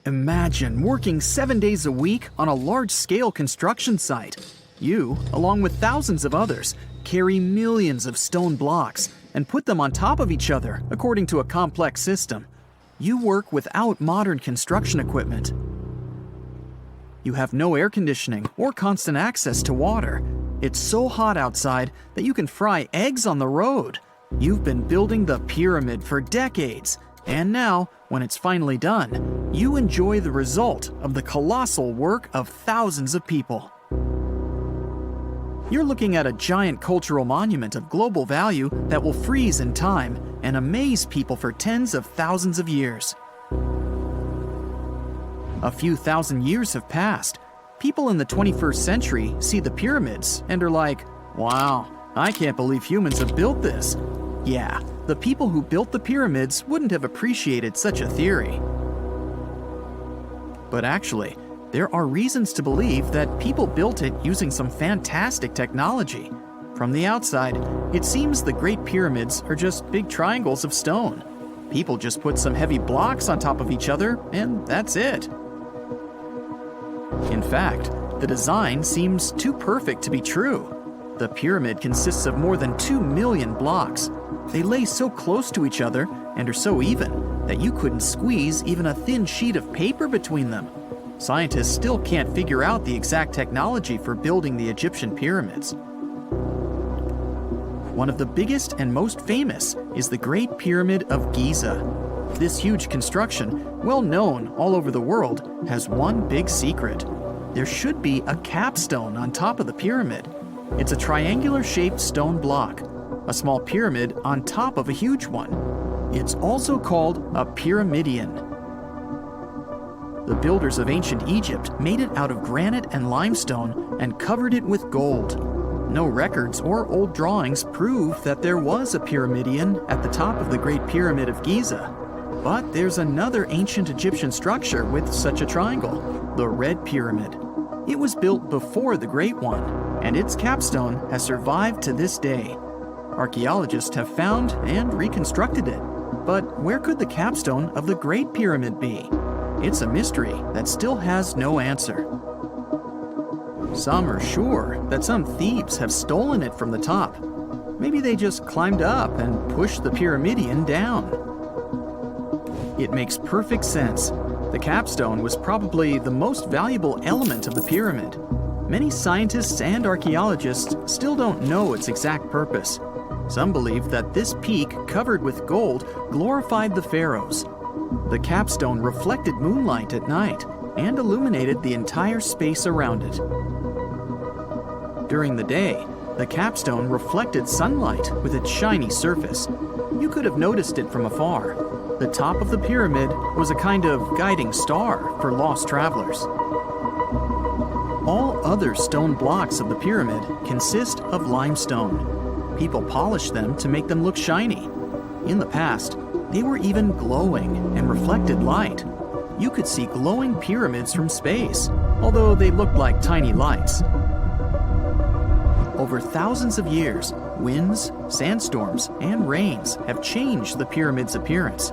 Imagine working 7 days a week on a large-scale construction site. You, along with thousands of others, carry millions of stone blocks and put them on top of each other according to a complex system. You work without modern construction equipment. You have no air conditioning or constant access to water. It's so hot outside that you can fry eggs on the road. You've been building the pyramid for decades, and now, when it's finally done, you enjoy the result of the colossal work of thousands of people. You're looking at a giant cultural monument of global value that will freeze in time and amaze people for tens of thousands of years. A few thousand years have passed. People in the 21st century see the pyramids and are like, "Wow, I can't believe humans have built this." Yeah, the people who built the pyramids wouldn't have appreciated such a theory. But actually, there are reasons to believe that people built it using some fantastic technology. From the outside, it seems the Great Pyramids are just big triangles of stone. People just put some heavy blocks on top of each other, and that's it. In fact, the design seems too perfect to be true. The pyramid consists of more than 2 million blocks. They lay so close to each other and are so even that you couldn't squeeze even a thin sheet of paper between them. Scientists still can't figure out the exact technology for building the Egyptian pyramids. One of the biggest and most famous is the Great Pyramid of Giza. This huge construction, well known all over the world, has one big secret. There should be a capstone on top of the pyramid. It's a triangular-shaped stone block, a small pyramid on top of a huge one. It's also called a pyramidion. The builders of ancient Egypt made it out of granite and limestone and covered it with gold. No records or old drawings prove that there was a pyramidion at the top of the Great Pyramid of Giza. But there's another ancient Egyptian structure with such a triangle, the Red Pyramid. It was built before the Great One, and its capstone has survived to this day. Archaeologists have found and reconstructed it. But where could the capstone of the Great Pyramid be? It's a mystery that still has no answer. Some are sure that some thieves have stolen it from the top. Maybe they just climbed up and pushed the pyramidion down. It makes perfect sense. The capstone was probably the most valuable element of the pyramid. Many scientists and archaeologists still don't know its exact purpose. Some believe that this peak covered with gold glorified the pharaohs. The capstone reflected moonlight at night and illuminated the entire space around it. During the day, the capstone reflected sunlight with its shiny surface. You could have noticed it from afar. The top of the pyramid was a kind of guiding star for lost travelers. All other stone blocks of the pyramid consist of limestone. People polish them to make them look shiny. In the past, they were even glowing and reflected light. You could see glowing pyramids from space, although they looked like tiny lights. Over thousands of years, winds, sandstorms, and rains have changed the pyramid's appearance.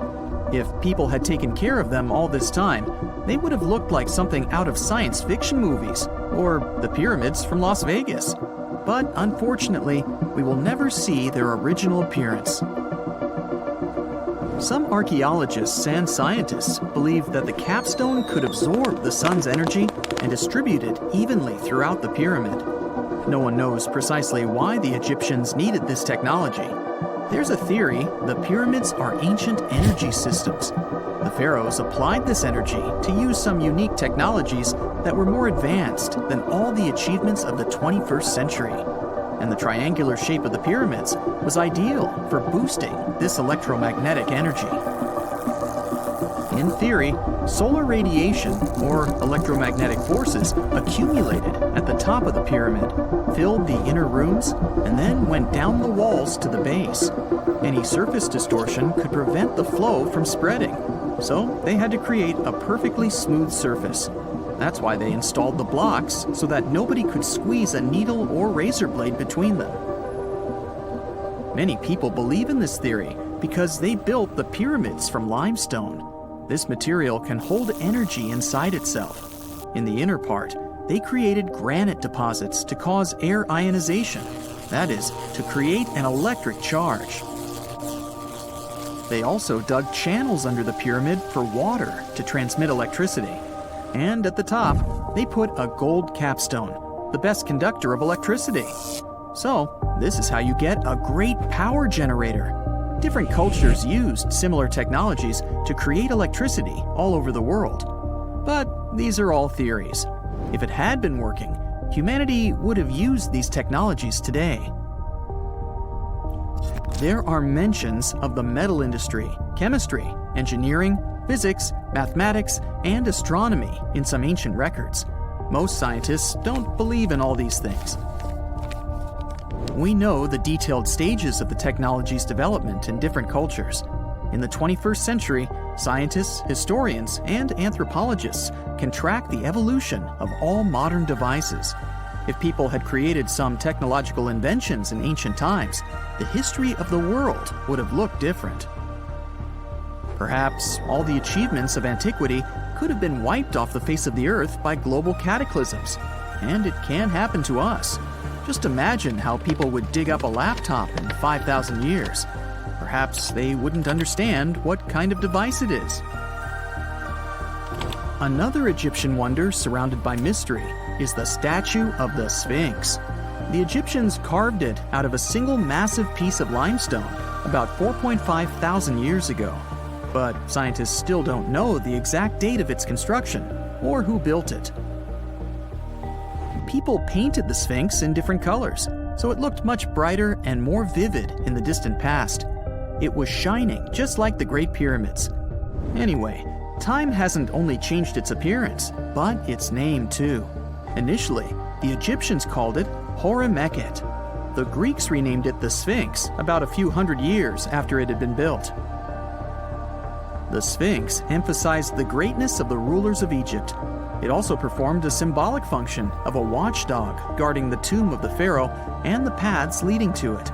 If people had taken care of them all this time, they would have looked like something out of science fiction movies, or the pyramids from Las Vegas. But unfortunately, we will never see their original appearance. Some archaeologists and scientists believe that the capstone could absorb the sun's energy and distribute it evenly throughout the pyramid. No one knows precisely why the Egyptians needed this technology. There's a theory the pyramids are ancient energy systems. The pharaohs applied this energy to use some unique technologies that were more advanced than all the achievements of the 21st century. And the triangular shape of the pyramids was ideal for boosting this electromagnetic energy. In theory, solar radiation, or electromagnetic forces, accumulated at the top of the pyramid, filled the inner rooms, and then went down the walls to the base. Any surface distortion could prevent the flow from spreading, so they had to create a perfectly smooth surface. That's why they installed the blocks so that nobody could squeeze a needle or razor blade between them. Many people believe in this theory because they built the pyramids from limestone. This material can hold energy inside itself. In the inner part, they created granite deposits to cause air ionization, that is, to create an electric charge. They also dug channels under the pyramid for water to transmit electricity. And at the top, they put a gold capstone, the best conductor of electricity. So, this is how you get a great power generator. Different cultures used similar technologies to create electricity all over the world. But these are all theories. If it had been working, humanity would have used these technologies today. There are mentions of the metal industry, chemistry, engineering, physics, mathematics, and astronomy in some ancient records. Most scientists don't believe in all these things. We know the detailed stages of the technology's development in different cultures. In the 21st century, scientists, historians, and anthropologists can track the evolution of all modern devices. If people had created some technological inventions in ancient times, the history of the world would have looked different. Perhaps all the achievements of antiquity could have been wiped off the face of the earth by global cataclysms, and it can happen to us. Just imagine how people would dig up a laptop in 5,000 years. Perhaps they wouldn't understand what kind of device it is. Another Egyptian wonder surrounded by mystery is the statue of the Sphinx. The Egyptians carved it out of a single massive piece of limestone about 4.5 thousand years ago. But scientists still don't know the exact date of its construction or who built it. People painted the Sphinx in different colors, so it looked much brighter and more vivid in the distant past. It was shining just like the Great Pyramids. Anyway, time hasn't only changed its appearance, but its name too. Initially, the Egyptians called it Hor-Mekhet. The Greeks renamed it the Sphinx about a few hundred years after it had been built. The Sphinx emphasized the greatness of the rulers of Egypt. It also performed a symbolic function of a watchdog guarding the tomb of the pharaoh and the paths leading to it.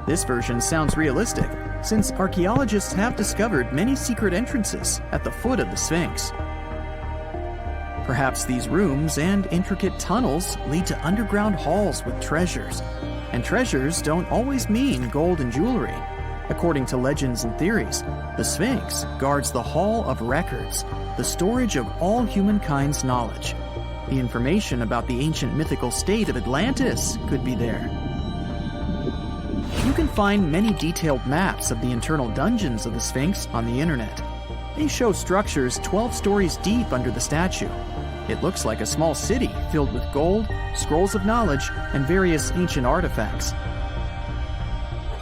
This version sounds realistic, since archaeologists have discovered many secret entrances at the foot of the Sphinx. Perhaps these rooms and intricate tunnels lead to underground halls with treasures. And treasures don't always mean gold and jewelry. According to legends and theories, the Sphinx guards the Hall of Records, the storage of all humankind's knowledge. The information about the ancient mythical state of Atlantis could be there. You can find many detailed maps of the internal dungeons of the Sphinx on the internet. They show structures 12 stories deep under the statue. It looks like a small city filled with gold, scrolls of knowledge, and various ancient artifacts.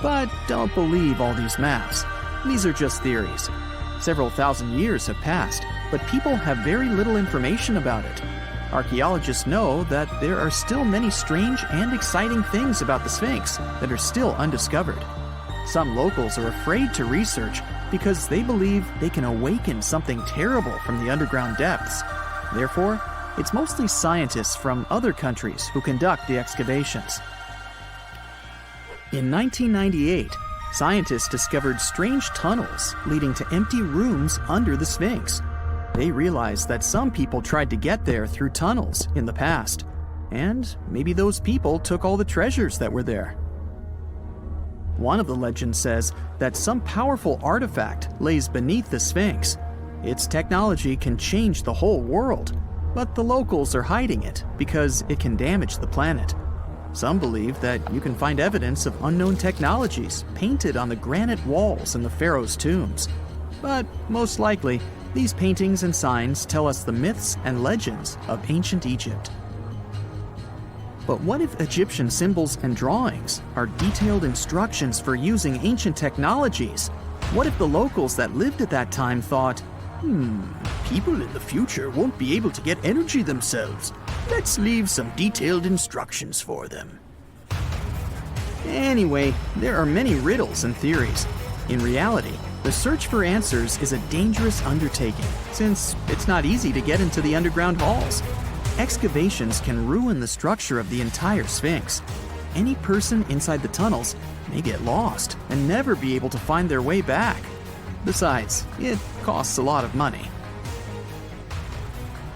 But don't believe all these maps. These are just theories. Several thousand years have passed, but people have very little information about it. Archaeologists know that there are still many strange and exciting things about the Sphinx that are still undiscovered. Some locals are afraid to research because they believe they can awaken something terrible from the underground depths. Therefore, it's mostly scientists from other countries who conduct the excavations. In 1998, scientists discovered strange tunnels leading to empty rooms under the Sphinx. They realized that some people tried to get there through tunnels in the past, and maybe those people took all the treasures that were there. One of the legends says that some powerful artifact lays beneath the Sphinx. Its technology can change the whole world, but the locals are hiding it because it can damage the planet. Some believe that you can find evidence of unknown technologies painted on the granite walls in the pharaoh's tombs. But most likely, these paintings and signs tell us the myths and legends of ancient Egypt. But what if Egyptian symbols and drawings are detailed instructions for using ancient technologies? What if the locals that lived at that time thought, people in the future won't be able to get energy themselves. Let's leave some detailed instructions for them. Anyway, there are many riddles and theories. In reality, the search for answers is a dangerous undertaking, since it's not easy to get into the underground halls. Excavations can ruin the structure of the entire Sphinx. Any person inside the tunnels may get lost and never be able to find their way back. Besides, it costs a lot of money.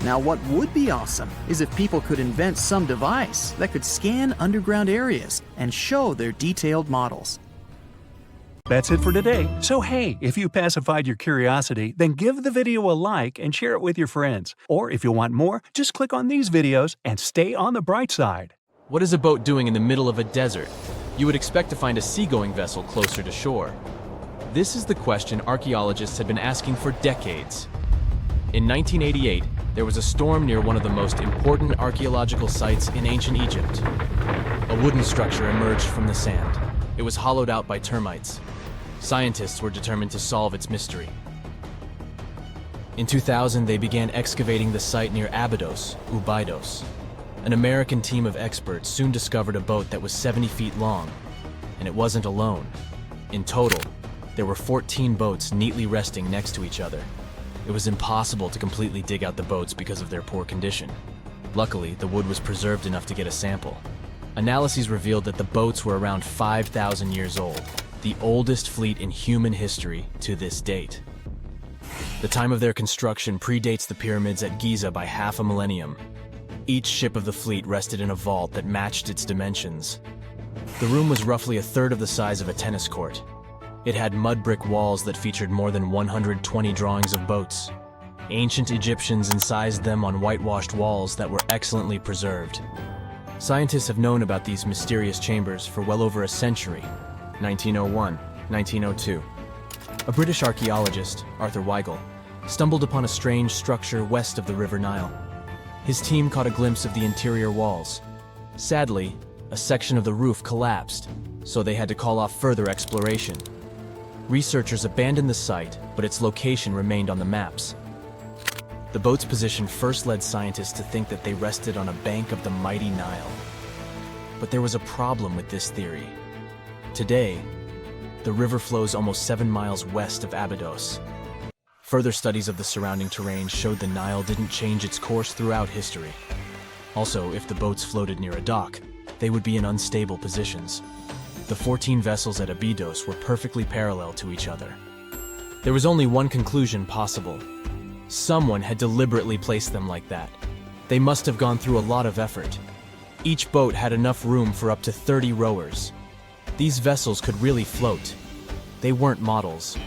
Now, what would be awesome is if people could invent some device that could scan underground areas and show their detailed models. That's it for today. So hey, if you pacified your curiosity, then give the video a like and share it with your friends. Or if you want more, just click on these videos and stay on the bright side. What is a boat doing in the middle of a desert? You would expect to find a seagoing vessel closer to shore. This is the question archaeologists had been asking for decades. In 1988, there was a storm near one of the most important archaeological sites in ancient Egypt. A wooden structure emerged from the sand. It was hollowed out by termites. Scientists were determined to solve its mystery. In 2000, they began excavating the site near Abydos, Ubidos. An American team of experts soon discovered a boat that was 70 feet long, and it wasn't alone. In total, there were 14 boats neatly resting next to each other. It was impossible to completely dig out the boats because of their poor condition. Luckily, the wood was preserved enough to get a sample. Analyses revealed that the boats were around 5,000 years old, the oldest fleet in human history to this date. The time of their construction predates the pyramids at Giza by half a millennium. Each ship of the fleet rested in a vault that matched its dimensions. The room was roughly a third of the size of a tennis court. It had mud brick walls that featured more than 120 drawings of boats. Ancient Egyptians incised them on whitewashed walls that were excellently preserved. Scientists have known about these mysterious chambers for well over a century. 1901, 1902. A British archaeologist, Arthur Weigel, stumbled upon a strange structure west of the River Nile. His team caught a glimpse of the interior walls. Sadly, a section of the roof collapsed, so they had to call off further exploration. Researchers abandoned the site, but its location remained on the maps. The boat's position first led scientists to think that they rested on a bank of the mighty Nile. But there was a problem with this theory. Today, the river flows almost 7 miles west of Abydos. Further studies of the surrounding terrain showed the Nile didn't change its course throughout history. Also, if the boats floated near a dock, they would be in unstable positions. The 14 vessels at Abydos were perfectly parallel to each other. There was only one conclusion possible. Someone had deliberately placed them like that. They must have gone through a lot of effort. Each boat had enough room for up to 30 rowers. These vessels could really float. They weren't models,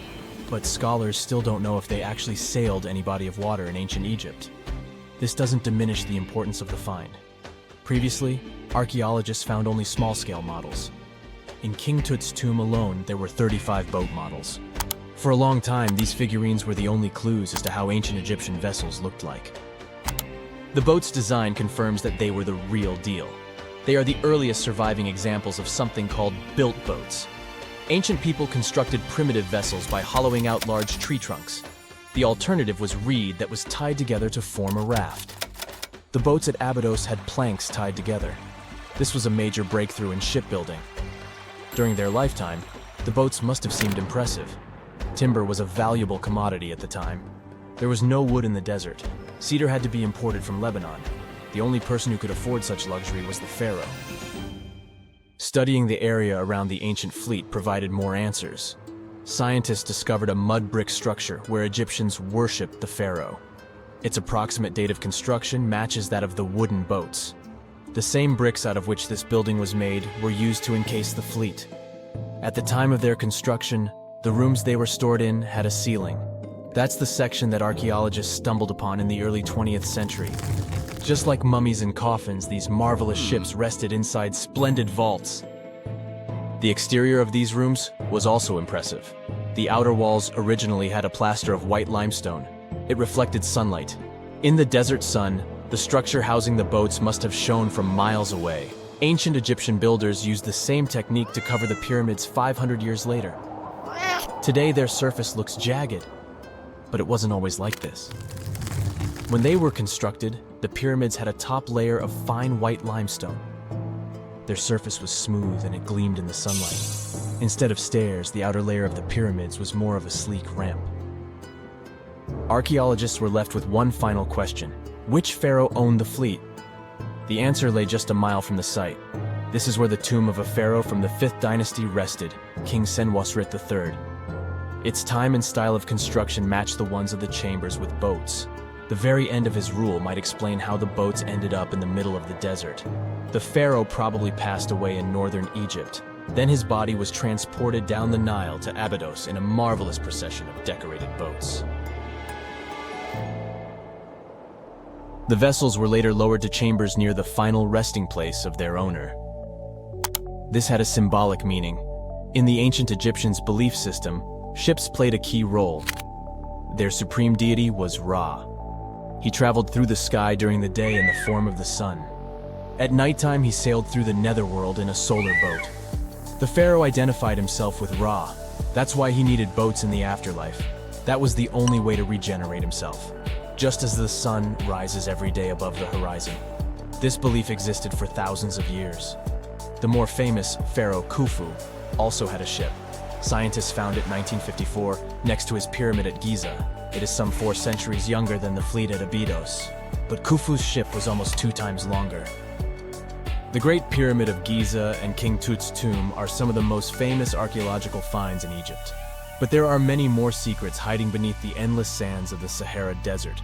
but scholars still don't know if they actually sailed any body of water in ancient Egypt. This doesn't diminish the importance of the find. Previously, archaeologists found only small-scale models. In King Tut's tomb alone, there were 35 boat models. For a long time, these figurines were the only clues as to how ancient Egyptian vessels looked like. The boat's design confirms that they were the real deal. They are the earliest surviving examples of something called built boats. Ancient people constructed primitive vessels by hollowing out large tree trunks. The alternative was reed that was tied together to form a raft. The boats at Abydos had planks tied together. This was a major breakthrough in shipbuilding. During their lifetime, the boats must have seemed impressive. Timber was a valuable commodity at the time. There was no wood in the desert. Cedar had to be imported from Lebanon. The only person who could afford such luxury was the pharaoh. Studying the area around the ancient fleet provided more answers. Scientists discovered a mud brick structure where Egyptians worshipped the pharaoh. Its approximate date of construction matches that of the wooden boats. The same bricks out of which this building was made were used to encase the fleet. At the time of their construction, the rooms they were stored in had a ceiling. That's the section that archaeologists stumbled upon in the early 20th century. Just like mummies and coffins, these marvelous ships rested inside splendid vaults. The exterior of these rooms was also impressive. The outer walls originally had a plaster of white limestone. It reflected sunlight. In the desert sun, the structure housing the boats must have shone from miles away. Ancient Egyptian builders used the same technique to cover the pyramids 500 years later. Today, their surface looks jagged, but it wasn't always like this. When they were constructed, the pyramids had a top layer of fine white limestone. Their surface was smooth and it gleamed in the sunlight. Instead of stairs, the outer layer of the pyramids was more of a sleek ramp. Archaeologists were left with one final question. Which pharaoh owned the fleet? The answer lay just a mile from the site. This is where the tomb of a pharaoh from the 5th dynasty rested, King Senwosret III. Its time and style of construction matched the ones of the chambers with boats. The very end of his rule might explain how the boats ended up in the middle of the desert. The pharaoh probably passed away in northern Egypt. Then his body was transported down the Nile to Abydos in a marvelous procession of decorated boats. The vessels were later lowered to chambers near the final resting place of their owner. This had a symbolic meaning. In the ancient Egyptians' belief system, ships played a key role. Their supreme deity was Ra. He traveled through the sky during the day in the form of the sun. At nighttime, he sailed through the netherworld in a solar boat. The pharaoh identified himself with Ra. That's why he needed boats in the afterlife. That was the only way to regenerate himself. Just as the sun rises every day above the horizon. This belief existed for thousands of years. The more famous Pharaoh Khufu also had a ship. Scientists found it in 1954 next to his pyramid at Giza. It is some 4 centuries younger than the fleet at Abydos, but Khufu's ship was almost 2 times longer. The Great Pyramid of Giza and King Tut's tomb are some of the most famous archaeological finds in Egypt. But there are many more secrets hiding beneath the endless sands of the Sahara Desert.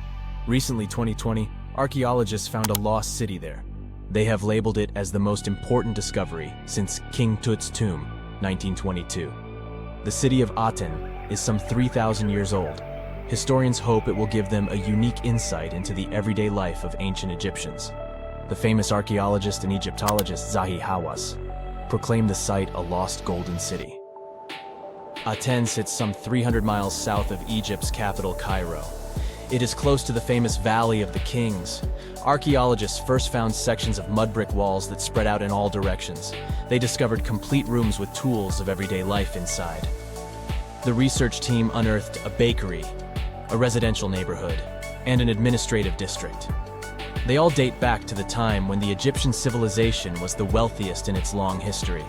Recently, 2020, archaeologists found a lost city there. They have labeled it as the most important discovery since King Tut's tomb, 1922. The city of Aten is some 3,000 years old. Historians hope it will give them a unique insight into the everyday life of ancient Egyptians. The famous archaeologist and Egyptologist Zahi Hawass proclaimed the site a lost golden city. Aten sits some 300 miles south of Egypt's capital, Cairo. It is close to the famous Valley of the Kings. Archaeologists first found sections of mud brick walls that spread out in all directions. They discovered complete rooms with tools of everyday life inside. The research team unearthed a bakery, a residential neighborhood, and an administrative district. They all date back to the time when the Egyptian civilization was the wealthiest in its long history.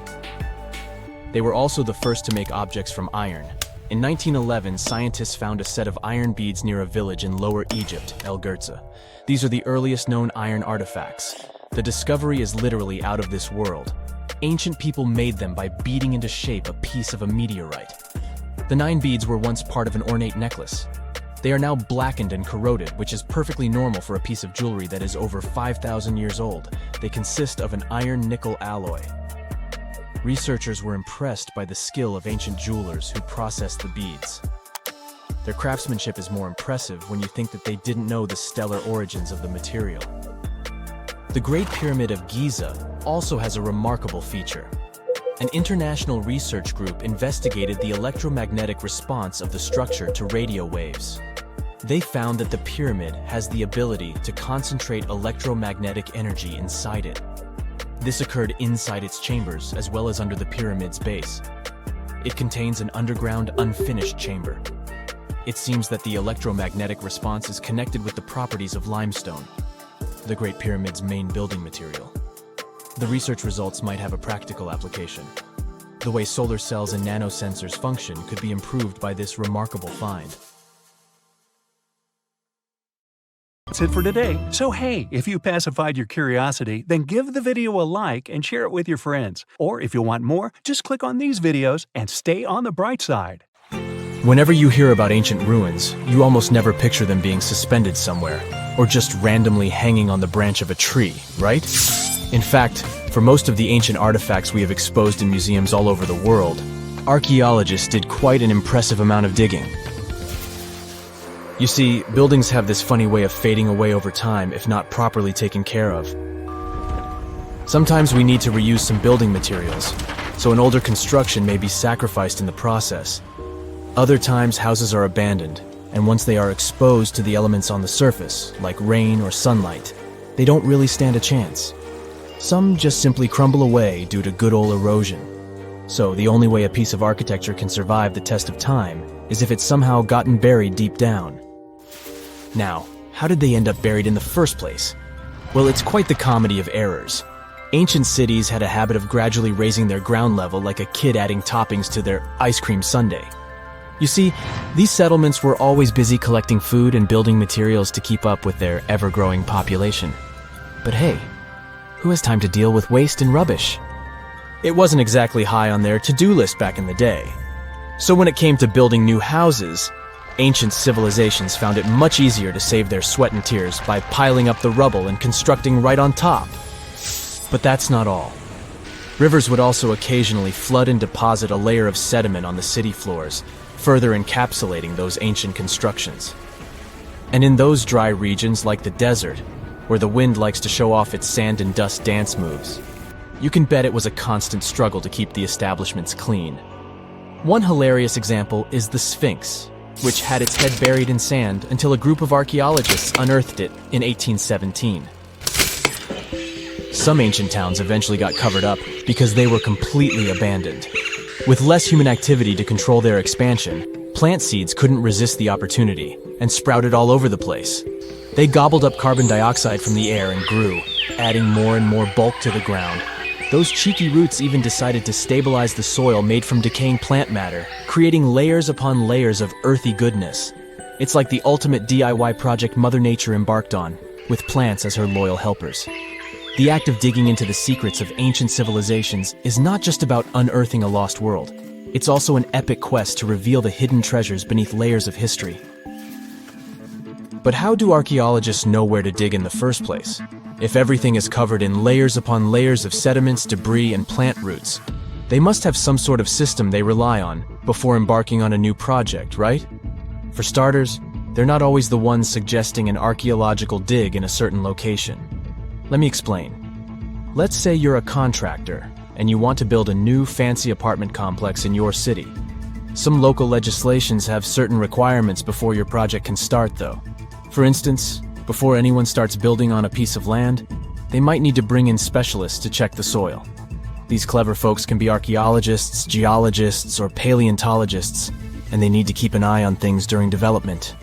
They were also the first to make objects from iron. In 1911, scientists found a set of iron beads near a village in Lower Egypt, El Gurza. These are the earliest known iron artifacts. The discovery is literally out of this world. Ancient people made them by beating into shape a piece of a meteorite. The 9 beads were once part of an ornate necklace. They are now blackened and corroded, which is perfectly normal for a piece of jewelry that is over 5,000 years old. They consist of an iron-nickel alloy. Researchers were impressed by the skill of ancient jewelers who processed the beads. Their craftsmanship is more impressive when you think that they didn't know the stellar origins of the material. The Great Pyramid of Giza also has a remarkable feature. An international research group investigated the electromagnetic response of the structure to radio waves. They found that the pyramid has the ability to concentrate electromagnetic energy inside it. This occurred inside its chambers as well as under the pyramid's base. It contains an underground, unfinished chamber. It seems that the electromagnetic response is connected with the properties of limestone, the Great Pyramid's main building material. The research results might have a practical application. The way solar cells and nanosensors function could be improved by this remarkable find. That's it for today. So hey, if you pacified your curiosity, then give the video a like and share it with your friends. Or if you want more, just click on these videos and stay on the bright side. Whenever you hear about ancient ruins, you almost never picture them being suspended somewhere, or just randomly hanging on the branch of a tree, right? In fact, for most of the ancient artifacts we have exposed in museums all over the world, archaeologists did quite an impressive amount of digging. You see, buildings have this funny way of fading away over time if not properly taken care of. Sometimes we need to reuse some building materials, so an older construction may be sacrificed in the process. Other times houses are abandoned, and once they are exposed to the elements on the surface, like rain or sunlight, they don't really stand a chance. Some just simply crumble away due to good old erosion. So the only way a piece of architecture can survive the test of time is if it's somehow gotten buried deep down. Now, how did they end up buried in the first place? Well, it's quite the comedy of errors. Ancient cities had a habit of gradually raising their ground level like a kid adding toppings to their ice cream sundae. You see, these settlements were always busy collecting food and building materials to keep up with their ever-growing population. But hey, who has time to deal with waste and rubbish? It wasn't exactly high on their to-do list back in the day. So when it came to building new houses, ancient civilizations found it much easier to save their sweat and tears by piling up the rubble and constructing right on top. But that's not all. Rivers would also occasionally flood and deposit a layer of sediment on the city floors, further encapsulating those ancient constructions. And in those dry regions like the desert, where the wind likes to show off its sand and dust dance moves, you can bet it was a constant struggle to keep the establishments clean. One hilarious example is the Sphinx, which had its head buried in sand until a group of archaeologists unearthed it in 1817. Some ancient towns eventually got covered up because they were completely abandoned. With less human activity to control their expansion, plant seeds couldn't resist the opportunity and sprouted all over the place. They gobbled up carbon dioxide from the air and grew, adding more and more bulk to the ground. Those cheeky roots even decided to stabilize the soil made from decaying plant matter, creating layers upon layers of earthy goodness. It's like the ultimate DIY project Mother Nature embarked on, with plants as her loyal helpers. The act of digging into the secrets of ancient civilizations is not just about unearthing a lost world. It's also an epic quest to reveal the hidden treasures beneath layers of history. But how do archaeologists know where to dig in the first place? If everything is covered in layers upon layers of sediments, debris, and plant roots, they must have some sort of system they rely on before embarking on a new project, right? For starters, they're not always the ones suggesting an archaeological dig in a certain location. Let me explain. Let's say you're a contractor and you want to build a new fancy apartment complex in your city. Some local legislations have certain requirements before your project can start, though. For instance, before anyone starts building on a piece of land, they might need to bring in specialists to check the soil. These clever folks can be archaeologists, geologists, or paleontologists, and they need to keep an eye on things during development.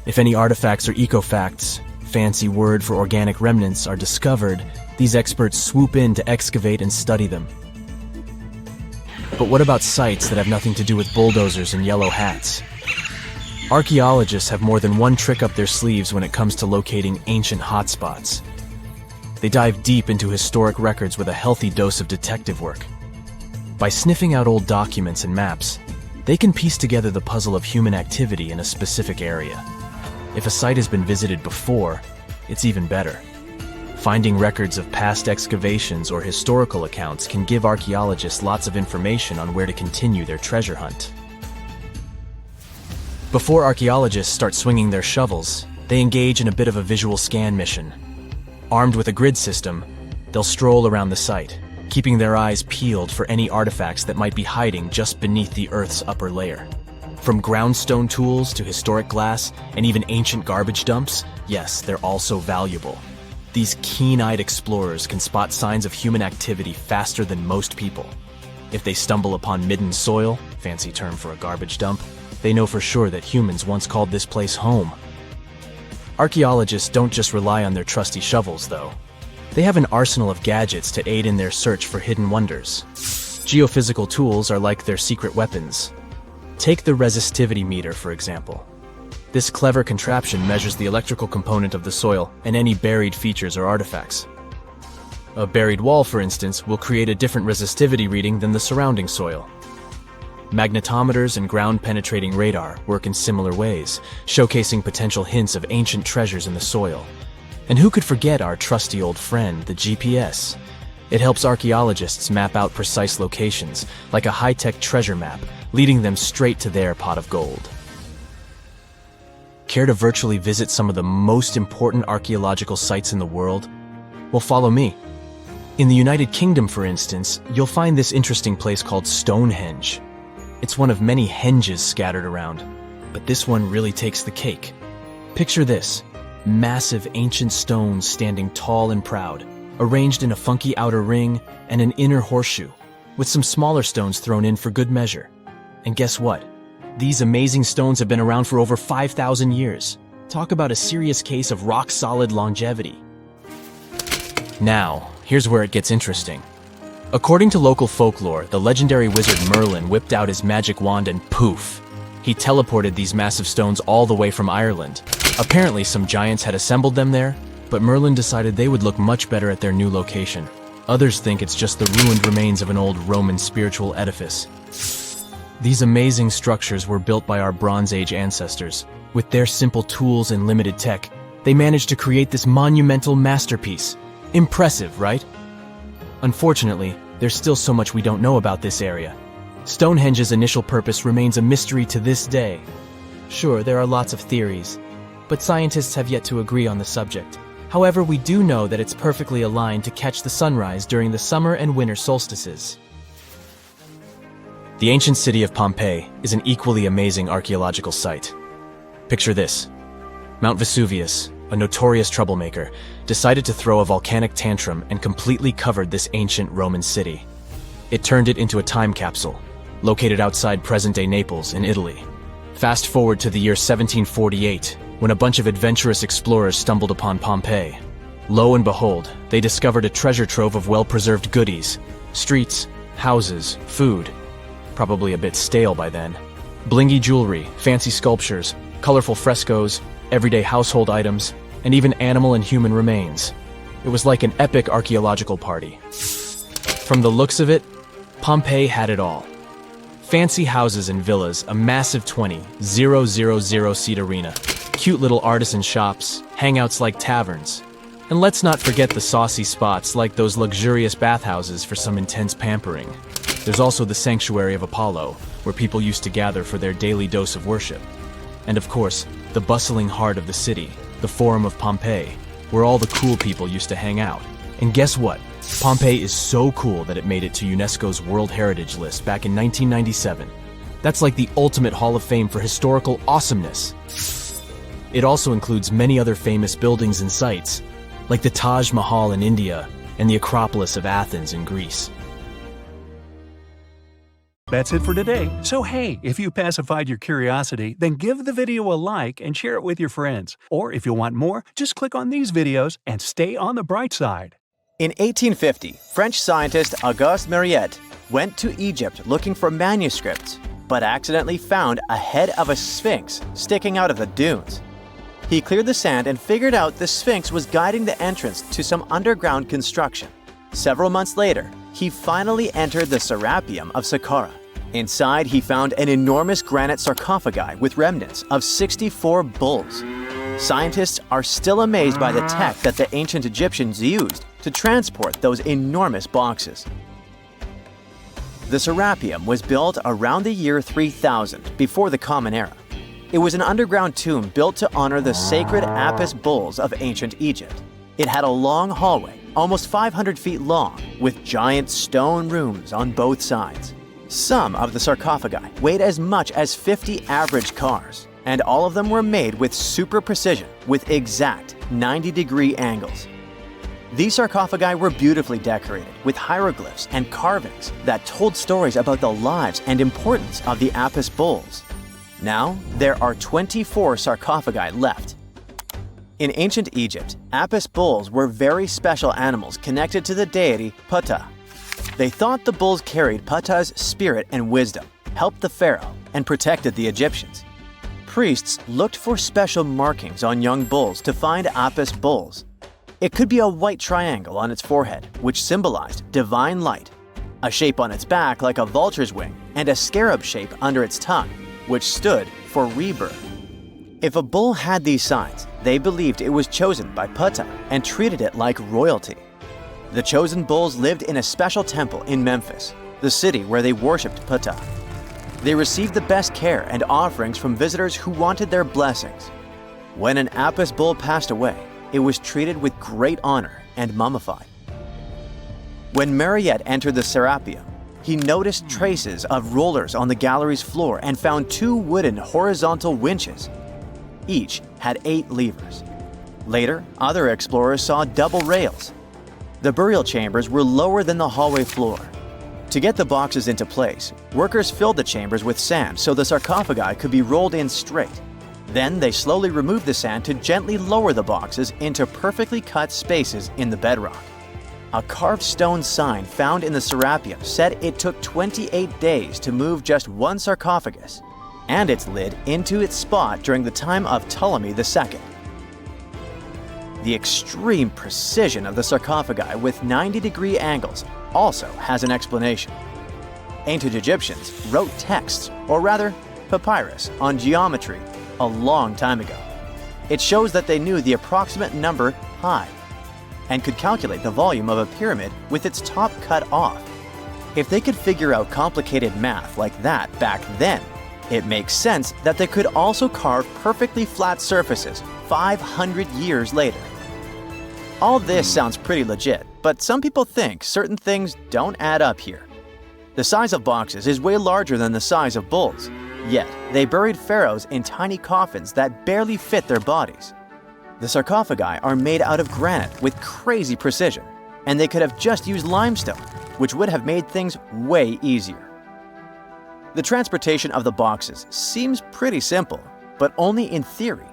If any artifacts or ecofacts, fancy word for organic remnants, are discovered, these experts swoop in to excavate and study them. But what about sites that have nothing to do with bulldozers and yellow hats? Archaeologists have more than one trick up their sleeves when it comes to locating ancient hotspots. They dive deep into historic records with a healthy dose of detective work. By sniffing out old documents and maps, they can piece together the puzzle of human activity in a specific area. If a site has been visited before, it's even better. Finding records of past excavations or historical accounts can give archaeologists lots of information on where to continue their treasure hunt. Before archaeologists start swinging their shovels, they engage in a bit of a visual scan mission. Armed with a grid system, they'll stroll around the site, keeping their eyes peeled for any artifacts that might be hiding just beneath the Earth's upper layer. From groundstone tools to historic glass and even ancient garbage dumps, yes, they're also valuable. These keen-eyed explorers can spot signs of human activity faster than most people. If they stumble upon midden soil, fancy term for a garbage dump, they know for sure that humans once called this place home. Archaeologists don't just rely on their trusty shovels, though. They have an arsenal of gadgets to aid in their search for hidden wonders. Geophysical tools are like their secret weapons. Take the resistivity meter, for example. This clever contraption measures the electrical component of the soil and any buried features or artifacts. A buried wall, for instance, will create a different resistivity reading than the surrounding soil. Magnetometers and ground-penetrating radar work in similar ways, showcasing potential hints of ancient treasures in the soil. And who could forget our trusty old friend, the GPS? It helps archaeologists map out precise locations, like a high-tech treasure map, leading them straight to their pot of gold. Care to virtually visit some of the most important archaeological sites in the world? Well, follow me. In the United Kingdom, for instance, you'll find this interesting place called Stonehenge. It's one of many henges scattered around, but this one really takes the cake. Picture this: massive ancient stones standing tall and proud, arranged in a funky outer ring and an inner horseshoe, with some smaller stones thrown in for good measure. And guess what? These amazing stones have been around for over 5,000 years. Talk about a serious case of rock-solid longevity. Now, here's where it gets interesting. According to local folklore, the legendary wizard Merlin whipped out his magic wand and poof! He teleported these massive stones all the way from Ireland. Apparently, some giants had assembled them there, but Merlin decided they would look much better at their new location. Others think it's just the ruined remains of an old Roman spiritual edifice. These amazing structures were built by our Bronze Age ancestors. With their simple tools and limited tech, they managed to create this monumental masterpiece. Impressive, right? Unfortunately, there's still so much we don't know about this area. Stonehenge's initial purpose remains a mystery to this day. Sure, there are lots of theories, but scientists have yet to agree on the subject. However, we do know that it's perfectly aligned to catch the sunrise during the summer and winter solstices. The ancient city of Pompeii is an equally amazing archaeological site. Picture this. Mount Vesuvius, a notorious troublemaker, decided to throw a volcanic tantrum and completely covered this ancient Roman city. It turned it into a time capsule, located outside present-day Naples in Italy. Fast forward to the year 1748, when a bunch of adventurous explorers stumbled upon Pompeii. Lo and behold, they discovered a treasure trove of well-preserved goodies, streets, houses, food, probably a bit stale by then, blingy jewelry, fancy sculptures, colorful frescoes, everyday household items, and even animal and human remains. It was like an epic archaeological party. From the looks of it, Pompeii had it all. Fancy houses and villas, a massive 20,000-seat arena, cute little artisan shops, hangouts like taverns. And let's not forget the saucy spots like those luxurious bathhouses for some intense pampering. There's also the Sanctuary of Apollo, where people used to gather for their daily dose of worship. And of course, the bustling heart of the city, the Forum of Pompeii, where all the cool people used to hang out. And guess what? Pompeii is so cool that it made it to UNESCO's World Heritage List back in 1997. That's like the ultimate Hall of Fame for historical awesomeness. It also includes many other famous buildings and sites, like the Taj Mahal in India and the Acropolis of Athens in Greece. That's it for today. So hey, if you pacified your curiosity, then give the video a like and share it with your friends. Or if you want more, just click on these videos and stay on the bright side. In 1850, French scientist Auguste Mariette went to Egypt looking for manuscripts, but accidentally found a head of a sphinx sticking out of the dunes. He cleared the sand and figured out the sphinx was guiding the entrance to some underground construction. Several months later, he finally entered the Serapeum of Saqqara. Inside, he found an enormous granite sarcophagi with remnants of 64 bulls. Scientists are still amazed by the tech that the ancient Egyptians used to transport those enormous boxes. The Serapeum was built around the year 3000 before the Common Era. It was an underground tomb built to honor the sacred Apis bulls of ancient Egypt. It had a long hallway, almost 500 feet long, with giant stone rooms on both sides. Some of the sarcophagi weighed as much as 50 average cars, and all of them were made with super precision with exact 90-degree angles. These sarcophagi were beautifully decorated with hieroglyphs and carvings that told stories about the lives and importance of the Apis bulls. Now, there are 24 sarcophagi left. In ancient Egypt, Apis bulls were very special animals connected to the deity Ptah. They thought the bulls carried Ptah's spirit and wisdom, helped the pharaoh, and protected the Egyptians. Priests looked for special markings on young bulls to find Apis bulls. It could be a white triangle on its forehead, which symbolized divine light, a shape on its back like a vulture's wing, and a scarab shape under its tongue, which stood for rebirth. If a bull had these signs, they believed it was chosen by Ptah and treated it like royalty. The chosen bulls lived in a special temple in Memphis, the city where they worshipped Ptah. They received the best care and offerings from visitors who wanted their blessings. When an Apis bull passed away, it was treated with great honor and mummified. When Mariette entered the Serapeum, he noticed traces of rollers on the gallery's floor and found 2 wooden horizontal winches. Each had 8 levers. Later, other explorers saw double rails. The burial chambers were lower than the hallway floor. To get the boxes into place, workers filled the chambers with sand so the sarcophagi could be rolled in straight. Then they slowly removed the sand to gently lower the boxes into perfectly cut spaces in the bedrock. A carved stone sign found in the Serapeum said it took 28 days to move just one sarcophagus and its lid into its spot during the time of Ptolemy II. The extreme precision of the sarcophagi with 90-degree angles also has an explanation. Ancient Egyptians wrote texts, or rather, papyrus, on geometry a long time ago. It shows that they knew the approximate number pi and could calculate the volume of a pyramid with its top cut off. If they could figure out complicated math like that back then, it makes sense that they could also carve perfectly flat surfaces 500 years later. All this sounds pretty legit, but some people think certain things don't add up here. The size of boxes is way larger than the size of bulls, yet they buried pharaohs in tiny coffins that barely fit their bodies. The sarcophagi are made out of granite with crazy precision, and they could have just used limestone, which would have made things way easier. The transportation of the boxes seems pretty simple, but only in theory.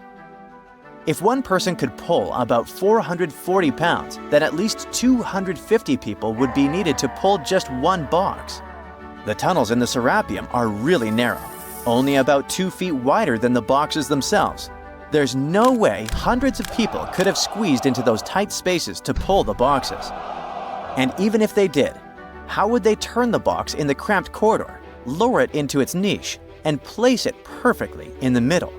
If one person could pull about 440 pounds, then at least 250 people would be needed to pull just one box. The tunnels in the Serapeum are really narrow, only about 2 feet wider than the boxes themselves. There's no way hundreds of people could have squeezed into those tight spaces to pull the boxes. And even if they did, how would they turn the box in the cramped corridor, lower it into its niche, and place it perfectly in the middle?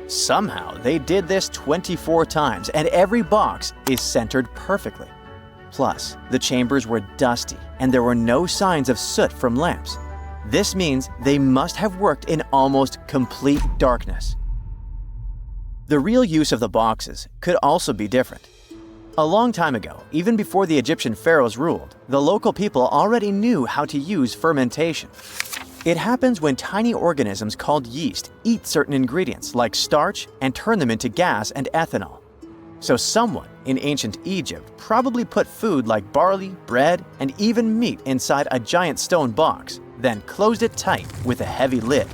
Somehow they did this 24 times, and every box is centered perfectly. Plus, the chambers were dusty, and there were no signs of soot from lamps. This means they must have worked in almost complete darkness. The real use of the boxes could also be different. A long time ago, even before the Egyptian pharaohs ruled, the local people already knew how to use fermentation. It happens when tiny organisms called yeast eat certain ingredients like starch and turn them into gas and ethanol. So someone in ancient Egypt probably put food like barley, bread, and even meat inside a giant stone box, then closed it tight with a heavy lid.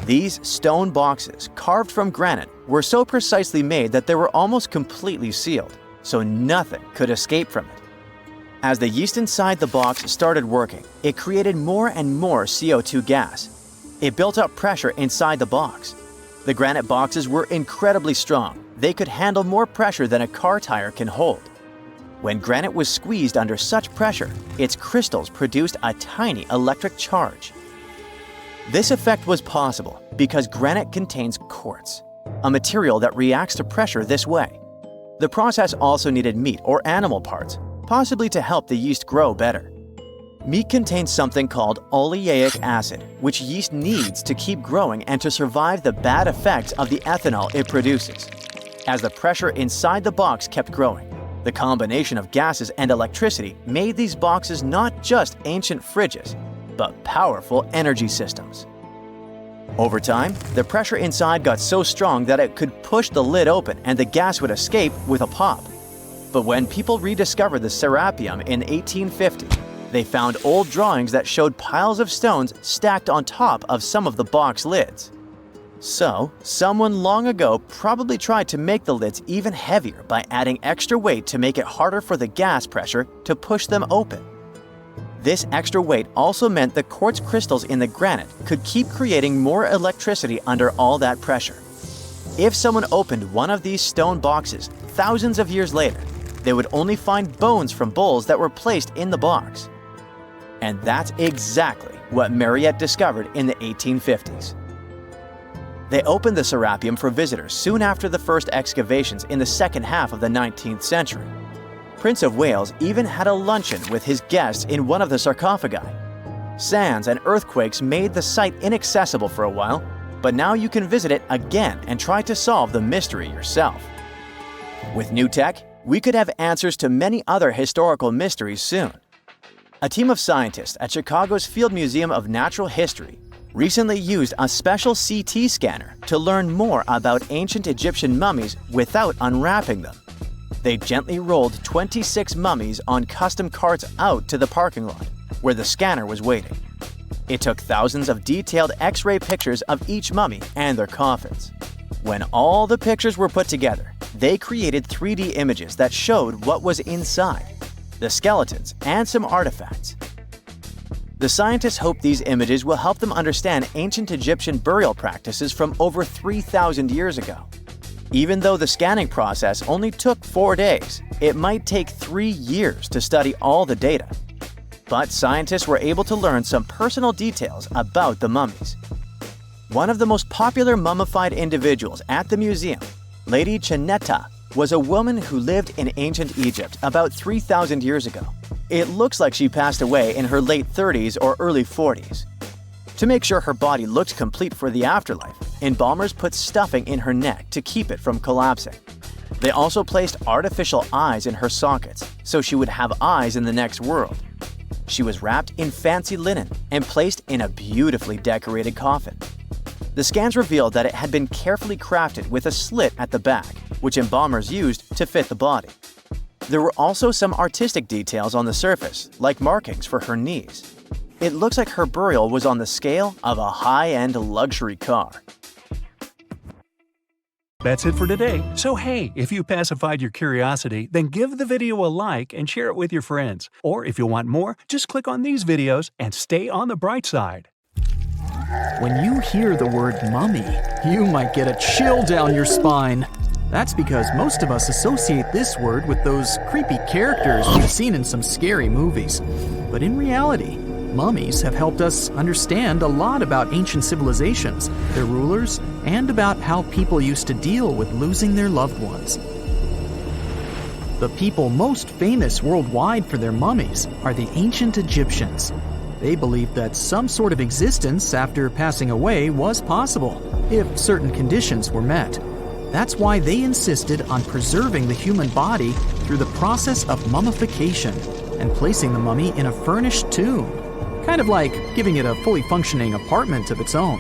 These stone boxes, carved from granite, were so precisely made that they were almost completely sealed, so nothing could escape from it. As the yeast inside the box started working, it created more and more CO2 gas. It built up pressure inside the box. The granite boxes were incredibly strong. They could handle more pressure than a car tire can hold. When granite was squeezed under such pressure, its crystals produced a tiny electric charge. This effect was possible because granite contains quartz, a material that reacts to pressure this way. The process also needed meat or animal parts, possibly to help the yeast grow better. Meat contains something called oleic acid, which yeast needs to keep growing and to survive the bad effects of the ethanol it produces. As the pressure inside the box kept growing, the combination of gases and electricity made these boxes not just ancient fridges, but powerful energy systems. Over time, the pressure inside got so strong that it could push the lid open and the gas would escape with a pop. But when people rediscovered the Serapeum in 1850, they found old drawings that showed piles of stones stacked on top of some of the box lids. So, someone long ago probably tried to make the lids even heavier by adding extra weight to make it harder for the gas pressure to push them open. This extra weight also meant the quartz crystals in the granite could keep creating more electricity under all that pressure. If someone opened one of these stone boxes thousands of years later, they would only find bones from bulls that were placed in the box. And that's exactly what Mariette discovered in the 1850s. They opened the Serapeum for visitors soon after the first excavations in the second half of the 19th century. Prince of Wales even had a luncheon with his guests in one of the sarcophagi. Sands and earthquakes made the site inaccessible for a while, but now you can visit it again and try to solve the mystery yourself. With new tech, we could have answers to many other historical mysteries soon. A team of scientists at Chicago's Field Museum of Natural History recently used a special CT scanner to learn more about ancient Egyptian mummies without unwrapping them. They gently rolled 26 mummies on custom carts out to the parking lot, where the scanner was waiting. It took thousands of detailed X-ray pictures of each mummy and their coffins. When all the pictures were put together, they created 3D images that showed what was inside, the skeletons, and some artifacts. The scientists hope these images will help them understand ancient Egyptian burial practices from over 3,000 years ago. Even though the scanning process only took 4 days, it might take 3 years to study all the data. but scientists were able to learn some personal details about the mummies. One of the most popular mummified individuals at the museum, Lady Chineta, was a woman who lived in ancient Egypt about 3,000 years ago. It looks like she passed away in her late 30s or early 40s. To make sure her body looked complete for the afterlife, embalmers put stuffing in her neck to keep it from collapsing. They also placed artificial eyes in her sockets, so she would have eyes in the next world. She was wrapped in fancy linen and placed in a beautifully decorated coffin. The scans revealed that it had been carefully crafted with a slit at the back, which embalmers used to fit the body. There were also some artistic details on the surface, like markings for her knees. It looks like her burial was on the scale of a high-end luxury car. That's it for today. So hey, if you pacified your curiosity, then give the video a like and share it with your friends. Or if you want more, just click on these videos and stay on the bright side. When you hear the word mummy, you might get a chill down your spine. That's because most of us associate this word with those creepy characters we've seen in some scary movies. But in reality, mummies have helped us understand a lot about ancient civilizations, their rulers, and about how people used to deal with losing their loved ones. The people most famous worldwide for their mummies are the ancient Egyptians. They believed that some sort of existence after passing away was possible, if certain conditions were met. That's why they insisted on preserving the human body through the process of mummification and placing the mummy in a furnished tomb, kind of like giving it a fully functioning apartment of its own.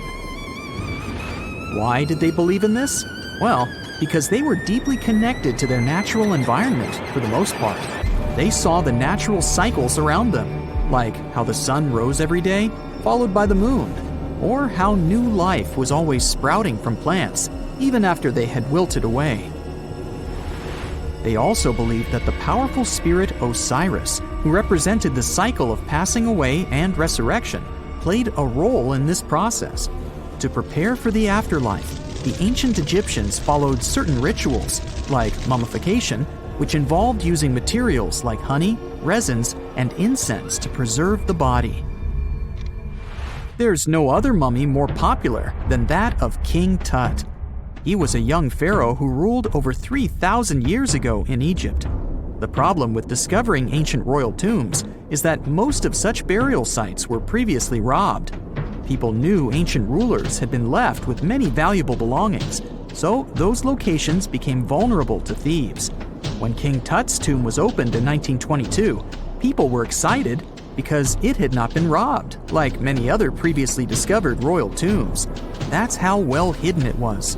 Why did they believe in this? Well, because they were deeply connected to their natural environment for the most part. They saw the natural cycles around them, like how the sun rose every day, followed by the moon, or how new life was always sprouting from plants, even after they had wilted away. They also believed that the powerful spirit Osiris, who represented the cycle of passing away and resurrection, played a role in this process. To prepare for the afterlife, the ancient Egyptians followed certain rituals, like mummification, which involved using materials like honey, resins, and incense to preserve the body. There's no other mummy more popular than that of King Tut. He was a young pharaoh who ruled over 3,000 years ago in Egypt. The problem with discovering ancient royal tombs is that most of such burial sites were previously robbed. People knew ancient rulers had been left with many valuable belongings, so those locations became vulnerable to thieves. When King Tut's tomb was opened in 1922, people were excited because it had not been robbed, like many other previously discovered royal tombs. That's how well hidden it was.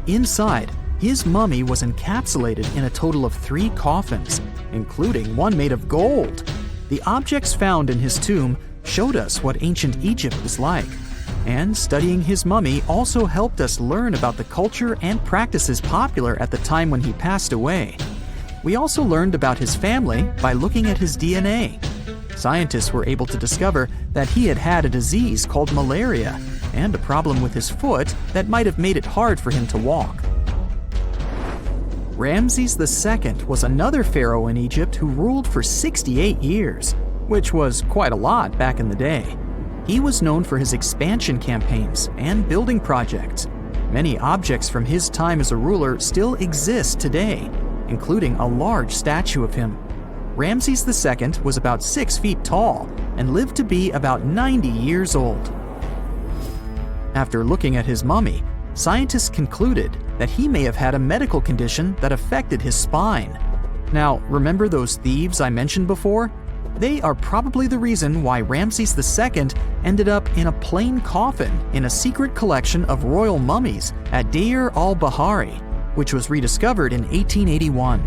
Inside, his mummy was encapsulated in a total of 3 coffins, including one made of gold. The objects found in his tomb showed us what ancient Egypt was like, and studying his mummy also helped us learn about the culture and practices popular at the time when he passed away. We also learned about his family by looking at his DNA. Scientists were able to discover that he had had a disease called malaria and a problem with his foot that might have made it hard for him to walk. Ramses II was another pharaoh in Egypt who ruled for 68 years, which was quite a lot back in the day. He was known for his expansion campaigns and building projects. Many objects from his time as a ruler still exist today, including a large statue of him. Ramses II was about 6 feet tall and lived to be about 90 years old. After looking at his mummy, scientists concluded that he may have had a medical condition that affected his spine. Now, remember those thieves I mentioned before? They are probably the reason why Ramses II ended up in a plain coffin in a secret collection of royal mummies at Deir al-Bahari, which was rediscovered in 1881.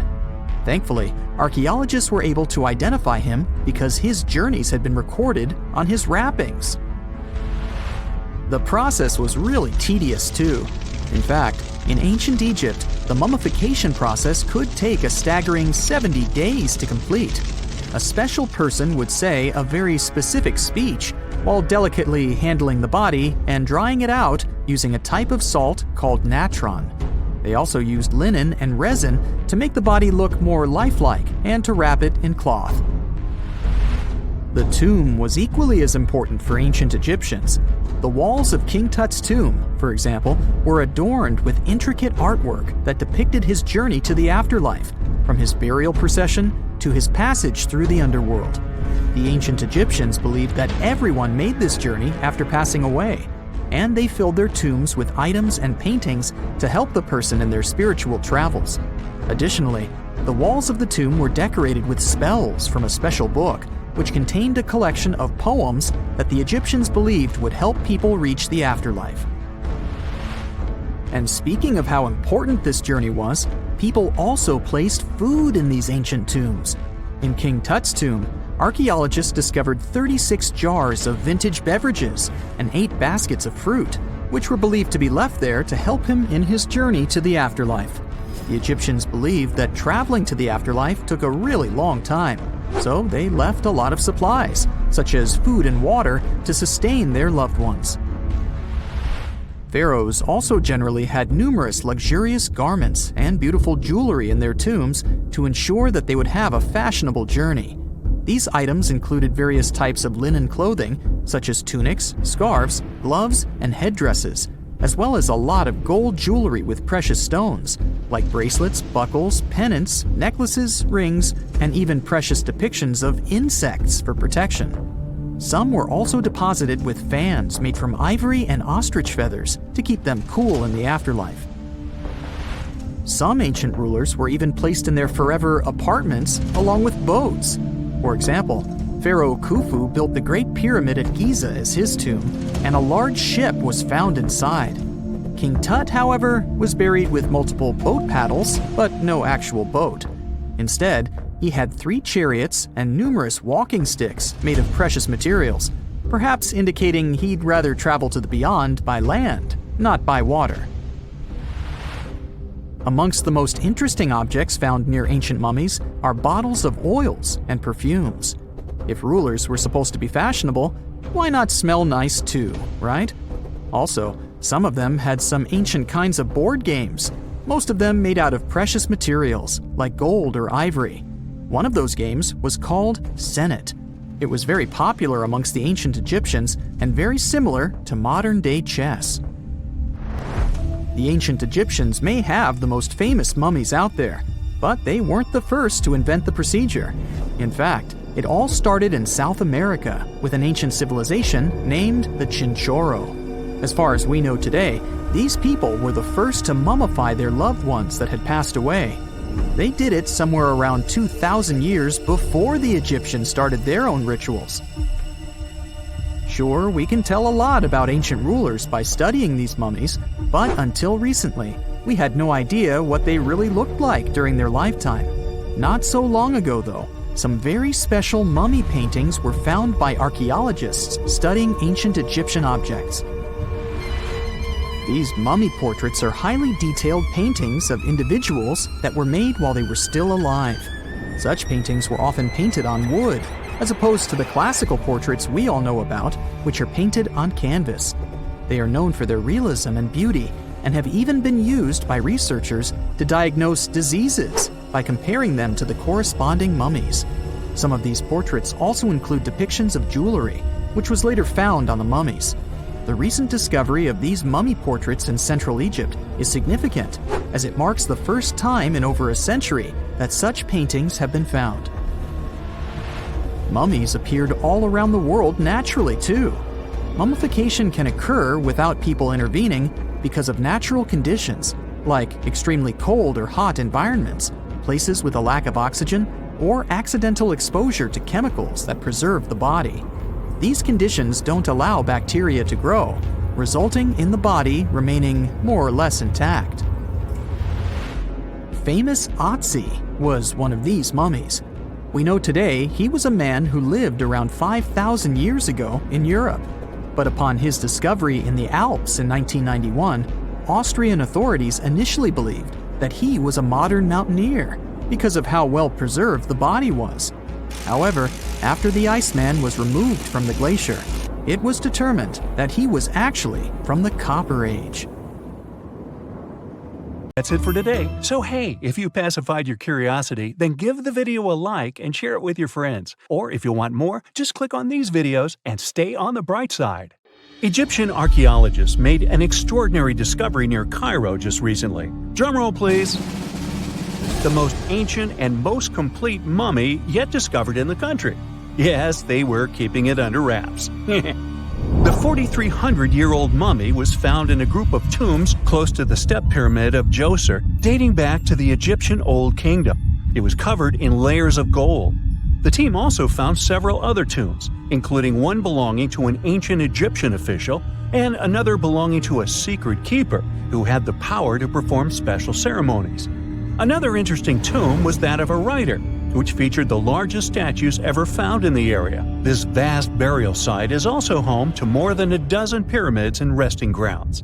Thankfully, archaeologists were able to identify him because his journeys had been recorded on his wrappings. The process was really tedious too. In fact, in ancient Egypt, the mummification process could take a staggering 70 days to complete. A special person would say a very specific speech while delicately handling the body and drying it out using a type of salt called natron. They also used linen and resin to make the body look more lifelike and to wrap it in cloth. The tomb was equally as important for ancient Egyptians. The walls of King Tut's tomb, for example, were adorned with intricate artwork that depicted his journey to the afterlife, from his burial procession to his passage through the underworld. The ancient Egyptians believed that everyone made this journey after passing away, and they filled their tombs with items and paintings to help the person in their spiritual travels. Additionally, the walls of the tomb were decorated with spells from a special book, which contained a collection of poems that the Egyptians believed would help people reach the afterlife. And speaking of how important this journey was, people also placed food in these ancient tombs. In King Tut's tomb, archaeologists discovered 36 jars of vintage beverages and 8 baskets of fruit, which were believed to be left there to help him in his journey to the afterlife. The Egyptians believed that traveling to the afterlife took a really long time, so they left a lot of supplies, such as food and water, to sustain their loved ones. Pharaohs also generally had numerous luxurious garments and beautiful jewelry in their tombs to ensure that they would have a fashionable journey. These items included various types of linen clothing, such as tunics, scarves, gloves, and headdresses, as well as a lot of gold jewelry with precious stones, like bracelets, buckles, pendants, necklaces, rings, and even precious depictions of insects for protection. Some were also deposited with fans made from ivory and ostrich feathers to keep them cool in the afterlife. Some ancient rulers were even placed in their forever apartments along with boats. For example, Pharaoh Khufu built the Great Pyramid at Giza as his tomb, and a large ship was found inside. King Tut, however, was buried with multiple boat paddles, but no actual boat. Instead, he had 3 chariots and numerous walking sticks made of precious materials, perhaps indicating he'd rather travel to the beyond by land, not by water. Amongst the most interesting objects found near ancient mummies are bottles of oils and perfumes. If rulers were supposed to be fashionable, why not smell nice too, right? Also, some of them had some ancient kinds of board games, most of them made out of precious materials like gold or ivory. One of those games was called Senet. It was very popular amongst the ancient Egyptians and very similar to modern-day chess. The ancient Egyptians may have the most famous mummies out there, but they weren't the first to invent the procedure. In fact, it all started in South America with an ancient civilization named the Chinchorro. As far as we know today, these people were the first to mummify their loved ones that had passed away. They did it somewhere around 2,000 years before the Egyptians started their own rituals. Sure, we can tell a lot about ancient rulers by studying these mummies, but until recently, we had no idea what they really looked like during their lifetime. Not so long ago, though, some very special mummy paintings were found by archaeologists studying ancient Egyptian objects. These mummy portraits are highly detailed paintings of individuals that were made while they were still alive. Such paintings were often painted on wood, as opposed to the classical portraits we all know about, which are painted on canvas. They are known for their realism and beauty, and have even been used by researchers to diagnose diseases by comparing them to the corresponding mummies. Some of these portraits also include depictions of jewelry, which was later found on the mummies. The recent discovery of these mummy portraits in Central Egypt is significant, as it marks the first time in over a century that such paintings have been found. Mummies appeared all around the world naturally, too. Mummification can occur without people intervening because of natural conditions, like extremely cold or hot environments, places with a lack of oxygen, or accidental exposure to chemicals that preserve the body. These conditions don't allow bacteria to grow, resulting in the body remaining more or less intact. Famous Otzi was one of these mummies. We know today he was a man who lived around 5,000 years ago in Europe. But upon his discovery in the Alps in 1991, Austrian authorities initially believed that he was a modern mountaineer because of how well preserved the body was. However, after the Iceman was removed from the glacier, it was determined that he was actually from the Copper Age. That's it for today. So hey, if you pacified your curiosity, then give the video a like and share it with your friends. Or if you want more, just click on these videos and stay on the bright side. Egyptian archaeologists made an extraordinary discovery near Cairo just recently. Drumroll please. The most ancient and most complete mummy yet discovered in the country. Yes, they were keeping it under wraps. The 4,300-year-old mummy was found in a group of tombs close to the step pyramid of Djoser, dating back to the Egyptian Old Kingdom. It was covered in layers of gold. The team also found several other tombs, including one belonging to an ancient Egyptian official and another belonging to a secret keeper who had the power to perform special ceremonies. Another interesting tomb was that of a writer, which featured the largest statues ever found in the area. This vast burial site is also home to more than a dozen pyramids and resting grounds.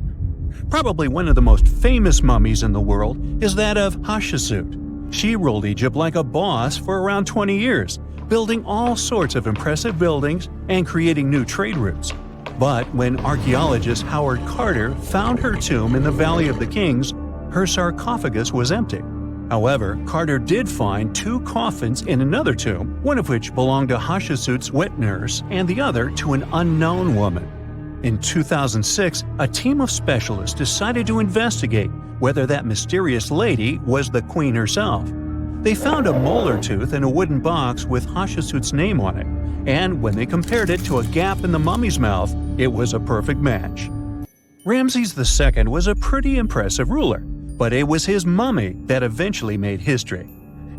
Probably one of the most famous mummies in the world is that of Hatshepsut. She ruled Egypt like a boss for around 20 years, building all sorts of impressive buildings and creating new trade routes. But when archaeologist Howard Carter found her tomb in the Valley of the Kings, her sarcophagus was empty. However, Carter did find 2 coffins in another tomb, one of which belonged to Hatshepsut's wet nurse and the other to an unknown woman. In 2006, a team of specialists decided to investigate whether that mysterious lady was the queen herself. They found a molar tooth in a wooden box with Hatshepsut's name on it, and when they compared it to a gap in the mummy's mouth, it was a perfect match. Ramses II was a pretty impressive ruler, but it was his mummy that eventually made history.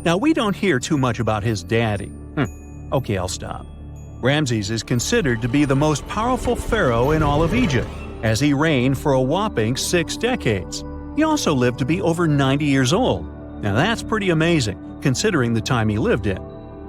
Now, we don't hear too much about his daddy. Okay, I'll stop. Ramses is considered to be the most powerful pharaoh in all of Egypt, as he reigned for a whopping 6 decades. He also lived to be over 90 years old. Now that's pretty amazing, considering the time he lived in.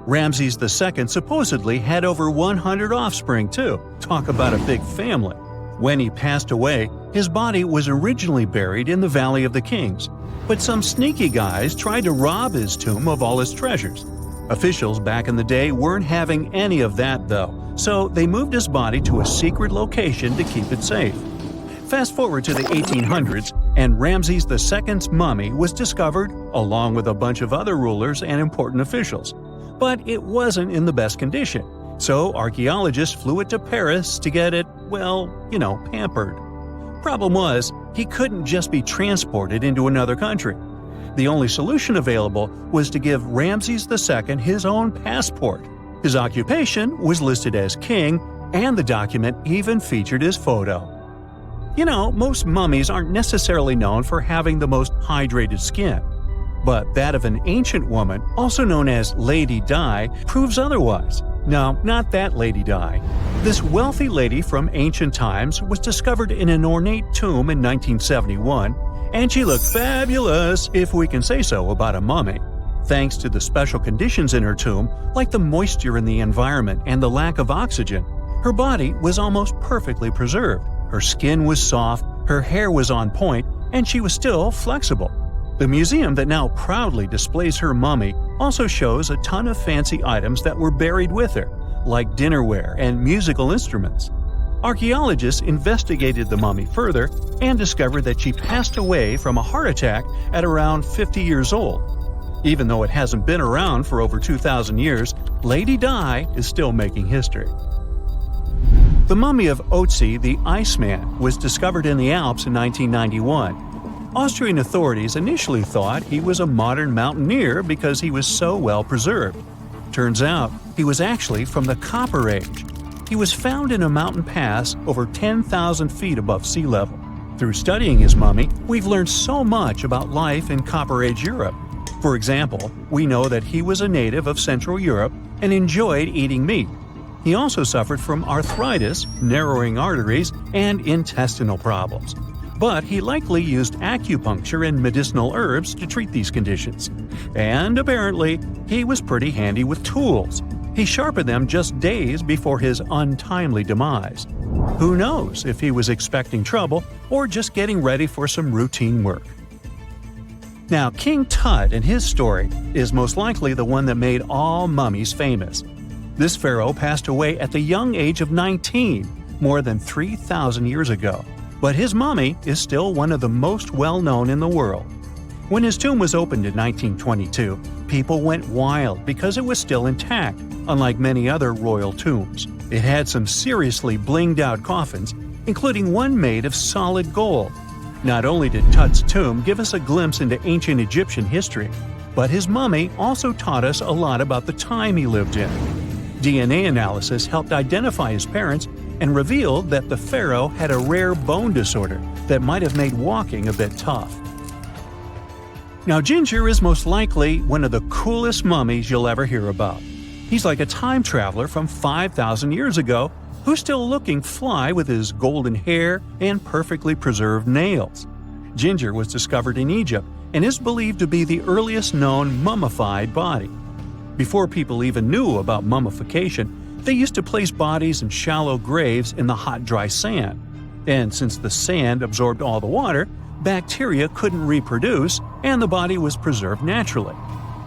Ramses II supposedly had over 100 offspring too. Talk about a big family. When he passed away, his body was originally buried in the Valley of the Kings, but some sneaky guys tried to rob his tomb of all his treasures. Officials back in the day weren't having any of that though, so they moved his body to a secret location to keep it safe. Fast forward to the 1800s, and Ramses II's mummy was discovered along with a bunch of other rulers and important officials. But it wasn't in the best condition, so archaeologists flew it to Paris to get it, pampered. Problem was, he couldn't just be transported into another country. The only solution available was to give Ramses II his own passport. His occupation was listed as king, and the document even featured his photo. Most mummies aren't necessarily known for having the most hydrated skin. But that of an ancient woman, also known as Lady Di, proves otherwise. No, not that Lady Di. This wealthy lady from ancient times was discovered in an ornate tomb in 1971, and she looked fabulous, if we can say so about a mummy. Thanks to the special conditions in her tomb, like the moisture in the environment and the lack of oxygen, her body was almost perfectly preserved. Her skin was soft, her hair was on point, and she was still flexible. The museum that now proudly displays her mummy also shows a ton of fancy items that were buried with her, like dinnerware and musical instruments. Archaeologists investigated the mummy further and discovered that she passed away from a heart attack at around 50 years old. Even though it hasn't been around for over 2,000 years, Lady Di is still making history. The mummy of Otzi the Iceman was discovered in the Alps in 1991. Austrian authorities initially thought he was a modern mountaineer because he was so well preserved. Turns out, he was actually from the Copper Age. He was found in a mountain pass over 10,000 feet above sea level. Through studying his mummy, we've learned so much about life in Copper Age Europe. For example, we know that he was a native of Central Europe and enjoyed eating meat. He also suffered from arthritis, narrowing arteries, and intestinal problems. But he likely used acupuncture and medicinal herbs to treat these conditions. And apparently, he was pretty handy with tools. He sharpened them just days before his untimely demise. Who knows if he was expecting trouble or just getting ready for some routine work. Now, King Tut and his story is most likely the one that made all mummies famous. This pharaoh passed away at the young age of 19, more than 3,000 years ago. But his mummy is still one of the most well-known in the world. When his tomb was opened in 1922, people went wild because it was still intact, unlike many other royal tombs. It had some seriously blinged-out coffins, including one made of solid gold. Not only did Tut's tomb give us a glimpse into ancient Egyptian history, but his mummy also taught us a lot about the time he lived in. DNA analysis helped identify his parents and revealed that the pharaoh had a rare bone disorder that might have made walking a bit tough. Now, Ginger is most likely one of the coolest mummies you'll ever hear about. He's like a time traveler from 5,000 years ago who's still looking fly with his golden hair and perfectly preserved nails. Ginger was discovered in Egypt and is believed to be the earliest known mummified body. Before people even knew about mummification, they used to place bodies in shallow graves in the hot, dry sand. And since the sand absorbed all the water, bacteria couldn't reproduce and the body was preserved naturally.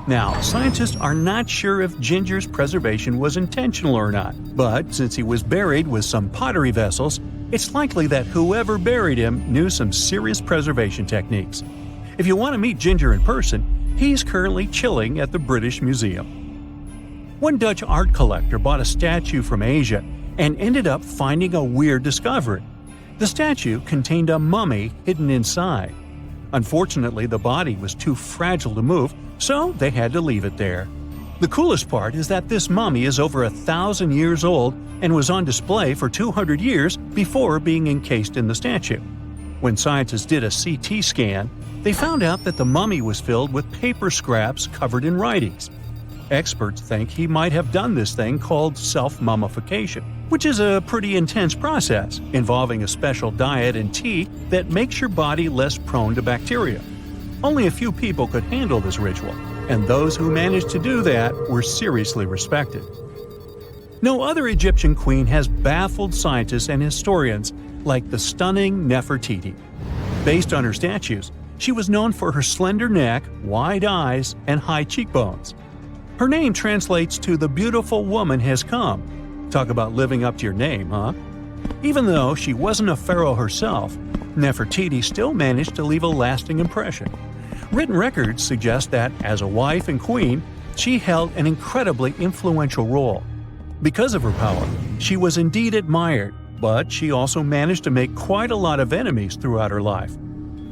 Now, scientists are not sure if Ginger's preservation was intentional or not, but since he was buried with some pottery vessels, it's likely that whoever buried him knew some serious preservation techniques. If you want to meet Ginger in person, he's currently chilling at the British Museum. One Dutch art collector bought a statue from Asia and ended up finding a weird discovery. The statue contained a mummy hidden inside. Unfortunately, the body was too fragile to move, so they had to leave it there. The coolest part is that this mummy is over 1,000 years old and was on display for 200 years before being encased in the statue. When scientists did a CT scan, they found out that the mummy was filled with paper scraps covered in writings. Experts think he might have done this thing called self-mummification, which is a pretty intense process involving a special diet and tea that makes your body less prone to bacteria. Only a few people could handle this ritual, and those who managed to do that were seriously respected. No other Egyptian queen has baffled scientists and historians like the stunning Nefertiti. Based on her statues, she was known for her slender neck, wide eyes, and high cheekbones. Her name translates to "the beautiful woman has come." Talk about living up to your name, huh? Even though she wasn't a pharaoh herself, Nefertiti still managed to leave a lasting impression. Written records suggest that, as a wife and queen, she held an incredibly influential role. Because of her power, she was indeed admired, but she also managed to make quite a lot of enemies throughout her life.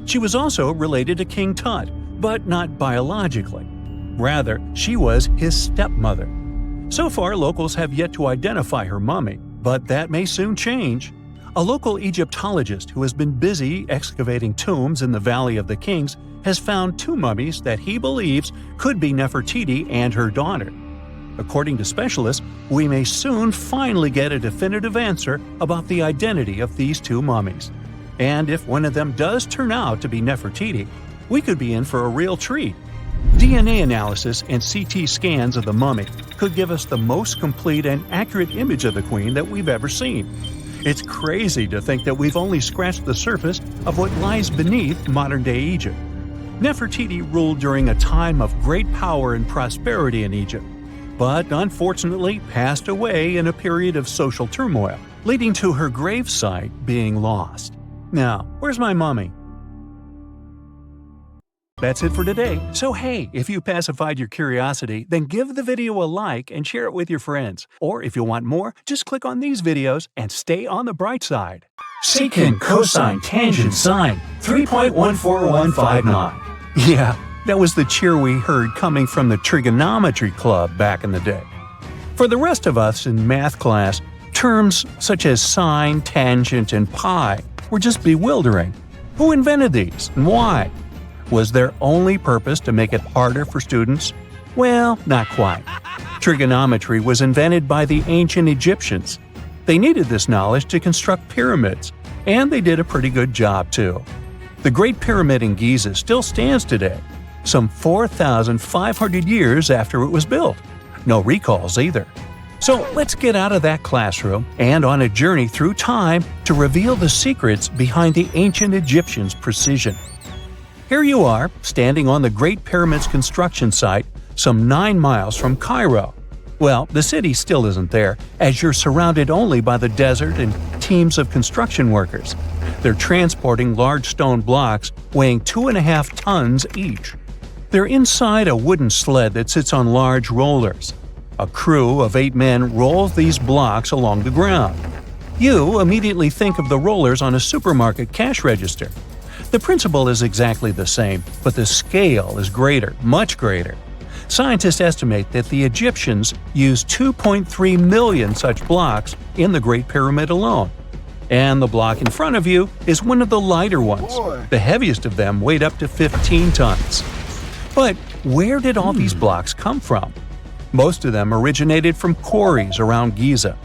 She was also related to King Tut, but not biologically. Rather, she was his stepmother. So far, locals have yet to identify her mummy, but that may soon change. A local Egyptologist who has been busy excavating tombs in the Valley of the Kings has found two mummies that he believes could be Nefertiti and her daughter. According to specialists, we may soon finally get a definitive answer about the identity of these two mummies. And if one of them does turn out to be Nefertiti, we could be in for a real treat. DNA analysis and CT scans of the mummy could give us the most complete and accurate image of the queen that we've ever seen. It's crazy to think that we've only scratched the surface of what lies beneath modern-day Egypt. Nefertiti ruled during a time of great power and prosperity in Egypt, but unfortunately passed away in a period of social turmoil, leading to her gravesite being lost. Now, where's my mummy? That's it for today. So hey, if you pacified your curiosity, then give the video a like and share it with your friends. Or if you want more, just click on these videos and stay on the bright side. Secant, cosine, tangent, sine, 3.14159. Yeah, that was the cheer we heard coming from the trigonometry club back in the day. For the rest of us in math class, terms such as sine, tangent, and pi were just bewildering. Who invented these and why? Was their only purpose to make it harder for students? Well, not quite. Trigonometry was invented by the ancient Egyptians. They needed this knowledge to construct pyramids, and they did a pretty good job too. The Great Pyramid in Giza still stands today, some 4,500 years after it was built. No recalls either. So let's get out of that classroom and on a journey through time to reveal the secrets behind the ancient Egyptians' precision. Here you are, standing on the Great Pyramid's construction site, some 9 miles from Cairo. Well, the city still isn't there, as you're surrounded only by the desert and teams of construction workers. They're transporting large stone blocks weighing 2.5 tons each. They're inside a wooden sled that sits on large rollers. A crew of 8 men rolls these blocks along the ground. You immediately think of the rollers on a supermarket cash register. The principle is exactly the same, but the scale is greater, much greater. Scientists estimate that the Egyptians used 2.3 million such blocks in the Great Pyramid alone. And the block in front of you is one of the lighter ones. The heaviest of them weighed up to 15 tons. But where did all these blocks come from? Most of them originated from quarries around Giza.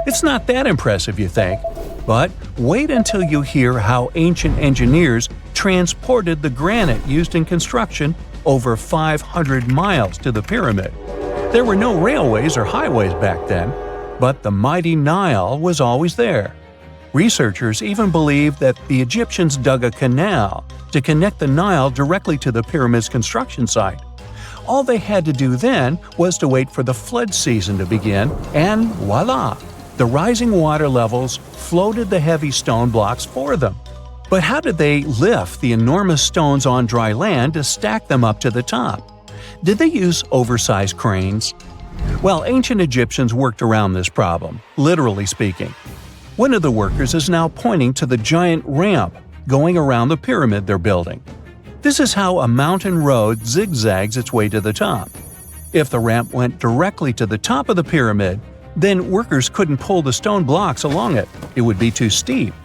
It's not that impressive, you think, but wait until you hear how ancient engineers transported the granite used in construction over 500 miles to the pyramid. There were no railways or highways back then, but the mighty Nile was always there. Researchers even believe that the Egyptians dug a canal to connect the Nile directly to the pyramid's construction site. All they had to do then was to wait for the flood season to begin, and voila! The rising water levels floated the heavy stone blocks for them. But how did they lift the enormous stones on dry land to stack them up to the top? Did they use oversized cranes? Well, ancient Egyptians worked around this problem, literally speaking. One of the workers is now pointing to the giant ramp going around the pyramid they're building. This is how a mountain road zigzags its way to the top. If the ramp went directly to the top of the pyramid, then workers couldn't pull the stone blocks along it. It would be too steep.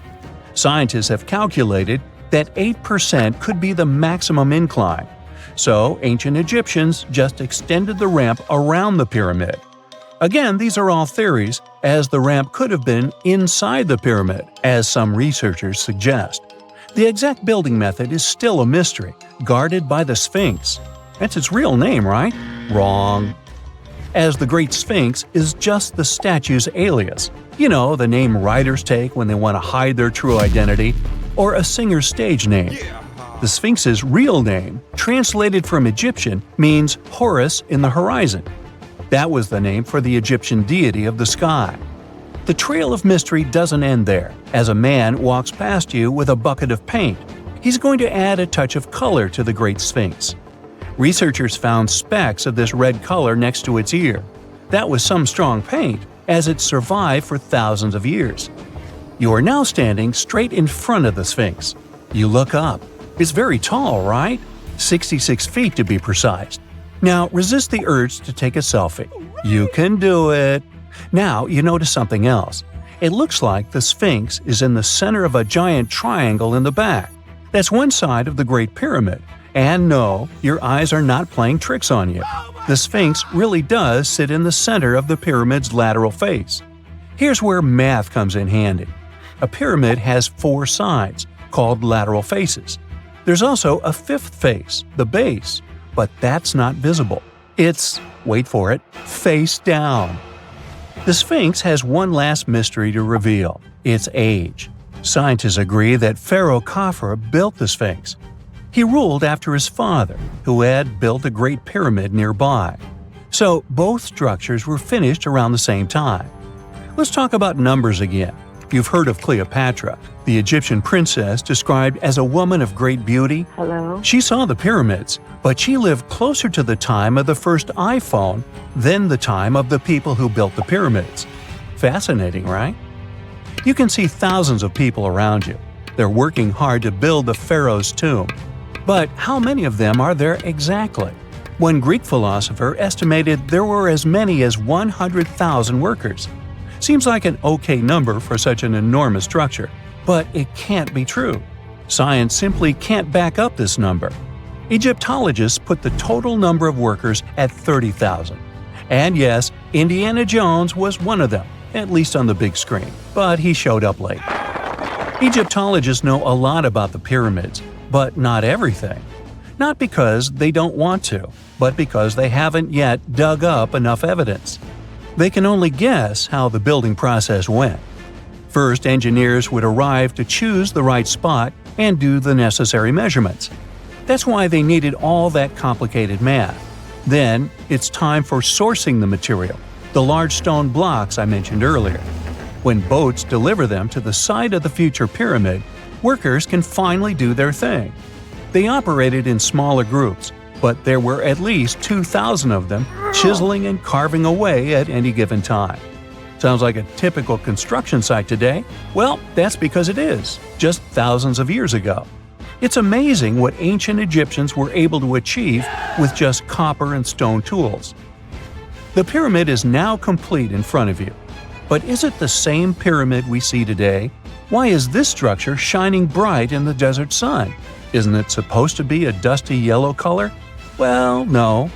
Scientists have calculated that 8% could be the maximum incline. So ancient Egyptians just extended the ramp around the pyramid. Again, these are all theories, as the ramp could have been inside the pyramid, as some researchers suggest. The exact building method is still a mystery, guarded by the Sphinx. That's its real name, right? Wrong. As the Great Sphinx is just the statue's alias. You know, the name writers take when they want to hide their true identity, or a singer's stage name. The Sphinx's real name, translated from Egyptian, means Horus in the horizon. That was the name for the Egyptian deity of the sky. The trail of mystery doesn't end there. As a man walks past you with a bucket of paint, he's going to add a touch of color to the Great Sphinx. Researchers found specks of this red color next to its ear. That was some strong paint, as it survived for thousands of years. You are now standing straight in front of the Sphinx. You look up. It's very tall, right? 66 feet to be precise. Now resist the urge to take a selfie. You can do it. Now you notice something else. It looks like the Sphinx is in the center of a giant triangle in the back. That's one side of the Great Pyramid. And no, your eyes are not playing tricks on you. The Sphinx really does sit in the center of the pyramid's lateral face. Here's where math comes in handy. A pyramid has 4 sides, called lateral faces. There's also a 5th face, the base, but that's not visible. It's, wait for it, face down. The Sphinx has one last mystery to reveal: its age. Scientists agree that Pharaoh Khafre built the Sphinx. He ruled after his father, who had built a great pyramid nearby. So both structures were finished around the same time. Let's talk about numbers again. You've heard of Cleopatra, the Egyptian princess described as a woman of great beauty. Hello? She saw the pyramids, but she lived closer to the time of the first iPhone than the time of the people who built the pyramids. Fascinating, right? You can see thousands of people around you. They're working hard to build the pharaoh's tomb. But how many of them are there exactly? One Greek philosopher estimated there were as many as 100,000 workers. Seems like an okay number for such an enormous structure, but it can't be true. Science simply can't back up this number. Egyptologists put the total number of workers at 30,000. And yes, Indiana Jones was one of them, at least on the big screen, but he showed up late. Egyptologists know a lot about the pyramids, but not everything. Not because they don't want to, but because they haven't yet dug up enough evidence. They can only guess how the building process went. First, engineers would arrive to choose the right spot and do the necessary measurements. That's why they needed all that complicated math. Then, it's time for sourcing the material. the large stone blocks I mentioned earlier. When boats deliver them to the site of the future pyramid, workers can finally do their thing. They operated in smaller groups, but there were at least 2,000 of them chiseling and carving away at any given time. Sounds like a typical construction site today? Well, that's because it is, just thousands of years ago. It's amazing what ancient Egyptians were able to achieve with just copper and stone tools. The pyramid is now complete in front of you. But is it the same pyramid we see today? Why is this structure shining bright in the desert sun? Isn't it supposed to be a dusty yellow color? Well, no.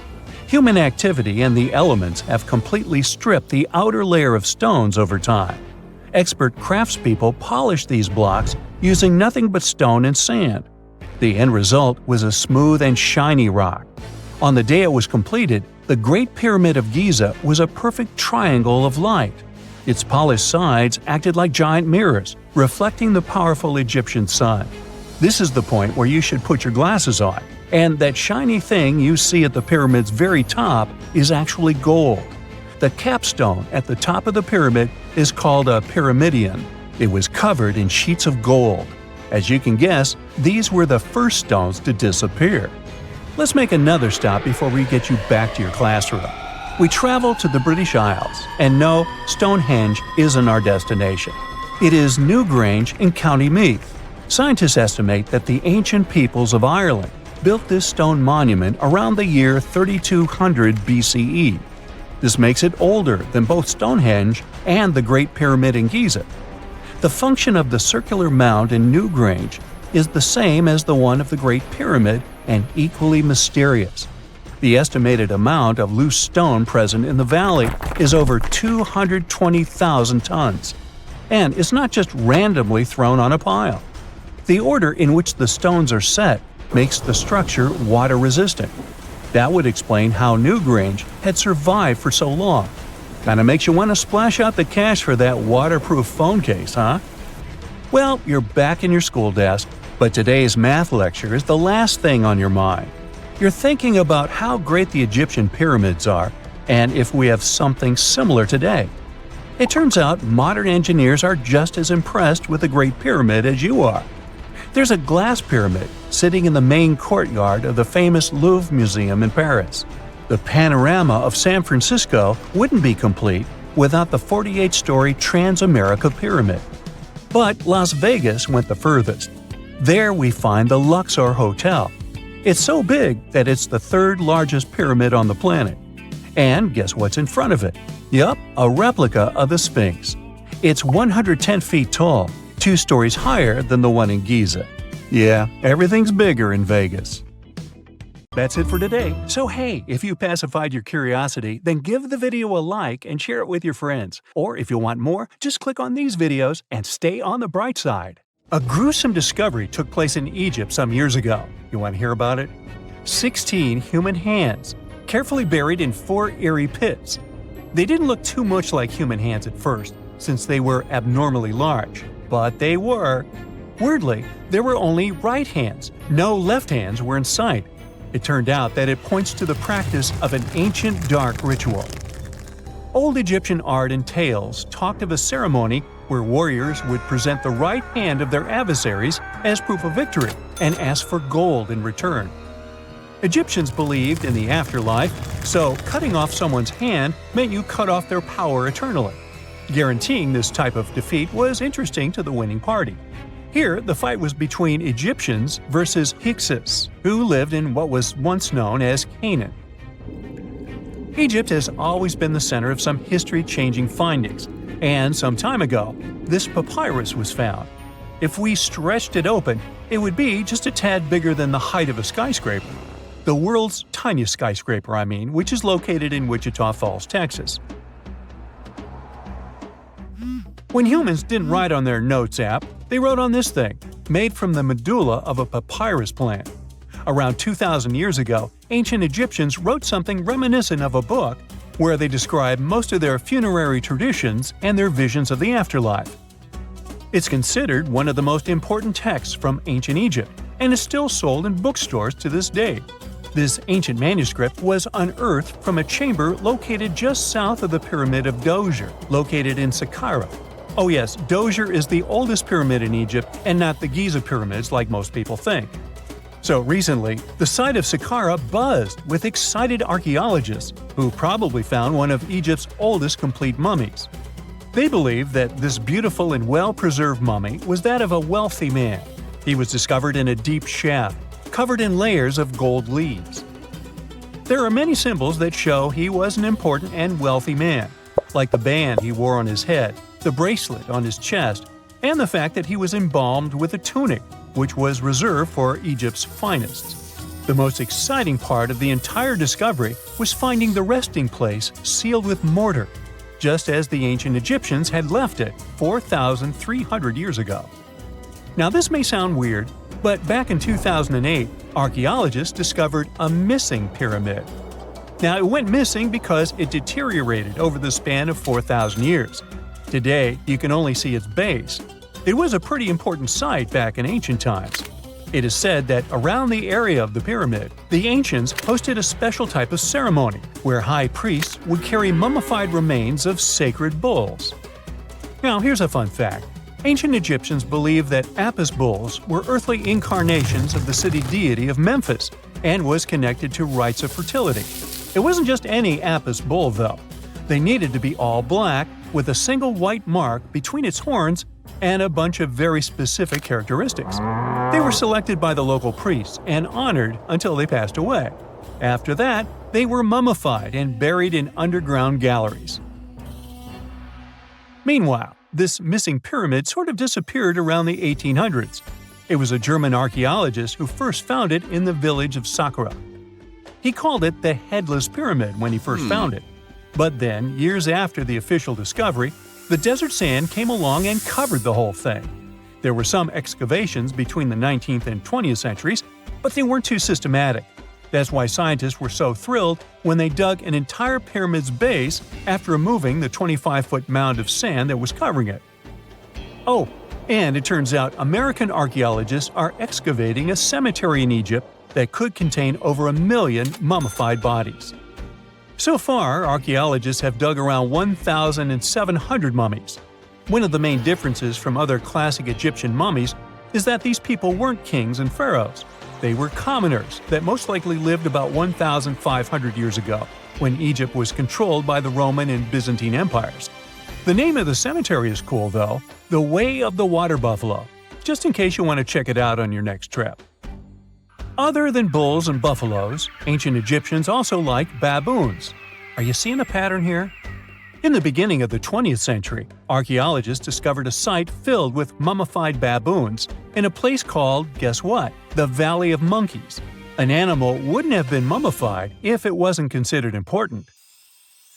Human activity and the elements have completely stripped the outer layer of stones over time. Expert craftspeople polished these blocks using nothing but stone and sand. The end result was a smooth and shiny rock. On the day it was completed, the Great Pyramid of Giza was a perfect triangle of light. Its polished sides acted like giant mirrors, reflecting the powerful Egyptian sun. This is the point where you should put your glasses on, and that shiny thing you see at the pyramid's very top is actually gold. The capstone at the top of the pyramid is called a pyramidion. It was covered in sheets of gold. As you can guess, these were the first stones to disappear. Let's make another stop before we get you back to your classroom. We travel to the British Isles, and no, Stonehenge isn't our destination. It is Newgrange in County Meath. Scientists estimate that the ancient peoples of Ireland built this stone monument around the year 3200 BCE. This makes it older than both Stonehenge and the Great Pyramid in Giza. The function of the circular mound in Newgrange is the same as the one of the Great Pyramid and equally mysterious. The estimated amount of loose stone present in the valley is over 220,000 tons. And it's not just randomly thrown on a pile. The order in which the stones are set makes the structure water-resistant. That would explain how Newgrange had survived for so long. Kinda makes you want to splash out the cash for that waterproof phone case, huh? Well, you're back in your school desk, but today's math lecture is the last thing on your mind. You're thinking about how great the Egyptian pyramids are, and if we have something similar today. It turns out modern engineers are just as impressed with the Great Pyramid as you are. There's a glass pyramid sitting in the main courtyard of the famous Louvre Museum in Paris. The panorama of San Francisco wouldn't be complete without the 48-story Trans-America Pyramid. But Las Vegas went the furthest. There we find the Luxor Hotel. It's so big that it's the third largest pyramid on the planet. And guess what's in front of it? Yup, a replica of the Sphinx. It's 110 feet tall, 2 stories higher than the one in Giza. Yeah, everything's bigger in Vegas. That's it for today. So hey, if you pacified your curiosity, then give the video a like and share it with your friends. Or if you want more, just click on these videos and stay on the bright side. A gruesome discovery took place in Egypt some years ago. You want to hear about it? 16 human hands, carefully buried in 4 eerie pits. They didn't look too much like human hands at first, since they were abnormally large, but they were. Weirdly, there were only right hands. No left hands were in sight. It turned out that it points to the practice of an ancient dark ritual. Old Egyptian art and tales talked of a ceremony where warriors would present the right hand of their adversaries as proof of victory and ask for gold in return. Egyptians believed in the afterlife, so cutting off someone's hand meant you cut off their power eternally. Guaranteeing this type of defeat was interesting to the winning party. Here, the fight was between Egyptians versus Hyksos, who lived in what was once known as Canaan. Egypt has always been the center of some history-changing findings, and some time ago, this papyrus was found. If we stretched it open, it would be just a tad bigger than the height of a skyscraper. The world's tiniest skyscraper, which is located in Wichita Falls, Texas. When humans didn't write on their notes app, they wrote on this thing, made from the medulla of a papyrus plant. Around 2,000 years ago, ancient Egyptians wrote something reminiscent of a book where they describe most of their funerary traditions and their visions of the afterlife. It's considered one of the most important texts from ancient Egypt and is still sold in bookstores to this day. This ancient manuscript was unearthed from a chamber located just south of the Pyramid of Djoser, located in Saqqara. Oh yes, Djoser is the oldest pyramid in Egypt and not the Giza pyramids like most people think. So recently, the site of Saqqara buzzed with excited archaeologists who probably found one of Egypt's oldest complete mummies. They believe that this beautiful and well-preserved mummy was that of a wealthy man. He was discovered in a deep shaft, covered in layers of gold leaves. There are many symbols that show he was an important and wealthy man, like the band he wore on his head, the bracelet on his chest, and the fact that he was embalmed with a tunic, which was reserved for Egypt's finest. The most exciting part of the entire discovery was finding the resting place sealed with mortar, just as the ancient Egyptians had left it 4,300 years ago. Now this may sound weird, but back in 2008, archaeologists discovered a missing pyramid. Now it went missing because it deteriorated over the span of 4,000 years. Today, you can only see its base. It was a pretty important site back in ancient times. It is said that around the area of the pyramid, the ancients hosted a special type of ceremony where high priests would carry mummified remains of sacred bulls. Now here's a fun fact. Ancient Egyptians believed that Apis bulls were earthly incarnations of the city deity of Memphis and was connected to rites of fertility. It wasn't just any Apis bull, though. They needed to be all black, with a single white mark between its horns and a bunch of very specific characteristics. They were selected by the local priests and honored until they passed away. After that, they were mummified and buried in underground galleries. Meanwhile, this missing pyramid sort of disappeared around the 1800s. It was a German archaeologist who first found it in the village of Saqqara. He called it the Headless Pyramid when he first found it. But then, years after the official discovery, the desert sand came along and covered the whole thing. There were some excavations between the 19th and 20th centuries, but they weren't too systematic. That's why scientists were so thrilled when they dug an entire pyramid's base after removing the 25-foot mound of sand that was covering it. Oh, and it turns out American archaeologists are excavating a cemetery in Egypt that could contain over 1 million mummified bodies. So far, archaeologists have dug around 1,700 mummies. One of the main differences from other classic Egyptian mummies is that these people weren't kings and pharaohs. They were commoners that most likely lived about 1,500 years ago, when Egypt was controlled by the Roman and Byzantine empires. The name of the cemetery is cool, though, the Way of the Water Buffalo, just in case you want to check it out on your next trip. Other than bulls and buffaloes, ancient Egyptians also liked baboons. Are you seeing a pattern here? In the beginning of the 20th century, archaeologists discovered a site filled with mummified baboons in a place called, guess what? The Valley of Monkeys. An animal wouldn't have been mummified if it wasn't considered important.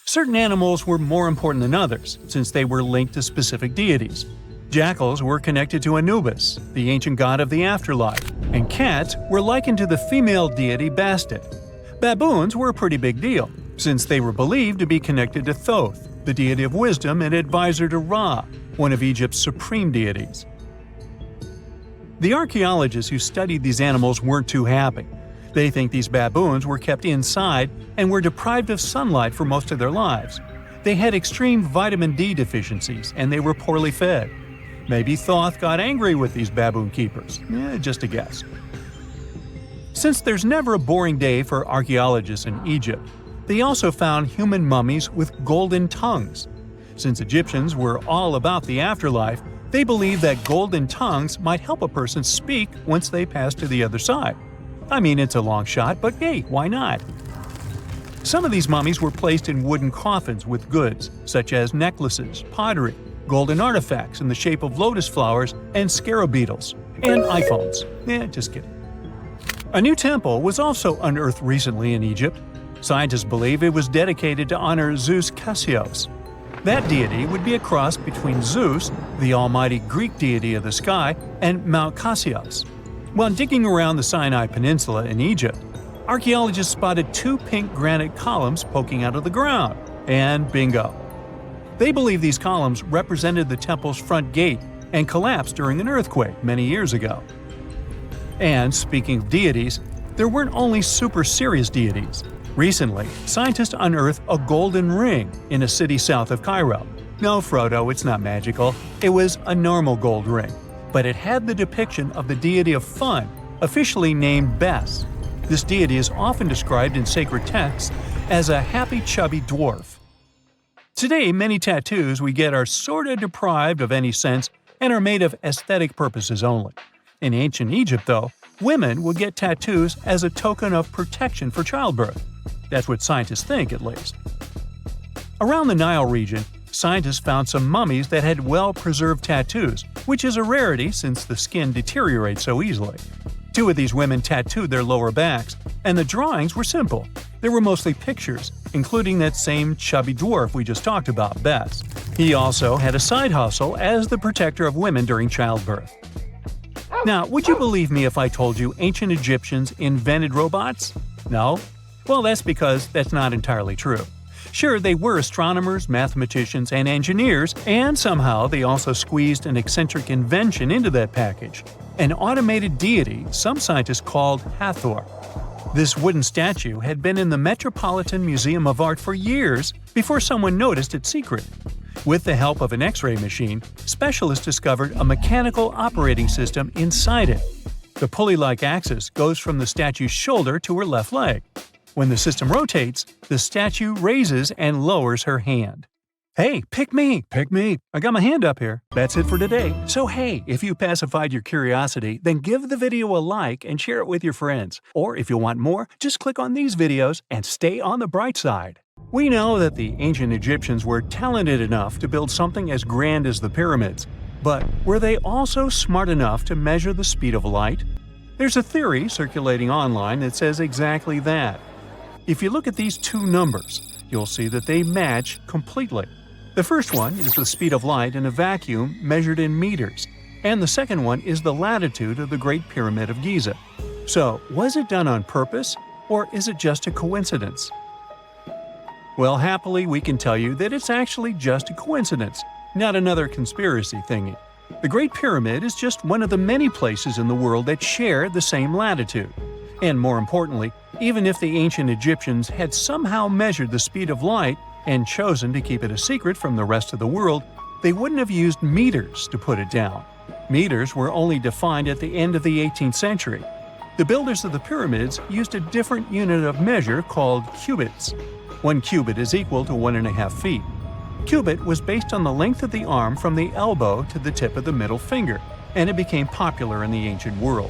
Certain animals were more important than others, since they were linked to specific deities. Jackals were connected to Anubis, the ancient god of the afterlife, and cats were likened to the female deity Bastet. Baboons were a pretty big deal, since they were believed to be connected to Thoth, the deity of wisdom and advisor to Ra, one of Egypt's supreme deities. The archaeologists who studied these animals weren't too happy. They think these baboons were kept inside and were deprived of sunlight for most of their lives. They had extreme vitamin D deficiencies and they were poorly fed. Maybe Thoth got angry with these baboon keepers. Just a guess. Since there's never a boring day for archaeologists in Egypt, they also found human mummies with golden tongues. Since Egyptians were all about the afterlife, they believed that golden tongues might help a person speak once they pass to the other side. I mean, it's a long shot, but hey, why not? Some of these mummies were placed in wooden coffins with goods, such as necklaces, pottery, golden artifacts in the shape of lotus flowers and scarab beetles, and iPhones. Just kidding. A new temple was also unearthed recently in Egypt. Scientists believe it was dedicated to honor Zeus Cassios. That deity would be a cross between Zeus, the almighty Greek deity of the sky, and Mount Cassios. While digging around the Sinai Peninsula in Egypt, archaeologists spotted 2 pink granite columns poking out of the ground, and bingo. They believe these columns represented the temple's front gate and collapsed during an earthquake many years ago. And speaking of deities, there weren't only super serious deities. Recently, scientists unearthed a golden ring in a city south of Cairo. No, Frodo, it's not magical. It was a normal gold ring, but it had the depiction of the deity of fun, officially named Bes. This deity is often described in sacred texts as a happy, chubby dwarf. Today, many tattoos we get are sorta deprived of any sense and are made of aesthetic purposes only. In ancient Egypt, though, women would get tattoos as a token of protection for childbirth. That's what scientists think, at least. Around the Nile region, scientists found some mummies that had well-preserved tattoos, which is a rarity since the skin deteriorates so easily. 2 of these women tattooed their lower backs, and the drawings were simple. They were mostly pictures, including that same chubby dwarf we just talked about, Bes. He also had a side hustle as the protector of women during childbirth. Now, would you believe me if I told you ancient Egyptians invented robots? No? Well, that's because that's not entirely true. Sure, they were astronomers, mathematicians, and engineers, and somehow they also squeezed an eccentric invention into that package. An automated deity some scientists called Hathor. This wooden statue had been in the Metropolitan Museum of Art for years before someone noticed its secret. With the help of an X-ray machine, specialists discovered a mechanical operating system inside it. The pulley-like axis goes from the statue's shoulder to her left leg. When the system rotates, the statue raises and lowers her hand. Hey, pick me! Pick me! I got my hand up here. That's it for today. So hey, if you pacified your curiosity, then give the video a like and share it with your friends. Or if you want more, just click on these videos and stay on the bright side. We know that the ancient Egyptians were talented enough to build something as grand as the pyramids. But were they also smart enough to measure the speed of light? There's a theory circulating online that says exactly that. If you look at these 2 numbers, you'll see that they match completely. The first one is the speed of light in a vacuum measured in meters, and the second one is the latitude of the Great Pyramid of Giza. So, was it done on purpose, or is it just a coincidence? Well, happily, we can tell you that it's actually just a coincidence, not another conspiracy thingy. The Great Pyramid is just one of the many places in the world that share the same latitude. And more importantly, even if the ancient Egyptians had somehow measured the speed of light and chosen to keep it a secret from the rest of the world, they wouldn't have used meters to put it down. Meters were only defined at the end of the 18th century. The builders of the pyramids used a different unit of measure called cubits. 1 cubit is equal to 1.5 feet. Cubit was based on the length of the arm from the elbow to the tip of the middle finger, and it became popular in the ancient world.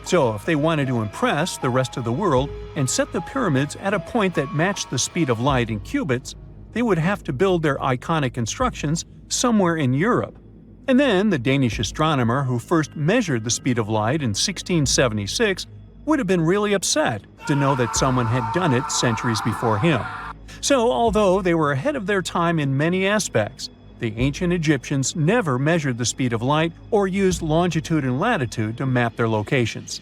So if they wanted to impress the rest of the world and set the pyramids at a point that matched the speed of light in cubits, they would have to build their iconic constructions somewhere in Europe. And then the Danish astronomer who first measured the speed of light in 1676 would have been really upset to know that someone had done it centuries before him. So although they were ahead of their time in many aspects, the ancient Egyptians never measured the speed of light or used longitude and latitude to map their locations.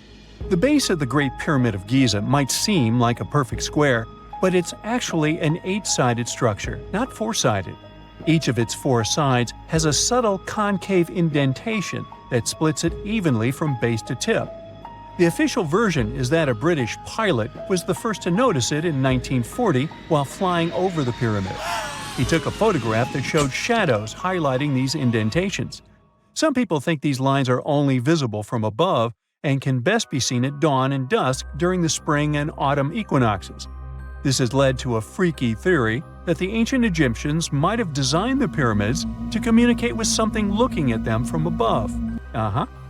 The base of the Great Pyramid of Giza might seem like a perfect square, but it's actually an 8-sided structure, not 4-sided. Each of its 4 sides has a subtle concave indentation that splits it evenly from base to tip. The official version is that a British pilot was the first to notice it in 1940 while flying over the pyramid. He took a photograph that showed shadows highlighting these indentations. Some people think these lines are only visible from above and can best be seen at dawn and dusk during the spring and autumn equinoxes. This has led to a freaky theory that the ancient Egyptians might have designed the pyramids to communicate with something looking at them from above.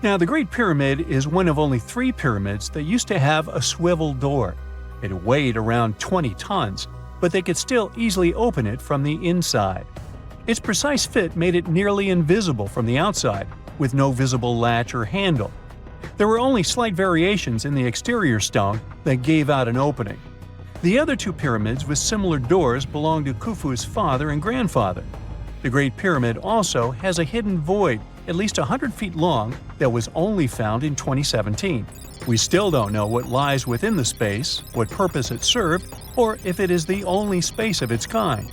Now, the Great Pyramid is one of only 3 pyramids that used to have a swivel door. It weighed around 20 tons, but they could still easily open it from the inside. Its precise fit made it nearly invisible from the outside, with no visible latch or handle. There were only slight variations in the exterior stone that gave out an opening. The other 2 pyramids with similar doors belonged to Khufu's father and grandfather. The Great Pyramid also has a hidden void at least 100 feet long that was only found in 2017. We still don't know what lies within the space, what purpose it served, or if it is the only space of its kind.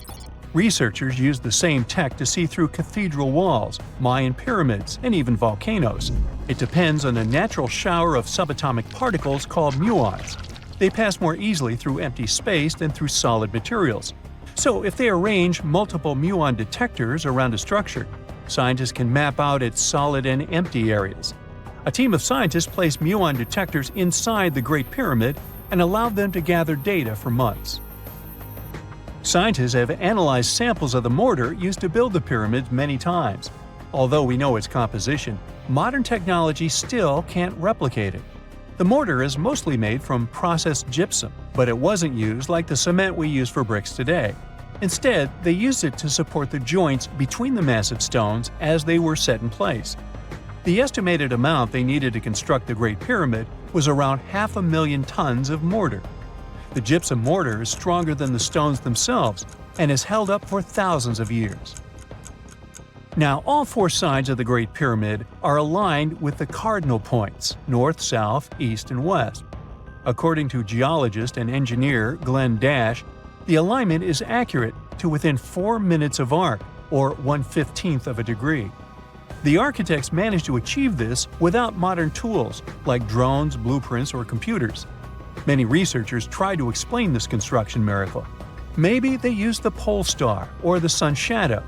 Researchers used the same tech to see through cathedral walls, Mayan pyramids, and even volcanoes. It depends on a natural shower of subatomic particles called muons. They pass more easily through empty space than through solid materials. So if they arrange multiple muon detectors around a structure, scientists can map out its solid and empty areas. A team of scientists placed muon detectors inside the Great Pyramid and allowed them to gather data for months. Scientists have analyzed samples of the mortar used to build the pyramids many times. Although we know its composition, modern technology still can't replicate it. The mortar is mostly made from processed gypsum, but it wasn't used like the cement we use for bricks today. Instead, they used it to support the joints between the massive stones as they were set in place. The estimated amount they needed to construct the Great Pyramid was around 500,000 tons of mortar. The gypsum mortar is stronger than the stones themselves and has held up for thousands of years. Now, all four sides of the Great Pyramid are aligned with the cardinal points – north, south, east, and west. According to geologist and engineer Glenn Dash, the alignment is accurate to within 4 minutes of arc, or 1/15th of a degree. The architects managed to achieve this without modern tools like drones, blueprints, or computers. Many researchers try to explain this construction miracle. Maybe they used the pole star or the sun's shadow.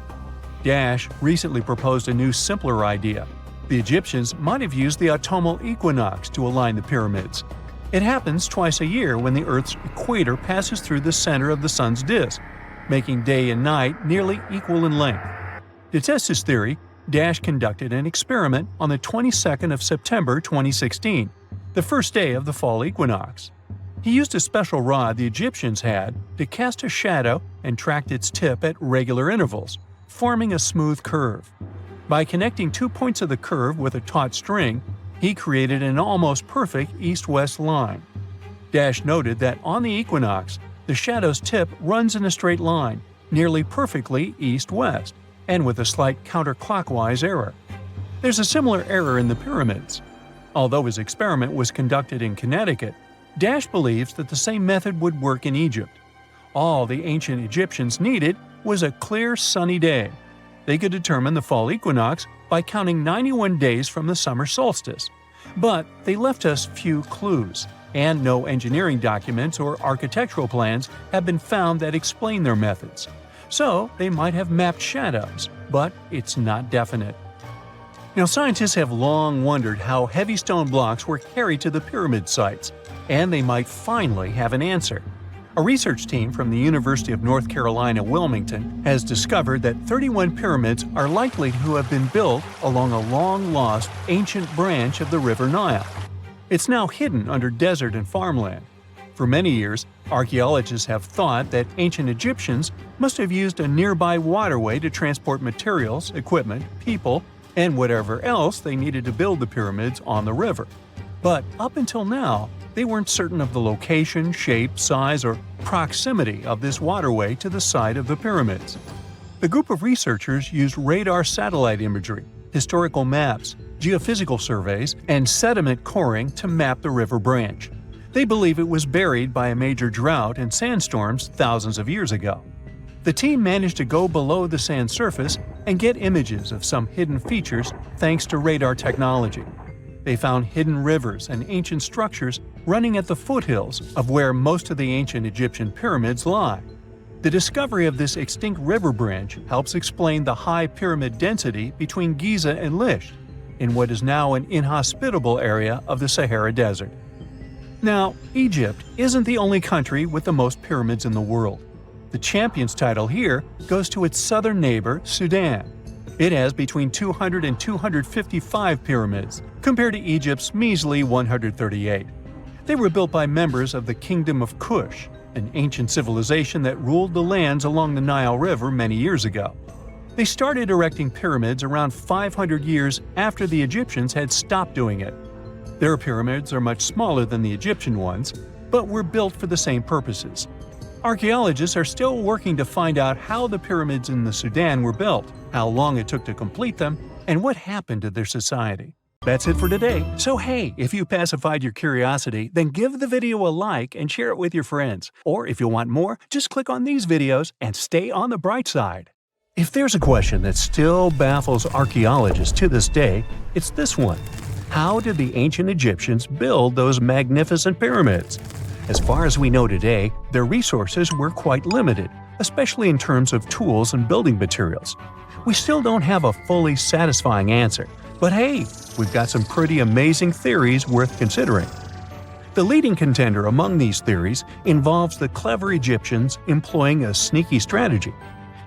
Dash recently proposed a new, simpler idea. The Egyptians might have used the autumnal equinox to align the pyramids. It happens twice a year when the Earth's equator passes through the center of the sun's disk, making day and night nearly equal in length. To test his theory, Dash conducted an experiment on the 22nd of September 2016, the first day of the fall equinox. He used a special rod the Egyptians had to cast a shadow and tracked its tip at regular intervals, forming a smooth curve. By connecting 2 points of the curve with a taut string, he created an almost perfect east-west line. Dash noted that on the equinox, the shadow's tip runs in a straight line, nearly perfectly east-west, and with a slight counterclockwise error. There's a similar error in the pyramids. Although his experiment was conducted in Connecticut, Dash believes that the same method would work in Egypt. All the ancient Egyptians needed was a clear, sunny day. They could determine the fall equinox by counting 91 days from the summer solstice. But they left us few clues, and no engineering documents or architectural plans have been found that explain their methods. So they might have mapped shadows, but it's not definite. Now, scientists have long wondered how heavy stone blocks were carried to the pyramid sites, and they might finally have an answer. A research team from the University of North Carolina, Wilmington, has discovered that 31 pyramids are likely to have been built along a long-lost ancient branch of the River Nile. It's now hidden under desert and farmland. For many years, archaeologists have thought that ancient Egyptians must have used a nearby waterway to transport materials, equipment, people, and whatever else they needed to build the pyramids on the river. But up until now, they weren't certain of the location, shape, size, or proximity of this waterway to the site of the pyramids. The group of researchers used radar satellite imagery, historical maps, geophysical surveys, and sediment coring to map the river branch. They believe it was buried by a major drought and sandstorms thousands of years ago. The team managed to go below the sand surface and get images of some hidden features thanks to radar technology. They found hidden rivers and ancient structures running at the foothills of where most of the ancient Egyptian pyramids lie. The discovery of this extinct river branch helps explain the high pyramid density between Giza and Lisht, in what is now an inhospitable area of the Sahara Desert. Now, Egypt isn't the only country with the most pyramids in the world. The champion's title here goes to its southern neighbor, Sudan. It has between 200 and 255 pyramids, compared to Egypt's measly 138. They were built by members of the Kingdom of Kush, an ancient civilization that ruled the lands along the Nile River many years ago. They started erecting pyramids around 500 years after the Egyptians had stopped doing it. Their pyramids are much smaller than the Egyptian ones, but were built for the same purposes. Archaeologists are still working to find out how the pyramids in the Sudan were built, how long it took to complete them, and what happened to their society. That's it for today. So hey, if you pacified your curiosity, then give the video a like and share it with your friends. Or if you want more, just click on these videos and stay on the bright side. If there's a question that still baffles archaeologists to this day, it's this one. How did the ancient Egyptians build those magnificent pyramids? As far as we know today, their resources were quite limited, especially in terms of tools and building materials. We still don't have a fully satisfying answer, but hey, we've got some pretty amazing theories worth considering. The leading contender among these theories involves the clever Egyptians employing a sneaky strategy.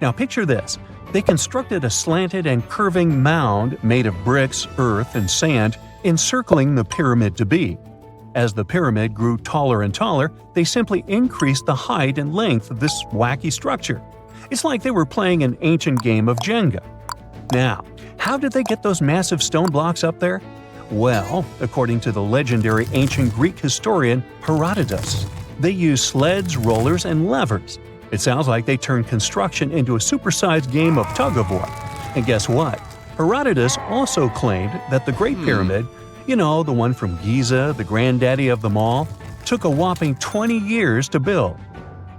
Now picture this. They constructed a slanted and curving mound made of bricks, earth, and sand encircling the pyramid to be. As the pyramid grew taller and taller, they simply increased the height and length of this wacky structure. It's like they were playing an ancient game of Jenga. Now, how did they get those massive stone blocks up there? Well, according to the legendary ancient Greek historian Herodotus, they used sleds, rollers, and levers. It sounds like they turned construction into a supersized game of tug-of-war. And guess what? Herodotus also claimed that the Great Pyramid, the one from Giza, the granddaddy of them all, took a whopping 20 years to build.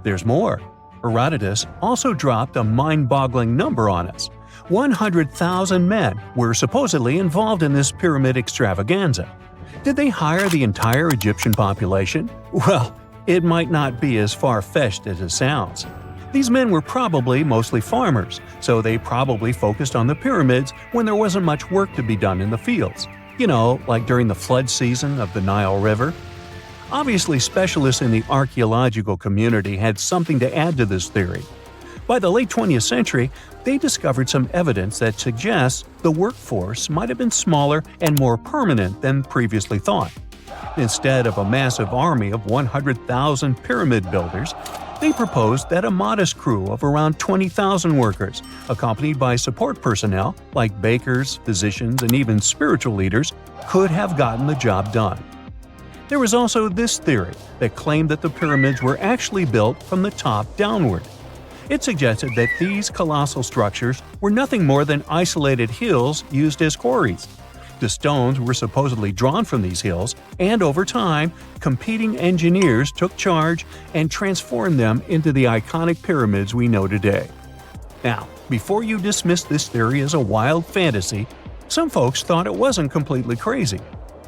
There's more. Herodotus also dropped a mind-boggling number on us. 100,000 men were supposedly involved in this pyramid extravaganza. Did they hire the entire Egyptian population? Well, it might not be as far-fetched as it sounds. These men were probably mostly farmers, so they probably focused on the pyramids when there wasn't much work to be done in the fields. Like during the flood season of the Nile River. Obviously, specialists in the archaeological community had something to add to this theory. By the late 20th century, they discovered some evidence that suggests the workforce might have been smaller and more permanent than previously thought. Instead of a massive army of 100,000 pyramid builders, they proposed that a modest crew of around 20,000 workers, accompanied by support personnel like bakers, physicians, and even spiritual leaders, could have gotten the job done. There was also this theory that claimed that the pyramids were actually built from the top downward. It suggested that these colossal structures were nothing more than isolated hills used as quarries. The stones were supposedly drawn from these hills, and over time, competing engineers took charge and transformed them into the iconic pyramids we know today. Now, before you dismiss this theory as a wild fantasy, some folks thought it wasn't completely crazy.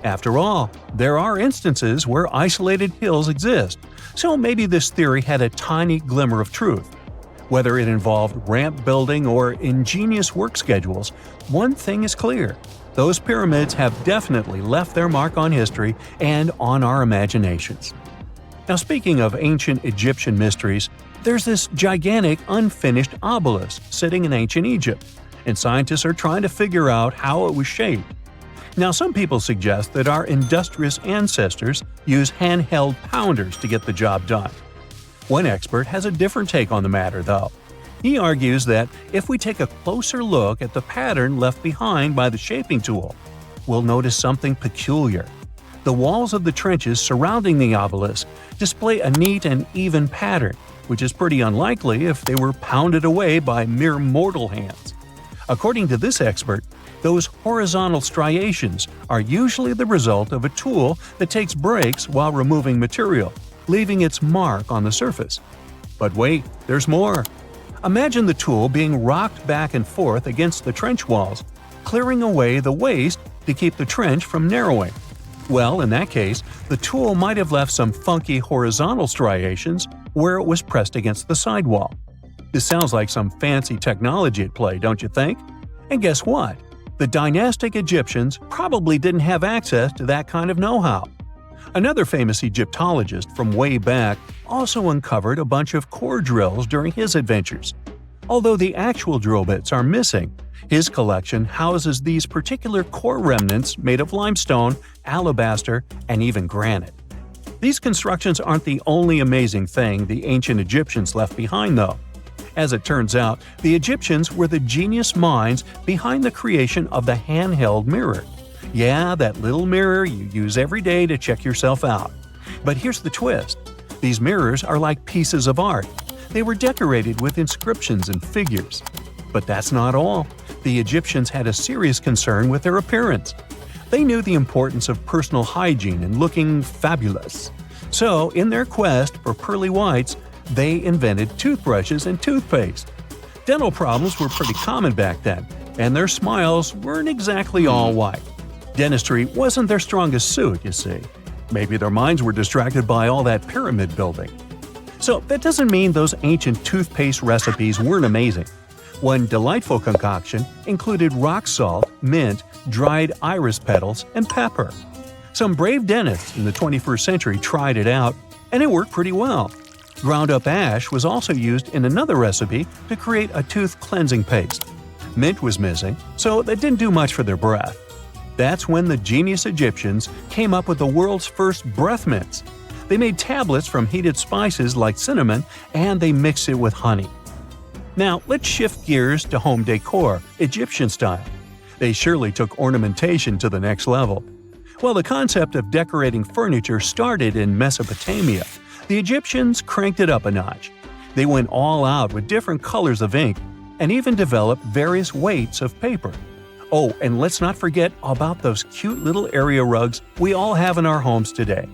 After all, there are instances where isolated hills exist, so maybe this theory had a tiny glimmer of truth. Whether it involved ramp building or ingenious work schedules, one thing is clear. Those pyramids have definitely left their mark on history and on our imaginations. Now, speaking of ancient Egyptian mysteries, there's this gigantic unfinished obelisk sitting in ancient Egypt, and scientists are trying to figure out how it was shaped. Now, some people suggest that our industrious ancestors used handheld pounders to get the job done. One expert has a different take on the matter, though. He argues that if we take a closer look at the pattern left behind by the shaping tool, we'll notice something peculiar. The walls of the trenches surrounding the obelisk display a neat and even pattern, which is pretty unlikely if they were pounded away by mere mortal hands. According to this expert, those horizontal striations are usually the result of a tool that takes breaks while removing material, leaving its mark on the surface. But wait, there's more. Imagine the tool being rocked back and forth against the trench walls, clearing away the waste to keep the trench from narrowing. Well, in that case, the tool might have left some funky horizontal striations where it was pressed against the sidewall. This sounds like some fancy technology at play, don't you think? And guess what? The dynastic Egyptians probably didn't have access to that kind of know-how. Another famous Egyptologist from way back also uncovered a bunch of core drills during his adventures. Although the actual drill bits are missing, his collection houses these particular core remnants made of limestone, alabaster, and even granite. These constructions aren't the only amazing thing the ancient Egyptians left behind, though. As it turns out, the Egyptians were the genius minds behind the creation of the handheld mirror. Yeah, that little mirror you use every day to check yourself out. But here's the twist. These mirrors are like pieces of art. They were decorated with inscriptions and figures. But that's not all. The Egyptians had a serious concern with their appearance. They knew the importance of personal hygiene and looking fabulous. So, in their quest for pearly whites, they invented toothbrushes and toothpaste. Dental problems were pretty common back then, and their smiles weren't exactly all white. Dentistry wasn't their strongest suit, you see. Maybe their minds were distracted by all that pyramid building. So that doesn't mean those ancient toothpaste recipes weren't amazing. One delightful concoction included rock salt, mint, dried iris petals, and pepper. Some brave dentists in the 21st century tried it out, and it worked pretty well. Ground-up ash was also used in another recipe to create a tooth cleansing paste. Mint was missing, so that didn't do much for their breath. That's when the genius Egyptians came up with the world's first breath mints. They made tablets from heated spices like cinnamon, and they mixed it with honey. Now, let's shift gears to home decor, Egyptian style. They surely took ornamentation to the next level. While the concept of decorating furniture started in Mesopotamia, the Egyptians cranked it up a notch. They went all out with different colors of ink and even developed various weights of paper. Oh, and let's not forget about those cute little area rugs we all have in our homes today.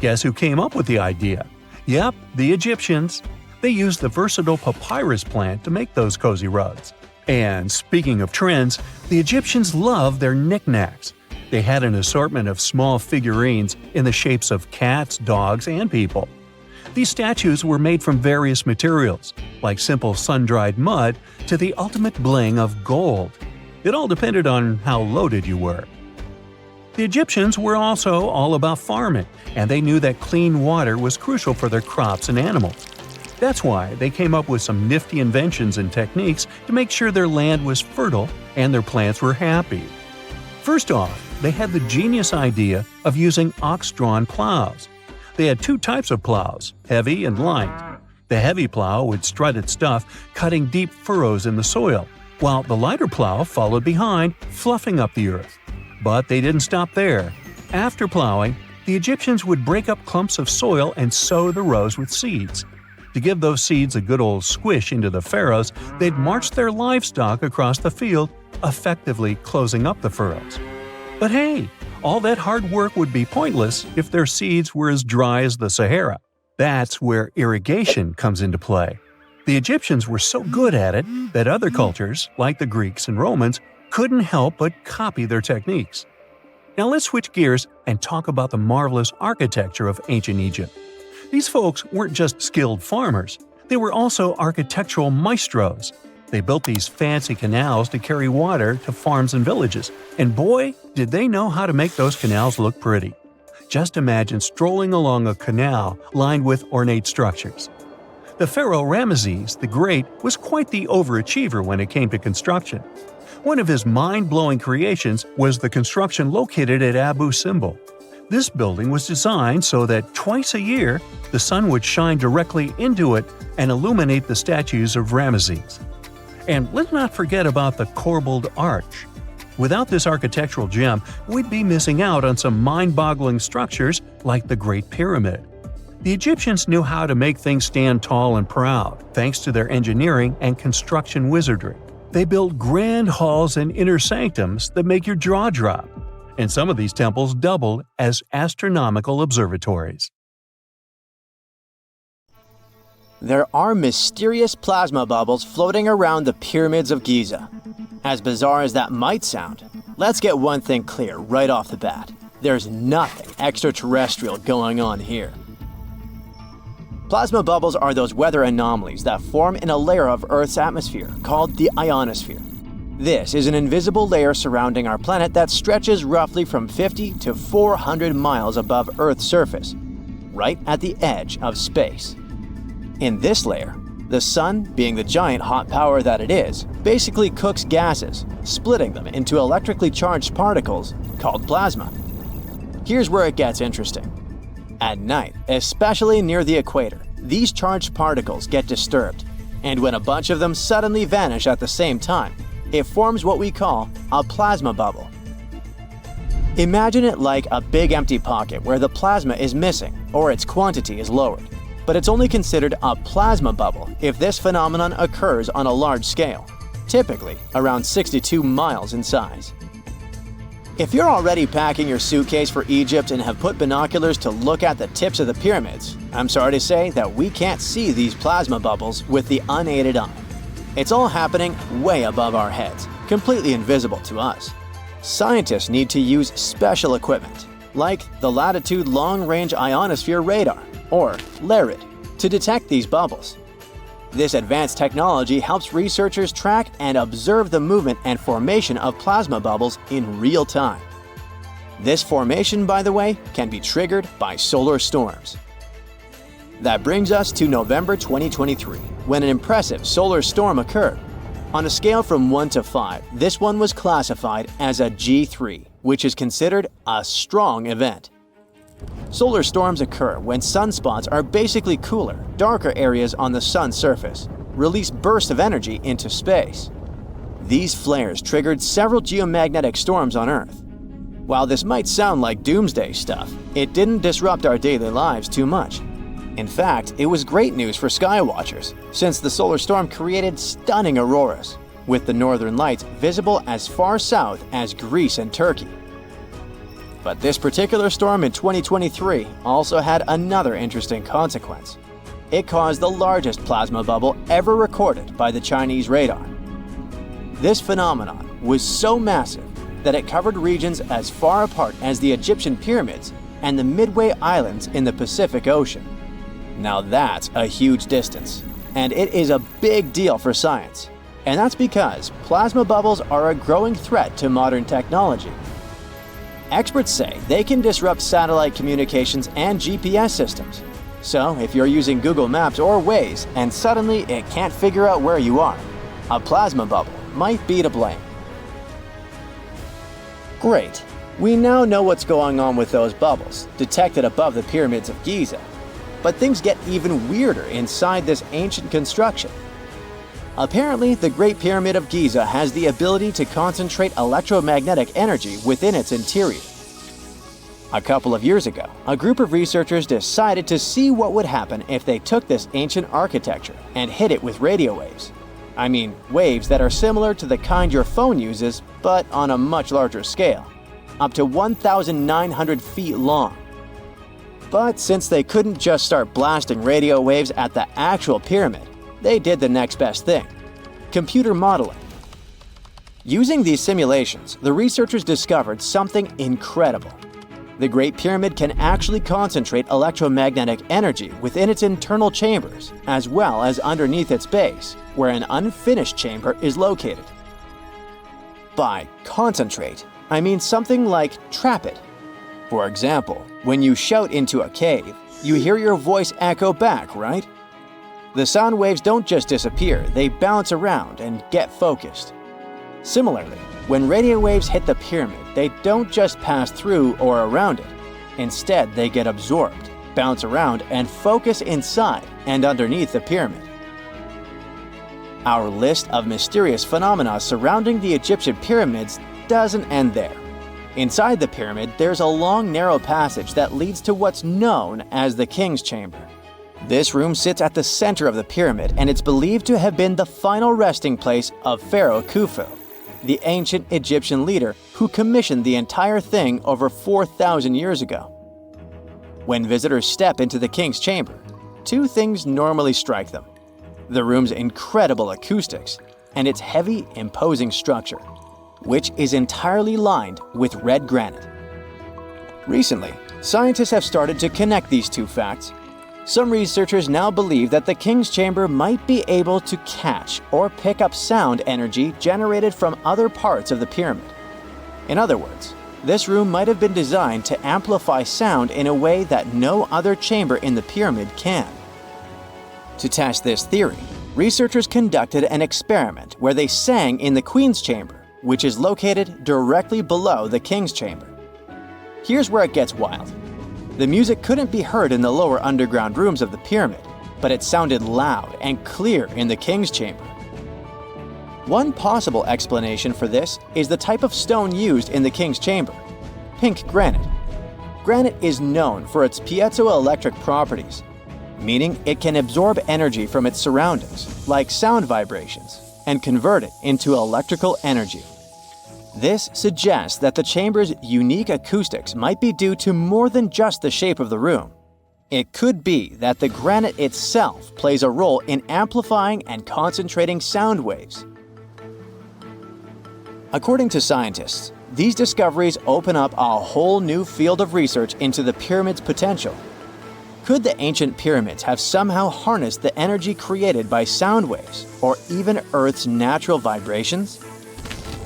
Guess who came up with the idea? Yep, the Egyptians. They used the versatile papyrus plant to make those cozy rugs. And speaking of trends, the Egyptians loved their knickknacks. They had an assortment of small figurines in the shapes of cats, dogs, and people. These statues were made from various materials, like simple sun-dried mud to the ultimate bling of gold. It all depended on how loaded you were. The Egyptians were also all about farming, and they knew that clean water was crucial for their crops and animals. That's why they came up with some nifty inventions and techniques to make sure their land was fertile and their plants were happy. First off, they had the genius idea of using ox-drawn plows. They had two types of plows, heavy and light. The heavy plow would strut its stuff, cutting deep furrows in the soil, while the lighter plow followed behind, fluffing up the earth. But they didn't stop there. After plowing, the Egyptians would break up clumps of soil and sow the rows with seeds. To give those seeds a good old squish into the furrows, they'd march their livestock across the field, effectively closing up the furrows. But hey, all that hard work would be pointless if their seeds were as dry as the Sahara. That's where irrigation comes into play. The Egyptians were so good at it that other cultures, like the Greeks and Romans, couldn't help but copy their techniques. Now let's switch gears and talk about the marvelous architecture of ancient Egypt. These folks weren't just skilled farmers, they were also architectural maestros. They built these fancy canals to carry water to farms and villages, and boy, did they know how to make those canals look pretty. Just imagine strolling along a canal lined with ornate structures. The pharaoh Ramesses the Great was quite the overachiever when it came to construction. One of his mind-blowing creations was the construction located at Abu Simbel. This building was designed so that twice a year, the sun would shine directly into it and illuminate the statues of Ramesses. And let's not forget about the corbelled arch. Without this architectural gem, we'd be missing out on some mind-boggling structures like the Great Pyramid. The Egyptians knew how to make things stand tall and proud, thanks to their engineering and construction wizardry. They built grand halls and inner sanctums that make your jaw drop, and some of these temples doubled as astronomical observatories. There are mysterious plasma bubbles floating around the pyramids of Giza. As bizarre as that might sound, let's get one thing clear right off the bat. There's nothing extraterrestrial going on here. Plasma bubbles are those weather anomalies that form in a layer of Earth's atmosphere called the ionosphere. This is an invisible layer surrounding our planet that stretches roughly from 50 to 400 miles above Earth's surface, right at the edge of space. In this layer, the sun, being the giant hot power that it is, basically cooks gases, splitting them into electrically charged particles called plasma. Here's where it gets interesting. At night, especially near the equator, these charged particles get disturbed, and when a bunch of them suddenly vanish at the same time, it forms what we call a plasma bubble. Imagine it like a big empty pocket where the plasma is missing or its quantity is lowered. But it's only considered a plasma bubble if this phenomenon occurs on a large scale, typically around 62 miles in size. If you're already packing your suitcase for Egypt and have put binoculars to look at the tips of the pyramids, I'm sorry to say that we can't see these plasma bubbles with the unaided eye. It's all happening way above our heads, completely invisible to us. Scientists need to use special equipment, like the Latitude Long Range Ionosphere Radar, or LARID, to detect these bubbles. This advanced technology helps researchers track and observe the movement and formation of plasma bubbles in real time. This formation, by the way, can be triggered by solar storms. That brings us to November 2023, when an impressive solar storm occurred. On a scale from 1 to 5, this one was classified as a G3, which is considered a strong event. Solar storms occur when sunspots are basically cooler, darker areas on the sun's surface, release bursts of energy into space. These flares triggered several geomagnetic storms on Earth. While this might sound like doomsday stuff, it didn't disrupt our daily lives too much. In fact, it was great news for skywatchers, since the solar storm created stunning auroras, with the northern lights visible as far south as Greece and Turkey. But this particular storm in 2023 also had another interesting consequence. It caused the largest plasma bubble ever recorded by the Chinese radar. This phenomenon was so massive that it covered regions as far apart as the Egyptian pyramids and the Midway Islands in the Pacific Ocean. Now that's a huge distance, and it is a big deal for science. And that's because plasma bubbles are a growing threat to modern technology. Experts say they can disrupt satellite communications and GPS systems. So if you're using Google Maps or Waze and suddenly it can't figure out where you are, a plasma bubble might be to blame. Great. We now know what's going on with those bubbles, detected above the pyramids of Giza. But things get even weirder inside this ancient construction. Apparently, the Great Pyramid of Giza has the ability to concentrate electromagnetic energy within its interior. A couple of years ago, a group of researchers decided to see what would happen if they took this ancient architecture and hit it with radio waves. I mean, waves that are similar to the kind your phone uses, but on a much larger scale, up to 1,900 feet long. But since they couldn't just start blasting radio waves at the actual pyramid, they did the next best thing: computer modeling. Using these simulations, the researchers discovered something incredible. The Great Pyramid can actually concentrate electromagnetic energy within its internal chambers, as well as underneath its base, where an unfinished chamber is located. By concentrate, I mean something like trap it. For example, when you shout into a cave, you hear your voice echo back, right? The sound waves don't just disappear, they bounce around and get focused. Similarly, when radio waves hit the pyramid, they don't just pass through or around it. Instead, they get absorbed, bounce around, and focus inside and underneath the pyramid. Our list of mysterious phenomena surrounding the Egyptian pyramids doesn't end there. Inside the pyramid, there's a long, narrow passage that leads to what's known as the King's Chamber. This room sits at the center of the pyramid, and it's believed to have been the final resting place of Pharaoh Khufu, the ancient Egyptian leader who commissioned the entire thing over 4,000 years ago. When visitors step into the King's Chamber, two things normally strike them: the room's incredible acoustics and its heavy, imposing structure, which is entirely lined with red granite. Recently, scientists have started to connect these two facts. Some researchers now believe that the King's Chamber might be able to catch or pick up sound energy generated from other parts of the pyramid. In other words, this room might have been designed to amplify sound in a way that no other chamber in the pyramid can. To test this theory, researchers conducted an experiment where they sang in the Queen's Chamber, which is located directly below the King's Chamber. Here's where it gets wild. The music couldn't be heard in the lower underground rooms of the pyramid, but it sounded loud and clear in the King's Chamber. One possible explanation for this is the type of stone used in the King's Chamber: pink granite. Granite is known for its piezoelectric properties, meaning it can absorb energy from its surroundings, like sound vibrations, and convert it into electrical energy. This suggests that the chamber's unique acoustics might be due to more than just the shape of the room. It could be that the granite itself plays a role in amplifying and concentrating sound waves. According to scientists, These discoveries open up a whole new field of research into the pyramid's potential. Could the ancient pyramids have somehow harnessed the energy created by sound waves or even Earth's natural vibrations?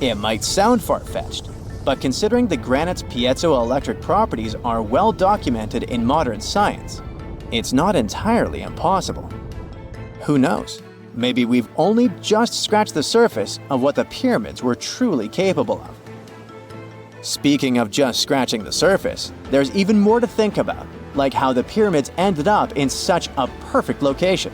It might sound far-fetched, but considering the granite's piezoelectric properties are well documented in modern science, it's not entirely impossible. Who knows? Maybe we've only just scratched the surface of what the pyramids were truly capable of. Speaking of just scratching the surface, there's even more to think about, like how the pyramids ended up in such a perfect location.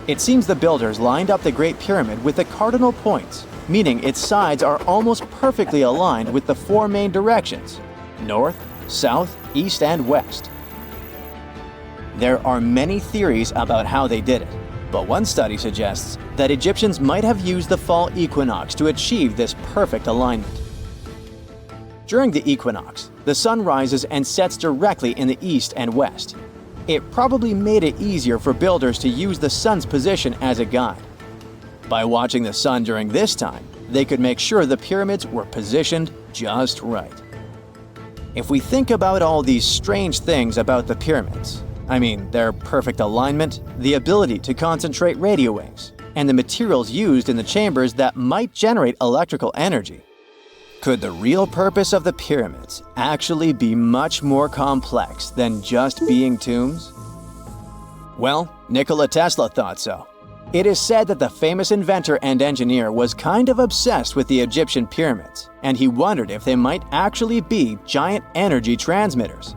It seems the builders lined up the Great Pyramid with the cardinal points, meaning its sides are almost perfectly aligned with the four main directions: north, south, east, and west. There are many theories about how they did it, but one study suggests that Egyptians might have used the fall equinox to achieve this perfect alignment. During the equinox, the sun rises and sets directly in the east and west. It probably made it easier for builders to use the sun's position as a guide. By watching the sun during this time, they could make sure the pyramids were positioned just right. If we think about all these strange things about the pyramids, I mean their perfect alignment, the ability to concentrate radio waves, and the materials used in the chambers that might generate electrical energy, could the real purpose of the pyramids actually be much more complex than just being tombs? Well, Nikola Tesla thought so. It is said that the famous inventor and engineer was kind of obsessed with the Egyptian pyramids, and he wondered if they might actually be giant energy transmitters.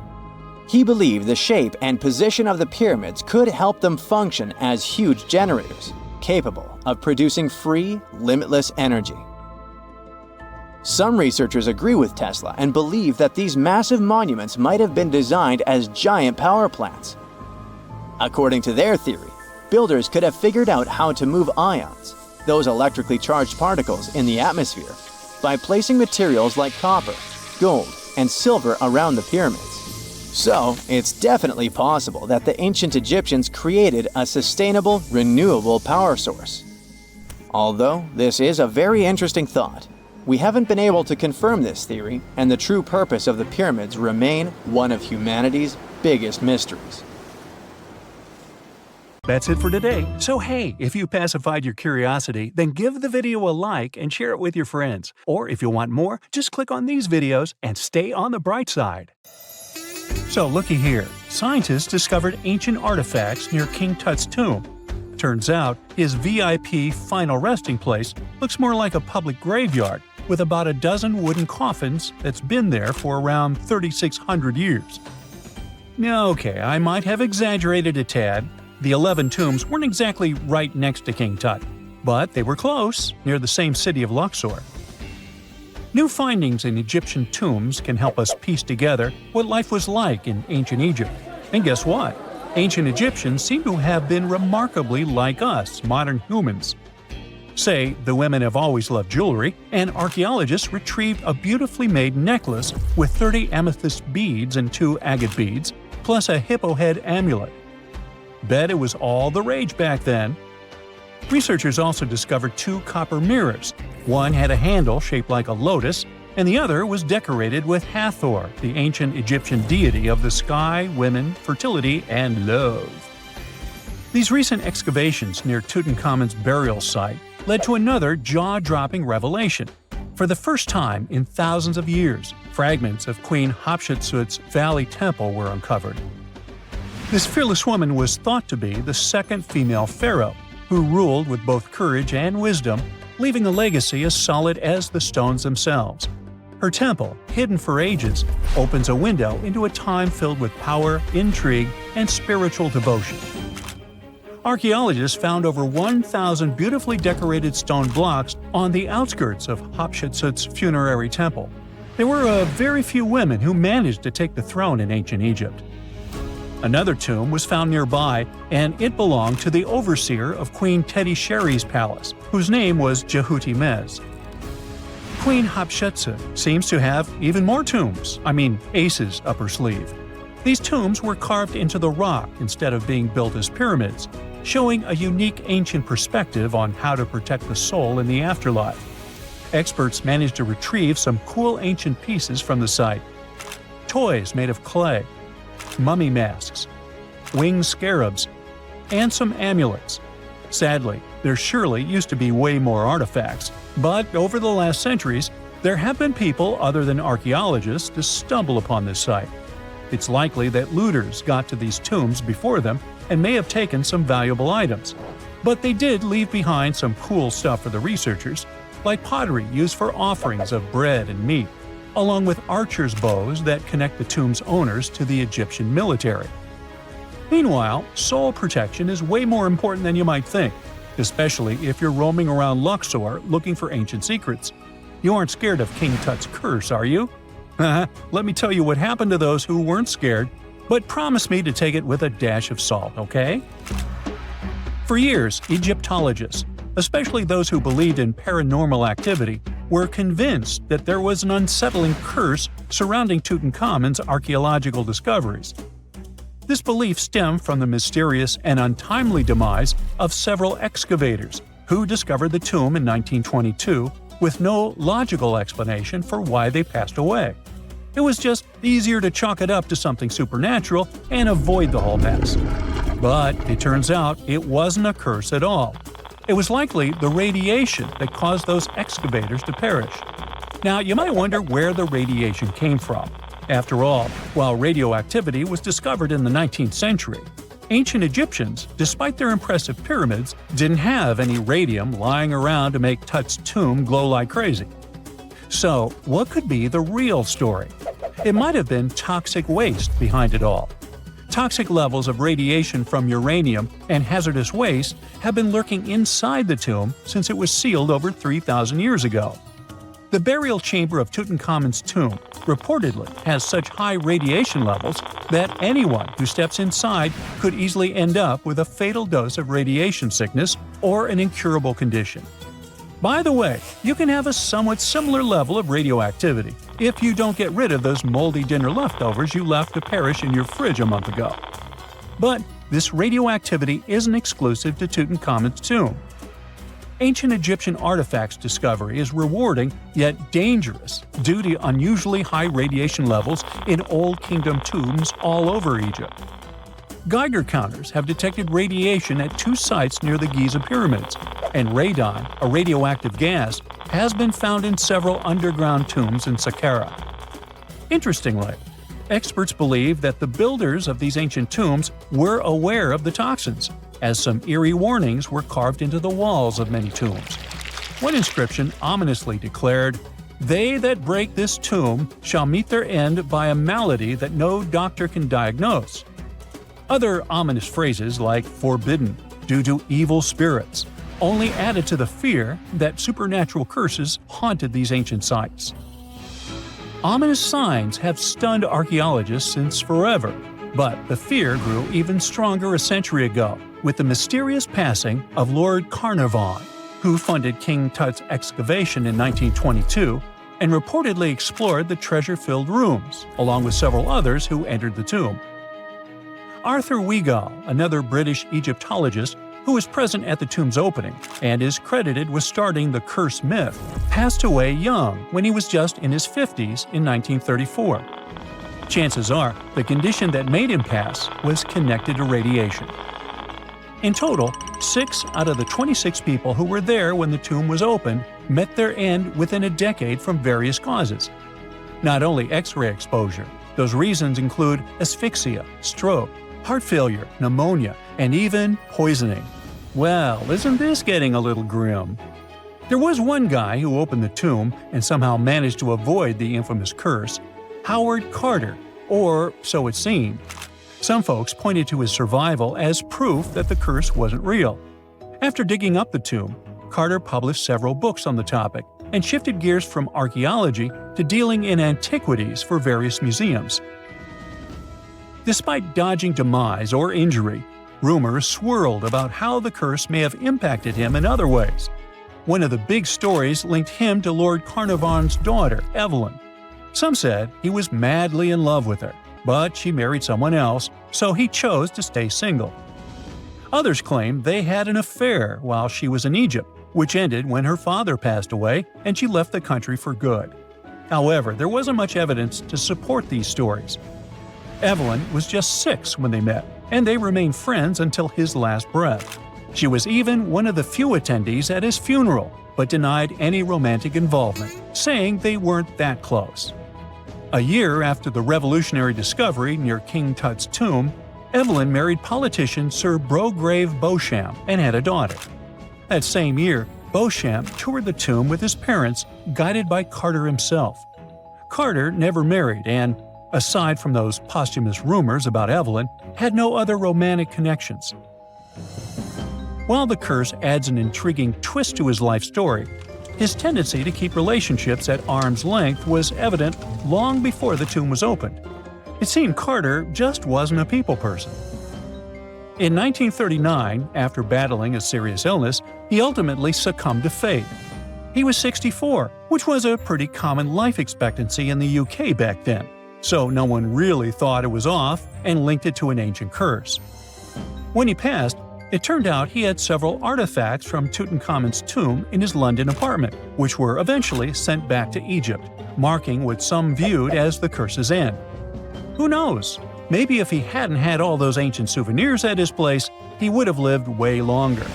He believed the shape and position of the pyramids could help them function as huge generators, capable of producing free, limitless energy. Some researchers agree with Tesla and believe that these massive monuments might have been designed as giant power plants. According to their theory, builders could have figured out how to move ions, those electrically charged particles in the atmosphere, by placing materials like copper, gold, and silver around the pyramids. So, it's definitely possible that the ancient Egyptians created a sustainable, renewable power source. Although this is a very interesting thought, we haven't been able to confirm this theory, and the true purpose of the pyramids remain one of humanity's biggest mysteries. That's it for today. So hey, if you pacified your curiosity, then give the video a like and share it with your friends. Or if you want more, just click on these videos and stay on the bright side. So looky here, scientists discovered ancient artifacts near King Tut's tomb. Turns out, his VIP final resting place looks more like a public graveyard, with about a dozen wooden coffins that's been there for around 3,600 years. Okay, I might have exaggerated a tad. The 11 tombs weren't exactly right next to King Tut, but they were close, near the same city of Luxor. New findings in Egyptian tombs can help us piece together what life was like in ancient Egypt. And guess what? Ancient Egyptians seem to have been remarkably like us, modern humans. Say, the women have always loved jewelry, and archaeologists retrieved a beautifully made necklace with 30 amethyst beads and 2 agate beads, plus a hippo head amulet. Bet it was all the rage back then. Researchers also discovered 2 copper mirrors. One had a handle shaped like a lotus, and the other was decorated with Hathor, the ancient Egyptian deity of the sky, women, fertility, and love. These recent excavations near Tutankhamun's burial site led to another jaw-dropping revelation. For the first time in thousands of years, fragments of Queen Hatshepsut's Valley Temple were uncovered. This fearless woman was thought to be the second female pharaoh, who ruled with both courage and wisdom, leaving a legacy as solid as the stones themselves. Her temple, hidden for ages, opens a window into a time filled with power, intrigue, and spiritual devotion. Archaeologists found over 1,000 beautifully decorated stone blocks on the outskirts of Hatshepsut's funerary temple. There were very few women who managed to take the throne in ancient Egypt. Another tomb was found nearby, and it belonged to the overseer of Queen Teti Sheri's palace, whose name was Jehuti-Mez. Queen Hatshepsut seems to have even more tombs, aces up her sleeve. These tombs were carved into the rock instead of being built as pyramids, showing a unique ancient perspective on how to protect the soul in the afterlife. Experts managed to retrieve some cool ancient pieces from the site. Toys made of clay, mummy masks, winged scarabs, and some amulets. Sadly, there surely used to be way more artifacts, but over the last centuries, there have been people other than archaeologists to stumble upon this site. It's likely that looters got to these tombs before them and may have taken some valuable items. But they did leave behind some cool stuff for the researchers, like pottery used for offerings of bread and meat, along with archers' bows that connect the tomb's owners to the Egyptian military. Meanwhile, soul protection is way more important than you might think, especially if you're roaming around Luxor looking for ancient secrets. You aren't scared of King Tut's curse, are you? Let me tell you what happened to those who weren't scared, but promise me to take it with a dash of salt, okay? For years, Egyptologists, especially those who believed in paranormal activity, were convinced that there was an unsettling curse surrounding Tutankhamun's archaeological discoveries. This belief stemmed from the mysterious and untimely demise of several excavators who discovered the tomb in 1922 with no logical explanation for why they passed away. It was just easier to chalk it up to something supernatural and avoid the whole mess. But it turns out it wasn't a curse at all. It was likely the radiation that caused those excavators to perish. Now, you might wonder where the radiation came from. After all, while radioactivity was discovered in the 19th century, ancient Egyptians, despite their impressive pyramids, didn't have any radium lying around to make Tut's tomb glow like crazy. So, what could be the real story? It might have been toxic waste behind it all. Toxic levels of radiation from uranium and hazardous waste have been lurking inside the tomb since it was sealed over 3,000 years ago. The burial chamber of Tutankhamun's tomb reportedly has such high radiation levels that anyone who steps inside could easily end up with a fatal dose of radiation sickness or an incurable condition. By the way, you can have a somewhat similar level of radioactivity if you don't get rid of those moldy dinner leftovers you left to perish in your fridge a month ago. But this radioactivity isn't exclusive to Tutankhamun's tomb. Ancient Egyptian artifacts discovery is rewarding yet dangerous due to unusually high radiation levels in Old Kingdom tombs all over Egypt. Geiger counters have detected radiation at 2 sites near the Giza pyramids, and radon, a radioactive gas, has been found in several underground tombs in Saqqara. Interestingly, experts believe that the builders of these ancient tombs were aware of the toxins, as some eerie warnings were carved into the walls of many tombs. One inscription ominously declared, "They that break this tomb shall meet their end by a malady that no doctor can diagnose." Other ominous phrases like "forbidden," "due to evil spirits," only added to the fear that supernatural curses haunted these ancient sites. Ominous signs have stunned archaeologists since forever, but the fear grew even stronger a century ago with the mysterious passing of Lord Carnarvon, who funded King Tut's excavation in 1922 and reportedly explored the treasure-filled rooms, along with several others who entered the tomb. Arthur Weigall, another British Egyptologist who was present at the tomb's opening and is credited with starting the curse myth, passed away young when he was just in his 50s in 1934. Chances are the condition that made him pass was connected to radiation. In total, 6 out of the 26 people who were there when the tomb was opened met their end within a decade from various causes. Not only X-ray exposure, those reasons include asphyxia, stroke, heart failure, pneumonia, and even poisoning. Well, isn't this getting a little grim? There was one guy who opened the tomb and somehow managed to avoid the infamous curse, Howard Carter, or so it seemed. Some folks pointed to his survival as proof that the curse wasn't real. After digging up the tomb, Carter published several books on the topic and shifted gears from archaeology to dealing in antiquities for various museums. Despite dodging demise or injury, rumors swirled about how the curse may have impacted him in other ways. One of the big stories linked him to Lord Carnarvon's daughter, Evelyn. Some said he was madly in love with her, but she married someone else, so he chose to stay single. Others claim they had an affair while she was in Egypt, which ended when her father passed away and she left the country for good. However, there wasn't much evidence to support these stories. Evelyn was just 6 when they met, and they remained friends until his last breath. She was even one of the few attendees at his funeral, but denied any romantic involvement, saying they weren't that close. A year after the revolutionary discovery near King Tut's tomb, Evelyn married politician Sir Brograve Beauchamp and had a daughter. That same year, Beauchamp toured the tomb with his parents, guided by Carter himself. Carter never married and, aside from those posthumous rumors about Evelyn, had no other romantic connections. While the curse adds an intriguing twist to his life story, his tendency to keep relationships at arm's length was evident long before the tomb was opened. It seemed Carter just wasn't a people person. In 1939, after battling a serious illness, he ultimately succumbed to fate. He was 64, which was a pretty common life expectancy in the UK back then, so no one really thought it was off and linked it to an ancient curse. When he passed, it turned out he had several artifacts from Tutankhamun's tomb in his London apartment, which were eventually sent back to Egypt, marking what some viewed as the curse's end. Who knows? Maybe if he hadn't had all those ancient souvenirs at his place, he would have lived way longer.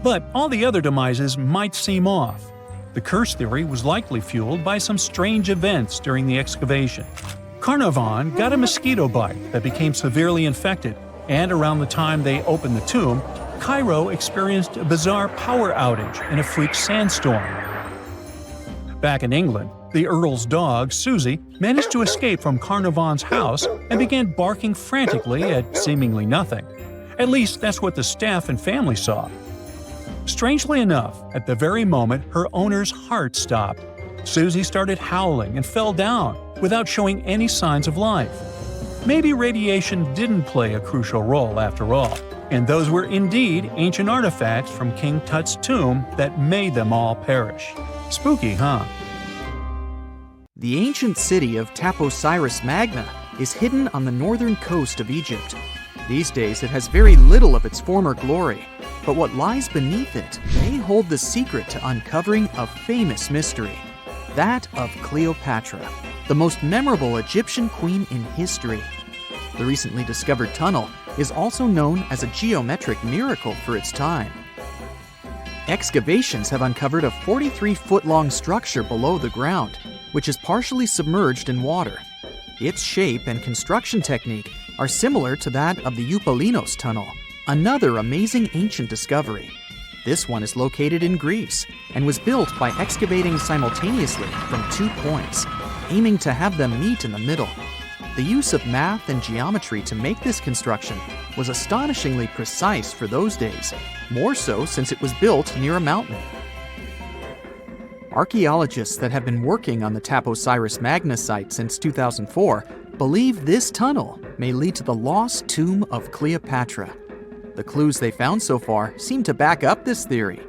But all the other demises might seem off. The curse theory was likely fueled by some strange events during the excavation. Carnarvon got a mosquito bite that became severely infected, and around the time they opened the tomb, Cairo experienced a bizarre power outage and a freak sandstorm. Back in England, the Earl's dog, Susie, managed to escape from Carnarvon's house and began barking frantically at seemingly nothing. At least that's what the staff and family saw. Strangely enough, at the very moment her owner's heart stopped, Susie started howling and fell down without showing any signs of life. Maybe radiation didn't play a crucial role after all, and those were indeed ancient artifacts from King Tut's tomb that made them all perish. Spooky, huh? The ancient city of Taposiris Magna is hidden on the northern coast of Egypt. These days it has very little of its former glory, but what lies beneath it may hold the secret to uncovering a famous mystery, that of Cleopatra, the most memorable Egyptian queen in history. The recently discovered tunnel is also known as a geometric miracle for its time. Excavations have uncovered a 43-foot-long structure below the ground, which is partially submerged in water. Its shape and construction technique are similar to that of the Eupalinos Tunnel, another amazing ancient discovery. This one is located in Greece and was built by excavating simultaneously from 2 points, aiming to have them meet in the middle. The use of math and geometry to make this construction was astonishingly precise for those days, more so since it was built near a mountain. Archaeologists that have been working on the Taposiris Magna site since 2004 believe this tunnel may lead to the lost tomb of Cleopatra. The clues they found so far seem to back up this theory.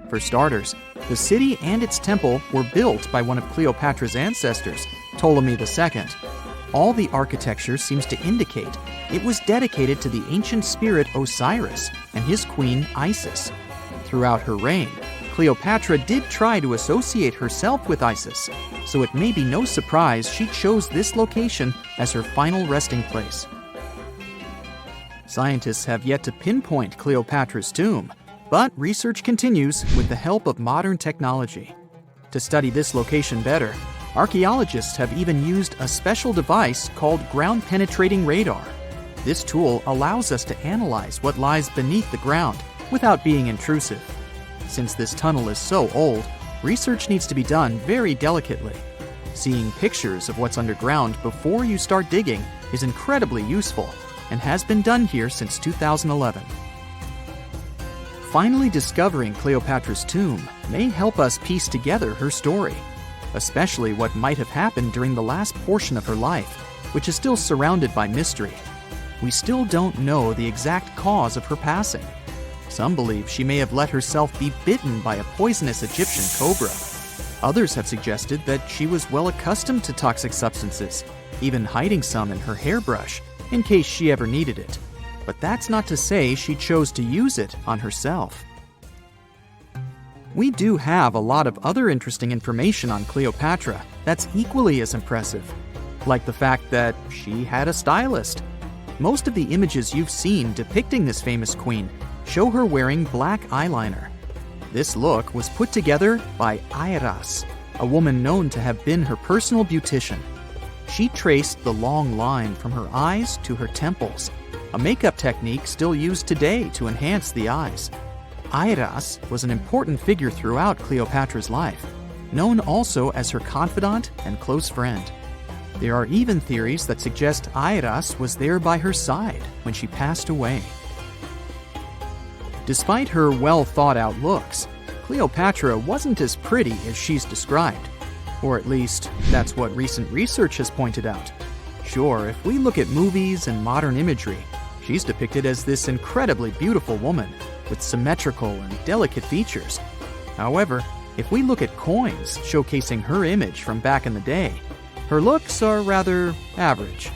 For starters, the city and its temple were built by one of Cleopatra's ancestors, Ptolemy II. All the architecture seems to indicate it was dedicated to the ancient spirit Osiris and his queen Isis. Throughout her reign, Cleopatra did try to associate herself with Isis, so it may be no surprise she chose this location as her final resting place. Scientists have yet to pinpoint Cleopatra's tomb, but research continues with the help of modern technology. To study this location better, archaeologists have even used a special device called ground-penetrating radar. This tool allows us to analyze what lies beneath the ground without being intrusive. Since this tunnel is so old, research needs to be done very delicately. Seeing pictures of what's underground before you start digging is incredibly useful and has been done here since 2011. Finally discovering Cleopatra's tomb may help us piece together her story, especially what might have happened during the last portion of her life, which is still surrounded by mystery. We still don't know the exact cause of her passing. Some believe she may have let herself be bitten by a poisonous Egyptian cobra. Others have suggested that she was well accustomed to toxic substances, even hiding some in her hairbrush in case she ever needed it. but that's not to say she chose to use it on herself. We do have a lot of other interesting information on Cleopatra that's equally as impressive, like the fact that she had a stylist. Most of the images you've seen depicting this famous queen show her wearing black eyeliner. This look was put together by Airas, a woman known to have been her personal beautician. She traced the long line from her eyes to her temples, a makeup technique still used today to enhance the eyes. Airas was an important figure throughout Cleopatra's life, known also as her confidant and close friend. There are even theories that suggest Airas was there by her side when she passed away. Despite her well-thought-out looks, Cleopatra wasn't as pretty as she's described. Or at least, that's what recent research has pointed out. Sure, if we look at movies and modern imagery, she's depicted as this incredibly beautiful woman with symmetrical and delicate features. However, if we look at coins showcasing her image from back in the day, her looks are rather average.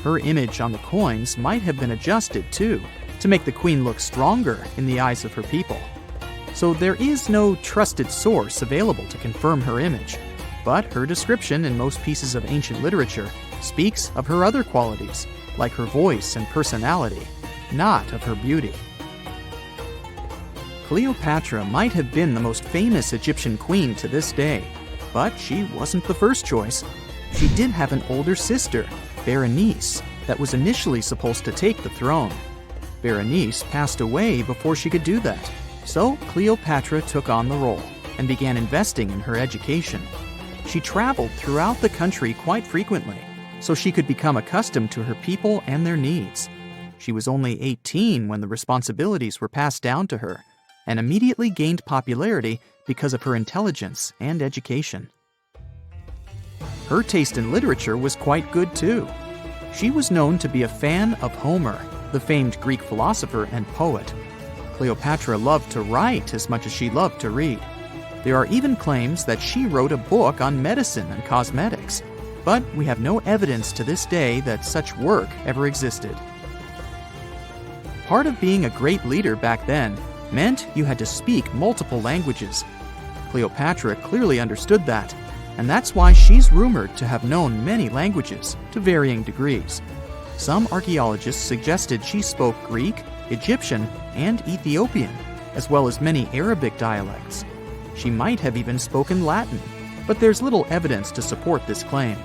Her image on the coins might have been adjusted, too, to make the queen look stronger in the eyes of her people. So there is no trusted source available to confirm her image, but her description in most pieces of ancient literature speaks of her other qualities, like her voice and personality, not of her beauty. Cleopatra might have been the most famous Egyptian queen to this day, but she wasn't the first choice. She did have an older sister, Berenice, that was initially supposed to take the throne. Berenice passed away before she could do that, so Cleopatra took on the role and began investing in her education. She traveled throughout the country quite frequently, so she could become accustomed to her people and their needs. She was only 18 when the responsibilities were passed down to her, and immediately gained popularity because of her intelligence and education. Her taste in literature was quite good too. She was known to be a fan of Homer, the famed Greek philosopher and poet. Cleopatra loved to write as much as she loved to read. There are even claims that she wrote a book on medicine and cosmetics, but we have no evidence to this day that such work ever existed. Part of being a great leader back then meant you had to speak multiple languages. Cleopatra clearly understood that, and that's why she's rumored to have known many languages to varying degrees. Some archaeologists suggested she spoke Greek, Egyptian, and Ethiopian, as well as many Arabic dialects. She might have even spoken Latin, but there's little evidence to support this claim.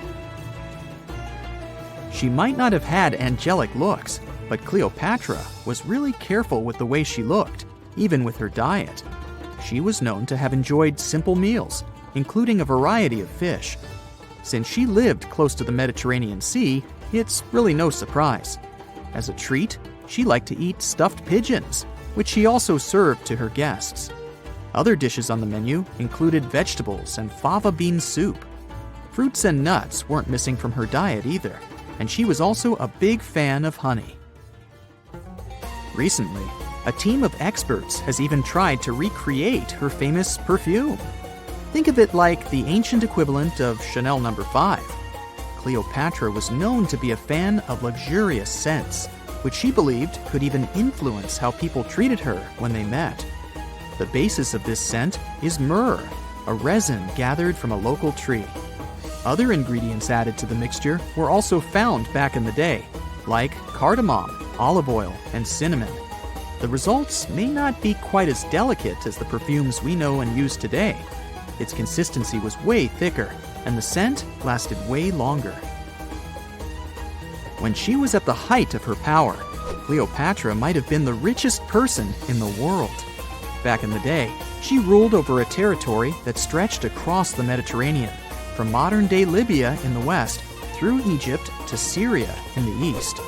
She might not have had angelic looks, but Cleopatra was really careful with the way she looked, even with her diet. She was known to have enjoyed simple meals, including a variety of fish. Since she lived close to the Mediterranean Sea, it's really no surprise. As a treat, she liked to eat stuffed pigeons, which she also served to her guests. Other dishes on the menu included vegetables and fava bean soup. Fruits and nuts weren't missing from her diet either, and she was also a big fan of honey. Recently, a team of experts has even tried to recreate her famous perfume. Think of it like the ancient equivalent of Chanel No. 5. Cleopatra was known to be a fan of luxurious scents, which she believed could even influence how people treated her when they met. The basis of this scent is myrrh, a resin gathered from a local tree. Other ingredients added to the mixture were also found back in the day, like cardamom, olive oil, and cinnamon. The results may not be quite as delicate as the perfumes we know and use today. Its consistency was way thicker, and the scent lasted way longer. When she was at the height of her power, Cleopatra might have been the richest person in the world. Back in the day, she ruled over a territory that stretched across the Mediterranean, from modern-day Libya in the west through Egypt to Syria in the east.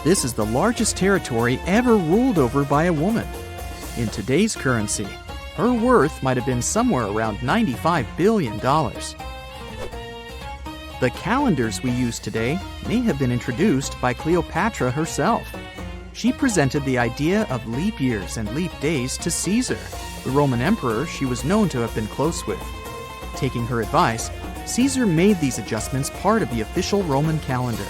This is the largest territory ever ruled over by a woman. In today's currency, her worth might have been somewhere around $95 billion. The calendars we use today may have been introduced by Cleopatra herself. She presented the idea of leap years and leap days to Caesar, the Roman emperor she was known to have been close with. Taking her advice, Caesar made these adjustments part of the official Roman calendar.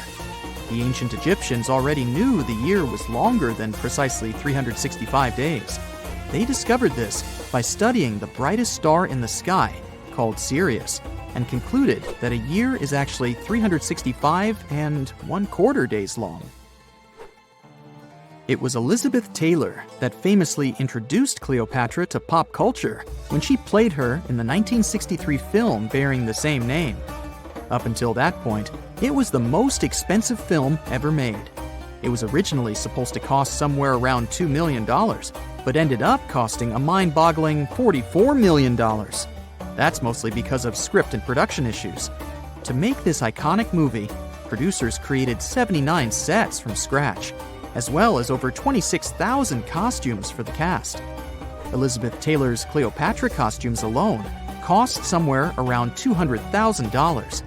The ancient Egyptians already knew the year was longer than precisely 365 days. They discovered this by studying the brightest star in the sky, called Sirius, and concluded that a year is actually 365 and 1/4 days long. It was Elizabeth Taylor that famously introduced Cleopatra to pop culture when she played her in the 1963 film bearing the same name. Up until that point, it was the most expensive film ever made. It was originally supposed to cost somewhere around $2 million, but ended up costing a mind-boggling $44 million. That's mostly because of script and production issues. To make this iconic movie, producers created 79 sets from scratch, as well as over 26,000 costumes for the cast. Elizabeth Taylor's Cleopatra costumes alone cost somewhere around $200,000.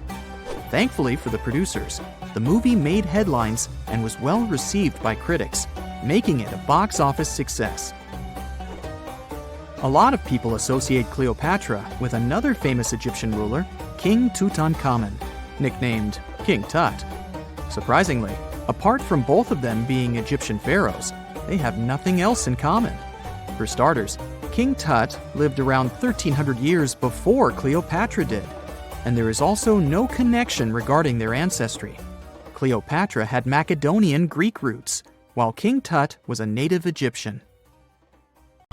Thankfully for the producers, the movie made headlines and was well received by critics, making it a box office success. A lot of people associate Cleopatra with another famous Egyptian ruler, King Tutankhamun, nicknamed King Tut. Surprisingly, apart from both of them being Egyptian pharaohs, they have nothing else in common. For starters, King Tut lived around 1,300 years before Cleopatra did, and there is also no connection regarding their ancestry. Cleopatra had Macedonian Greek roots, while King Tut was a native Egyptian.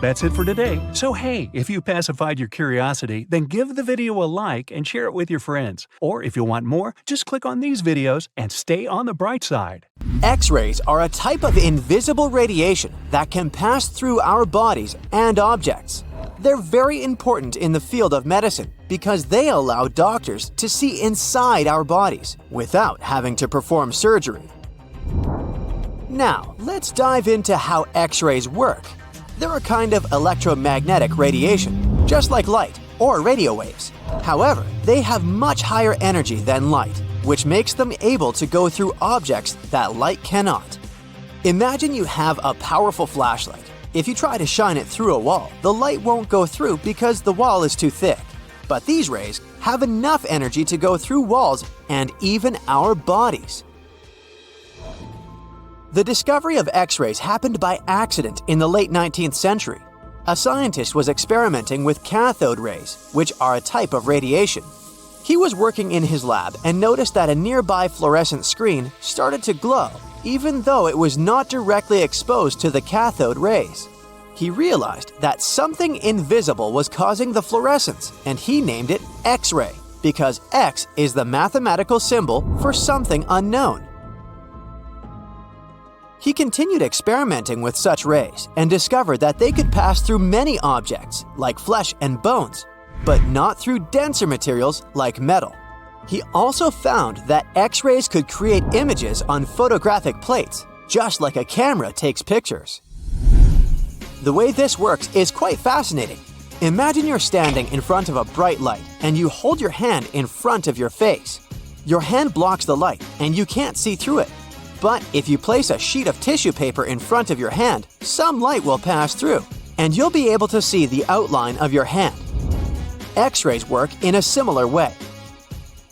That's it for today. So hey, if you pacified your curiosity, then give the video a like and share it with your friends. Or if you want more, just click on these videos and stay on the bright side. X-rays are a type of invisible radiation that can pass through our bodies and objects. They're very important in the field of medicine because they allow doctors to see inside our bodies without having to perform surgery. Now, let's dive into how X-rays work. They're a kind of electromagnetic radiation, just like light or radio waves. However, they have much higher energy than light, which makes them able to go through objects that light cannot. Imagine you have a powerful flashlight. If you try to shine it through a wall, the light won't go through because the wall is too thick. But these rays have enough energy to go through walls and even our bodies. The discovery of X-rays happened by accident in the late 19th century. A scientist was experimenting with cathode rays, which are a type of radiation. He was working in his lab and noticed that a nearby fluorescent screen started to glow, even though it was not directly exposed to the cathode rays. He realized that something invisible was causing the fluorescence, and he named it X-ray, because X is the mathematical symbol for something unknown. He continued experimenting with such rays and discovered that they could pass through many objects, like flesh and bones, but not through denser materials like metal. He also found that X-rays could create images on photographic plates, just like a camera takes pictures. The way this works is quite fascinating. Imagine you're standing in front of a bright light and you hold your hand in front of your face. Your hand blocks the light and you can't see through it. But if you place a sheet of tissue paper in front of your hand, some light will pass through, and you'll be able to see the outline of your hand. X-rays work in a similar way.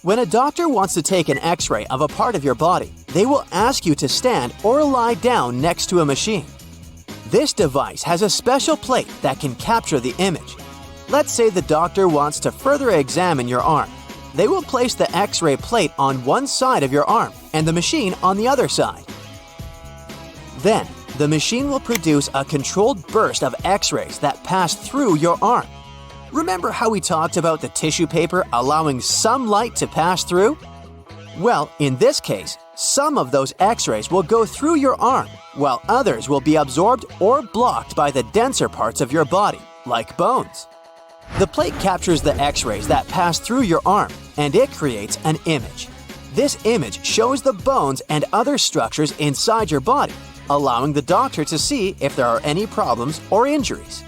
When a doctor wants to take an X-ray of a part of your body, they will ask you to stand or lie down next to a machine. This device has a special plate that can capture the image. Let's say the doctor wants to further examine your arm. They will place the X-ray plate on one side of your arm and the machine on the other side. Then, the machine will produce a controlled burst of X-rays that pass through your arm. Remember how we talked about the tissue paper allowing some light to pass through? Well, in this case, some of those X-rays will go through your arm, while others will be absorbed or blocked by the denser parts of your body, like bones. The plate captures the X-rays that pass through your arm, and it creates an image. This image shows the bones and other structures inside your body, allowing the doctor to see if there are any problems or injuries.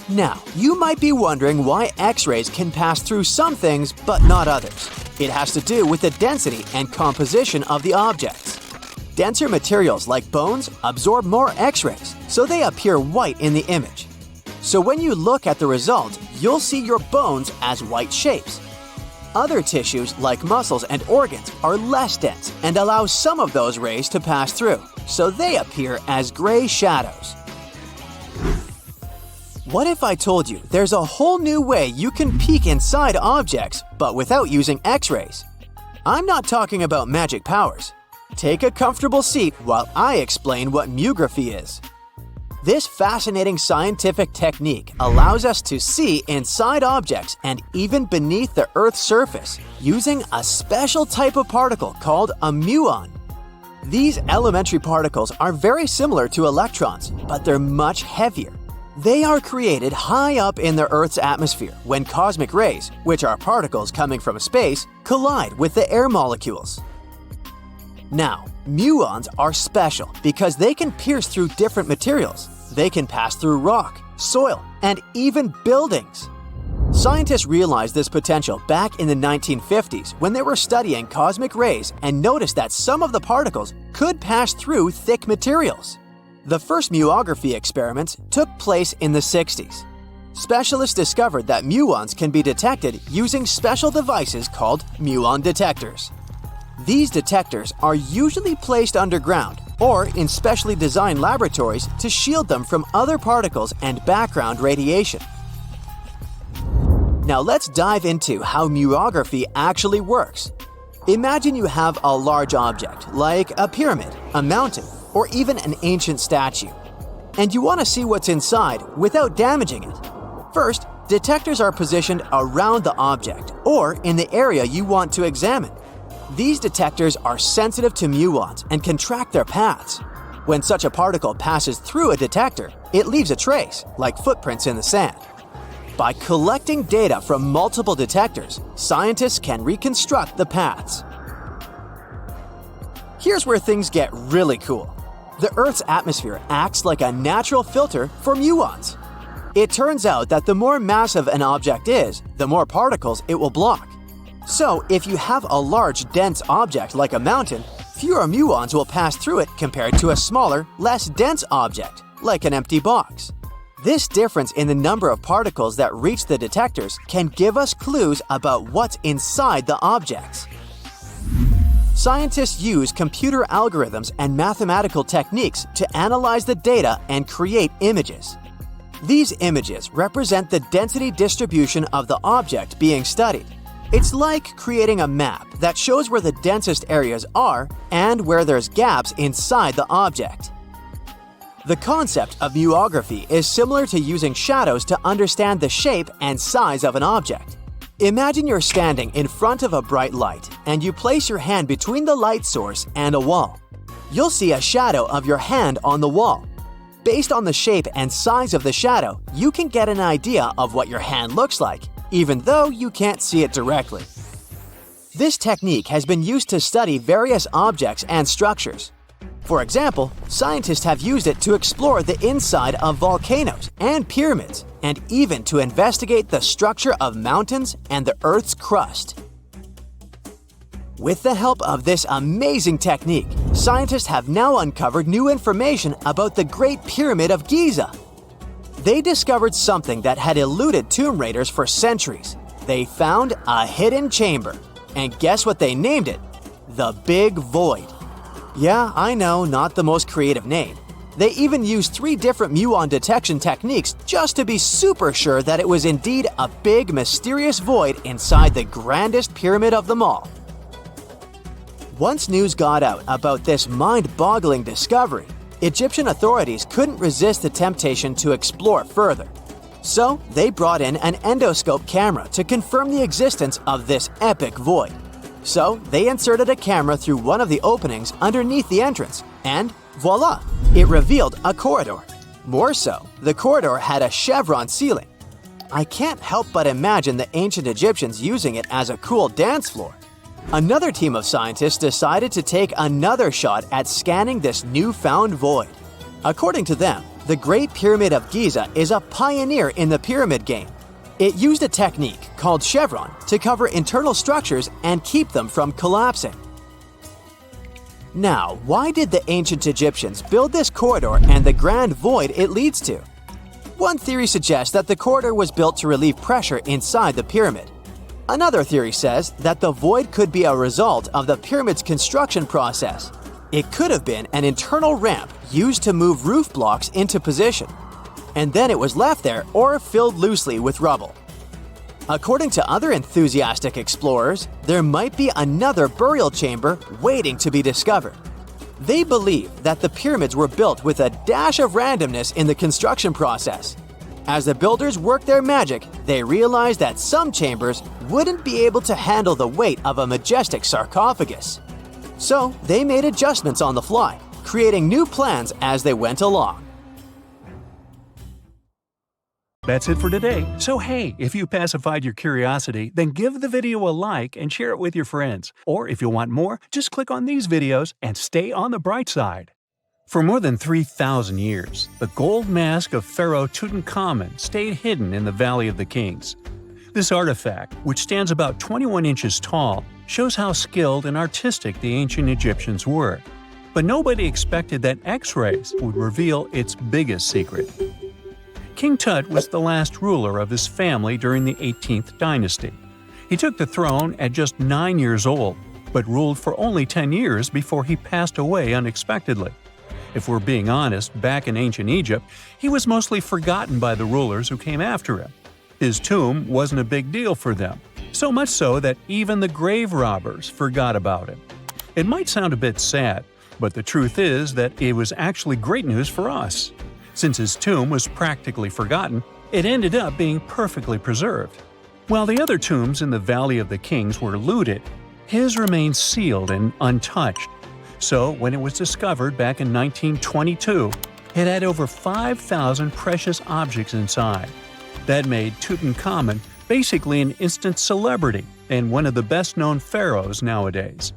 Now, you might be wondering why X-rays can pass through some things but not others. It has to do with the density and composition of the objects. Denser materials like bones absorb more X-rays, so they appear white in the image. So when you look at the result, you'll see your bones as white shapes. other tissues like muscles and organs are less dense and allow some of those rays to pass through, so they appear as gray shadows. What if I told you there's a whole new way you can peek inside objects, but without using X-rays? I'm not talking about magic powers. Take a comfortable seat while I explain what myography is. This fascinating scientific technique allows us to see inside objects and even beneath the Earth's surface using a special type of particle called a muon. These elementary particles are very similar to electrons, but they're much heavier. They are created high up in the Earth's atmosphere when cosmic rays, which are particles coming from space, collide with the air molecules. Now, muons are special because they can pierce through different materials. They can pass through rock, soil, and even buildings. Scientists realized this potential back in the 1950s when they were studying cosmic rays and noticed that some of the particles could pass through thick materials. The first muography experiments took place in the 60s. Specialists discovered that muons can be detected using special devices called muon detectors. These detectors are usually placed underground or in specially designed laboratories to shield them from other particles and background radiation. Now let's dive into how muography actually works. Imagine you have a large object, like a pyramid, a mountain, or even an ancient statue, and you want to see what's inside without damaging it. First, detectors are positioned around the object or in the area you want to examine. These detectors are sensitive to muons and can track their paths. When such a particle passes through a detector, it leaves a trace, like footprints in the sand. By collecting data from multiple detectors, scientists can reconstruct the paths. Here's where things get really cool. The Earth's atmosphere acts like a natural filter for muons. It turns out that the more massive an object is, the more particles it will block. So, if you have a large, dense object like a mountain, fewer muons will pass through it compared to a smaller, less dense object, like an empty box. This difference in the number of particles that reach the detectors can give us clues about what's inside the objects. Scientists use computer algorithms and mathematical techniques to analyze the data and create images. These images represent the density distribution of the object being studied. It's like creating a map that shows where the densest areas are and where there's gaps inside the object. The concept of muography is similar to using shadows to understand the shape and size of an object. Imagine you're standing in front of a bright light and you place your hand between the light source and a wall. You'll see a shadow of your hand on the wall. Based on the shape and size of the shadow, you can get an idea of what your hand looks like, even though you can't see it directly. This technique has been used to study various objects and structures. For example, scientists have used it to explore the inside of volcanoes and pyramids, and even to investigate the structure of mountains and the Earth's crust. With the help of this amazing technique, scientists have now uncovered new information about the Great Pyramid of Giza. They discovered something that had eluded tomb raiders for centuries. They found a hidden chamber. And guess what they named it? The Big Void. Yeah, I know, not the most creative name. They even used 3 different muon detection techniques just to be super sure that it was indeed a big, mysterious void inside the grandest pyramid of them all. Once news got out about this mind-boggling discovery, Egyptian authorities couldn't resist the temptation to explore further. So, they brought in an endoscope camera to confirm the existence of this epic void. So, they inserted a camera through one of the openings underneath the entrance, and voila! It revealed a corridor. More so, the corridor had a chevron ceiling. I can't help but imagine the ancient Egyptians using it as a cool dance floor. Another team of scientists decided to take another shot at scanning this newfound void. According to them, the Great Pyramid of Giza is a pioneer in the pyramid game. It used a technique called chevron to cover internal structures and keep them from collapsing. Now, why did the ancient Egyptians build this corridor and the grand void it leads to? One theory suggests that the corridor was built to relieve pressure inside the pyramid. Another theory says that the void could be a result of the pyramid's construction process. It could have been an internal ramp used to move roof blocks into position, and then it was left there or filled loosely with rubble. According to other enthusiastic explorers, there might be another burial chamber waiting to be discovered. They believe that the pyramids were built with a dash of randomness in the construction process. As the builders worked their magic, they realized that some chambers wouldn't be able to handle the weight of a majestic sarcophagus. So they made adjustments on the fly, creating new plans as they went along. That's it for today. So hey, if you pacified your curiosity, then give the video a like and share it with your friends. Or if you want more, just click on these videos and stay on the bright side. For more than 3,000 years, the gold mask of Pharaoh Tutankhamun stayed hidden in the Valley of the Kings. This artifact, which stands about 21 inches tall, shows how skilled and artistic the ancient Egyptians were. But nobody expected that X-rays would reveal its biggest secret. King Tut was the last ruler of his family during the 18th dynasty. He took the throne at just 9 years old, but ruled for only 10 years before he passed away unexpectedly. If we're being honest, back in ancient Egypt, he was mostly forgotten by the rulers who came after him. His tomb wasn't a big deal for them, so much so that even the grave robbers forgot about him. It might sound a bit sad, but the truth is that it was actually great news for us. Since his tomb was practically forgotten, it ended up being perfectly preserved. While the other tombs in the Valley of the Kings were looted, his remained sealed and untouched. So, when it was discovered back in 1922, it had over 5,000 precious objects inside. That made Tutankhamun basically an instant celebrity and one of the best-known pharaohs nowadays.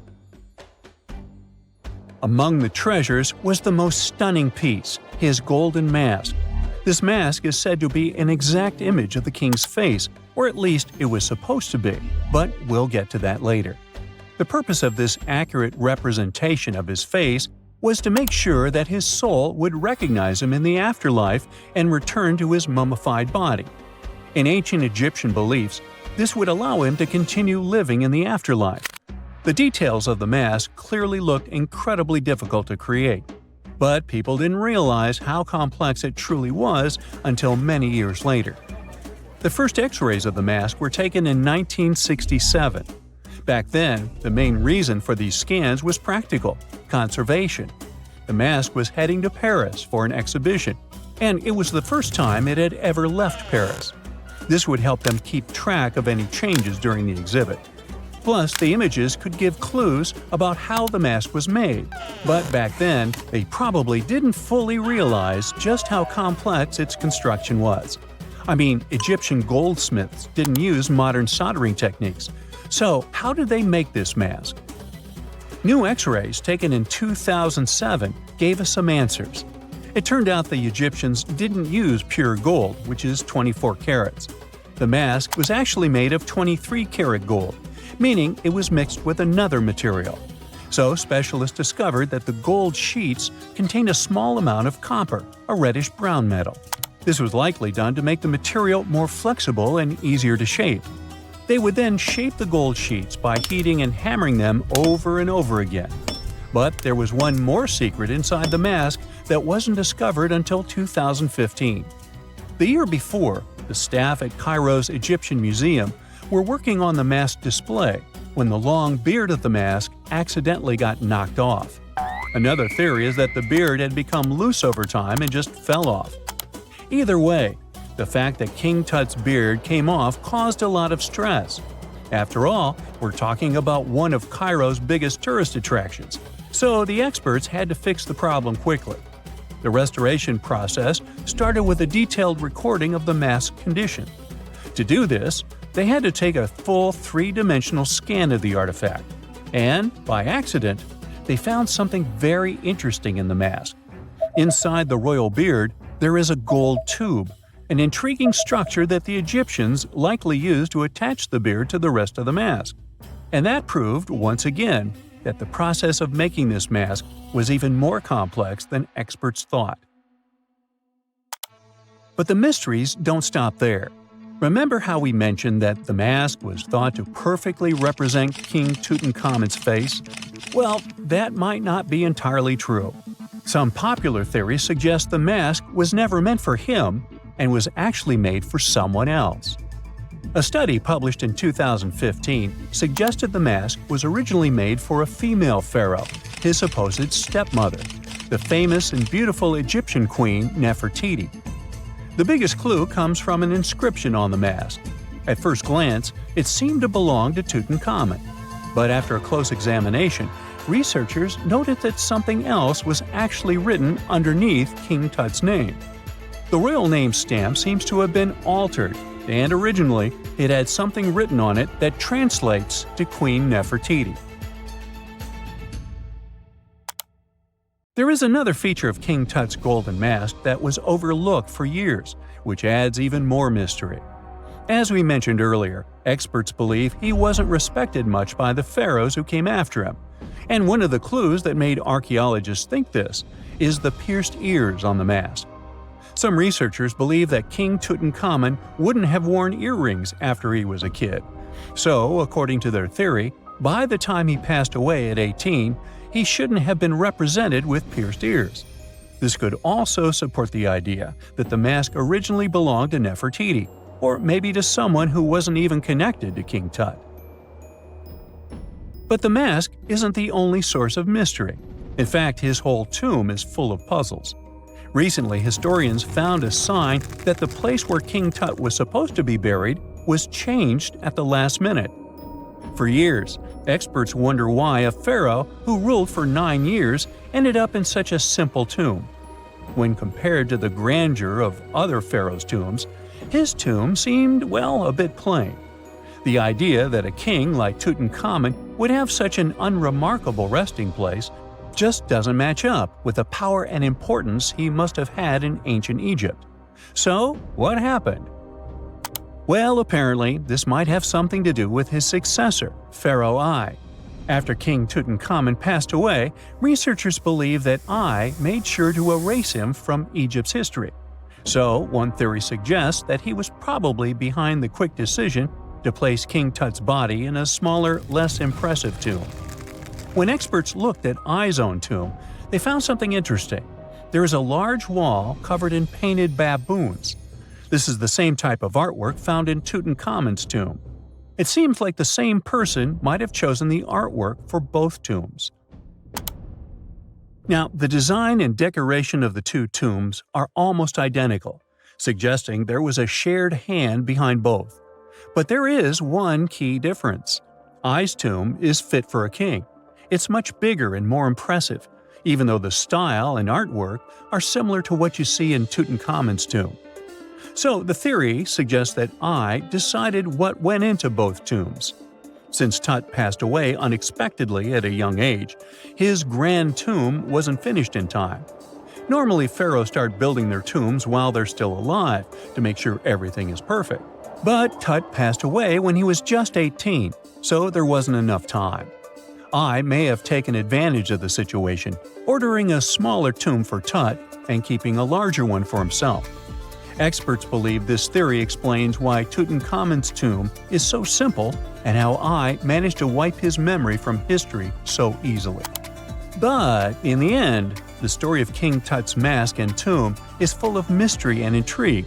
Among the treasures was the most stunning piece, his golden mask. This mask is said to be an exact image of the king's face, or at least it was supposed to be, but we'll get to that later. The purpose of this accurate representation of his face was to make sure that his soul would recognize him in the afterlife and return to his mummified body. In ancient Egyptian beliefs, this would allow him to continue living in the afterlife. The details of the mask clearly looked incredibly difficult to create, but people didn't realize how complex it truly was until many years later. The first X-rays of the mask were taken in 1967. Back then, the main reason for these scans was practical – conservation. The mask was heading to Paris for an exhibition, and it was the first time it had ever left Paris. This would help them keep track of any changes during the exhibit. Plus, the images could give clues about how the mask was made. But back then, they probably didn't fully realize just how complex its construction was. I mean, Egyptian goldsmiths didn't use modern soldering techniques. So, how did they make this mask? New X-rays taken in 2007 gave us some answers. It turned out the Egyptians didn't use pure gold, which is 24 carats. The mask was actually made of 23-karat gold, meaning it was mixed with another material. So specialists discovered that the gold sheets contained a small amount of copper, a reddish-brown metal. This was likely done to make the material more flexible and easier to shape. They would then shape the gold sheets by heating and hammering them over and over again. But there was one more secret inside the mask that wasn't discovered until 2015. The year before, the staff at Cairo's Egyptian Museum were working on the mask display when the long beard of the mask accidentally got knocked off. Another theory is that the beard had become loose over time and just fell off. Either way, the fact that King Tut's beard came off caused a lot of stress. After all, we're talking about one of Cairo's biggest tourist attractions, so the experts had to fix the problem quickly. The restoration process started with a detailed recording of the mask's condition. To do this, they had to take a full three-dimensional scan of the artifact. And, by accident, they found something very interesting in the mask. Inside the royal beard, there is a gold tube, an intriguing structure that the Egyptians likely used to attach the beard to the rest of the mask. And that proved, once again, that the process of making this mask was even more complex than experts thought. But the mysteries don't stop there. Remember how we mentioned that the mask was thought to perfectly represent King Tutankhamun's face? Well, that might not be entirely true. Some popular theories suggest the mask was never meant for him and was actually made for someone else. A study published in 2015 suggested the mask was originally made for a female pharaoh, his supposed stepmother, the famous and beautiful Egyptian queen Nefertiti. The biggest clue comes from an inscription on the mask. At first glance, it seemed to belong to Tutankhamun, but after a close examination, researchers noted that something else was actually written underneath King Tut's name. The royal name stamp seems to have been altered, and originally it had something written on it that translates to Queen Nefertiti. There is another feature of King Tut's golden mask that was overlooked for years, which adds even more mystery. As we mentioned earlier, experts believe he wasn't respected much by the pharaohs who came after him. And one of the clues that made archaeologists think this is the pierced ears on the mask. Some researchers believe that King Tutankhamun wouldn't have worn earrings after he was a kid. So, according to their theory, by the time he passed away at 18, he shouldn't have been represented with pierced ears. This could also support the idea that the mask originally belonged to Nefertiti, or maybe to someone who wasn't even connected to King Tut. But the mask isn't the only source of mystery. In fact, his whole tomb is full of puzzles. Recently, historians found a sign that the place where King Tut was supposed to be buried was changed at the last minute. For years, experts wonder why a pharaoh who ruled for 9 years ended up in such a simple tomb. When compared to the grandeur of other pharaohs' tombs, his tomb seemed, well, a bit plain. The idea that a king like Tutankhamun would have such an unremarkable resting place just doesn't match up with the power and importance he must have had in ancient Egypt. So, what happened? Well, apparently, this might have something to do with his successor, Pharaoh I. After King Tutankhamun passed away, researchers believe that I made sure to erase him from Egypt's history. So, one theory suggests that he was probably behind the quick decision to place King Tut's body in a smaller, less impressive tomb. When experts looked at I's own tomb, they found something interesting. There is a large wall covered in painted baboons. This is the same type of artwork found in Tutankhamun's tomb. It seems like the same person might have chosen the artwork for both tombs. Now, the design and decoration of the two tombs are almost identical, suggesting there was a shared hand behind both. But there is one key difference. I's tomb is fit for a king. It's much bigger and more impressive, even though the style and artwork are similar to what you see in Tutankhamun's tomb. So the theory suggests that I decided what went into both tombs. Since Tut passed away unexpectedly at a young age, his grand tomb wasn't finished in time. Normally, pharaohs start building their tombs while they're still alive to make sure everything is perfect. But Tut passed away when he was just 18, so there wasn't enough time. I may have taken advantage of the situation, ordering a smaller tomb for Tut and keeping a larger one for himself. Experts believe this theory explains why Tutankhamun's tomb is so simple and how I managed to wipe his memory from history so easily. But in the end, the story of King Tut's mask and tomb is full of mystery and intrigue.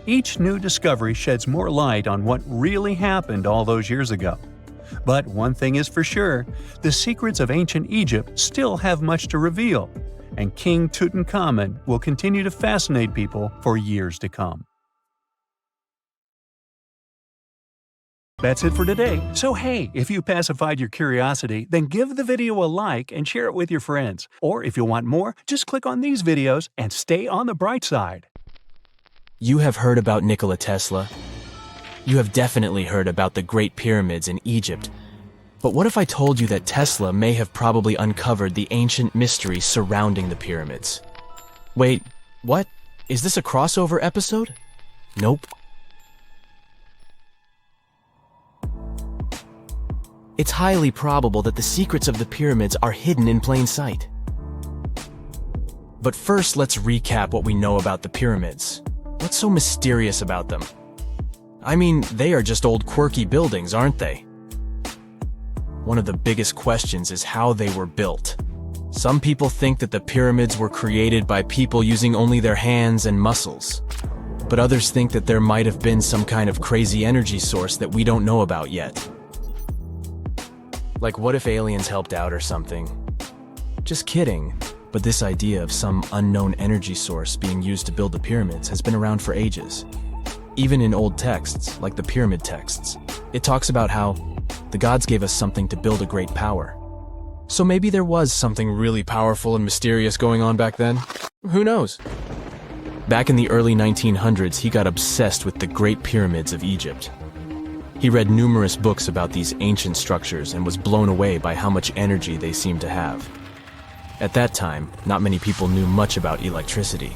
Each new discovery sheds more light on what really happened all those years ago. But one thing is for sure, the secrets of ancient Egypt still have much to reveal, and King Tutankhamun will continue to fascinate people for years to come. That's it for today. So hey, if you pacified your curiosity, then give the video a like and share it with your friends. Or if you want more, just click on these videos and stay on the bright side. You have heard about Nikola Tesla. You have definitely heard about the Great Pyramids in Egypt. But what if I told you that Tesla may have probably uncovered the ancient mysteries surrounding the pyramids? Wait, what? Is this a crossover episode? Nope. It's highly probable that the secrets of the pyramids are hidden in plain sight. But first, let's recap what we know about the pyramids. What's so mysterious about them? I mean, they are just old quirky buildings, aren't they? One of the biggest questions is how they were built. Some people think that the pyramids were created by people using only their hands and muscles. But others think that there might have been some kind of crazy energy source that we don't know about yet. Like, what if aliens helped out or something? Just kidding. But this idea of some unknown energy source being used to build the pyramids has been around for ages. Even in old texts, like the pyramid texts, it talks about how the gods gave us something to build a great power. So maybe there was something really powerful and mysterious going on back then? Who knows? Back in the early 1900s, he got obsessed with the Great Pyramids of Egypt. He read numerous books about these ancient structures and was blown away by how much energy they seemed to have. At that time, not many people knew much about electricity,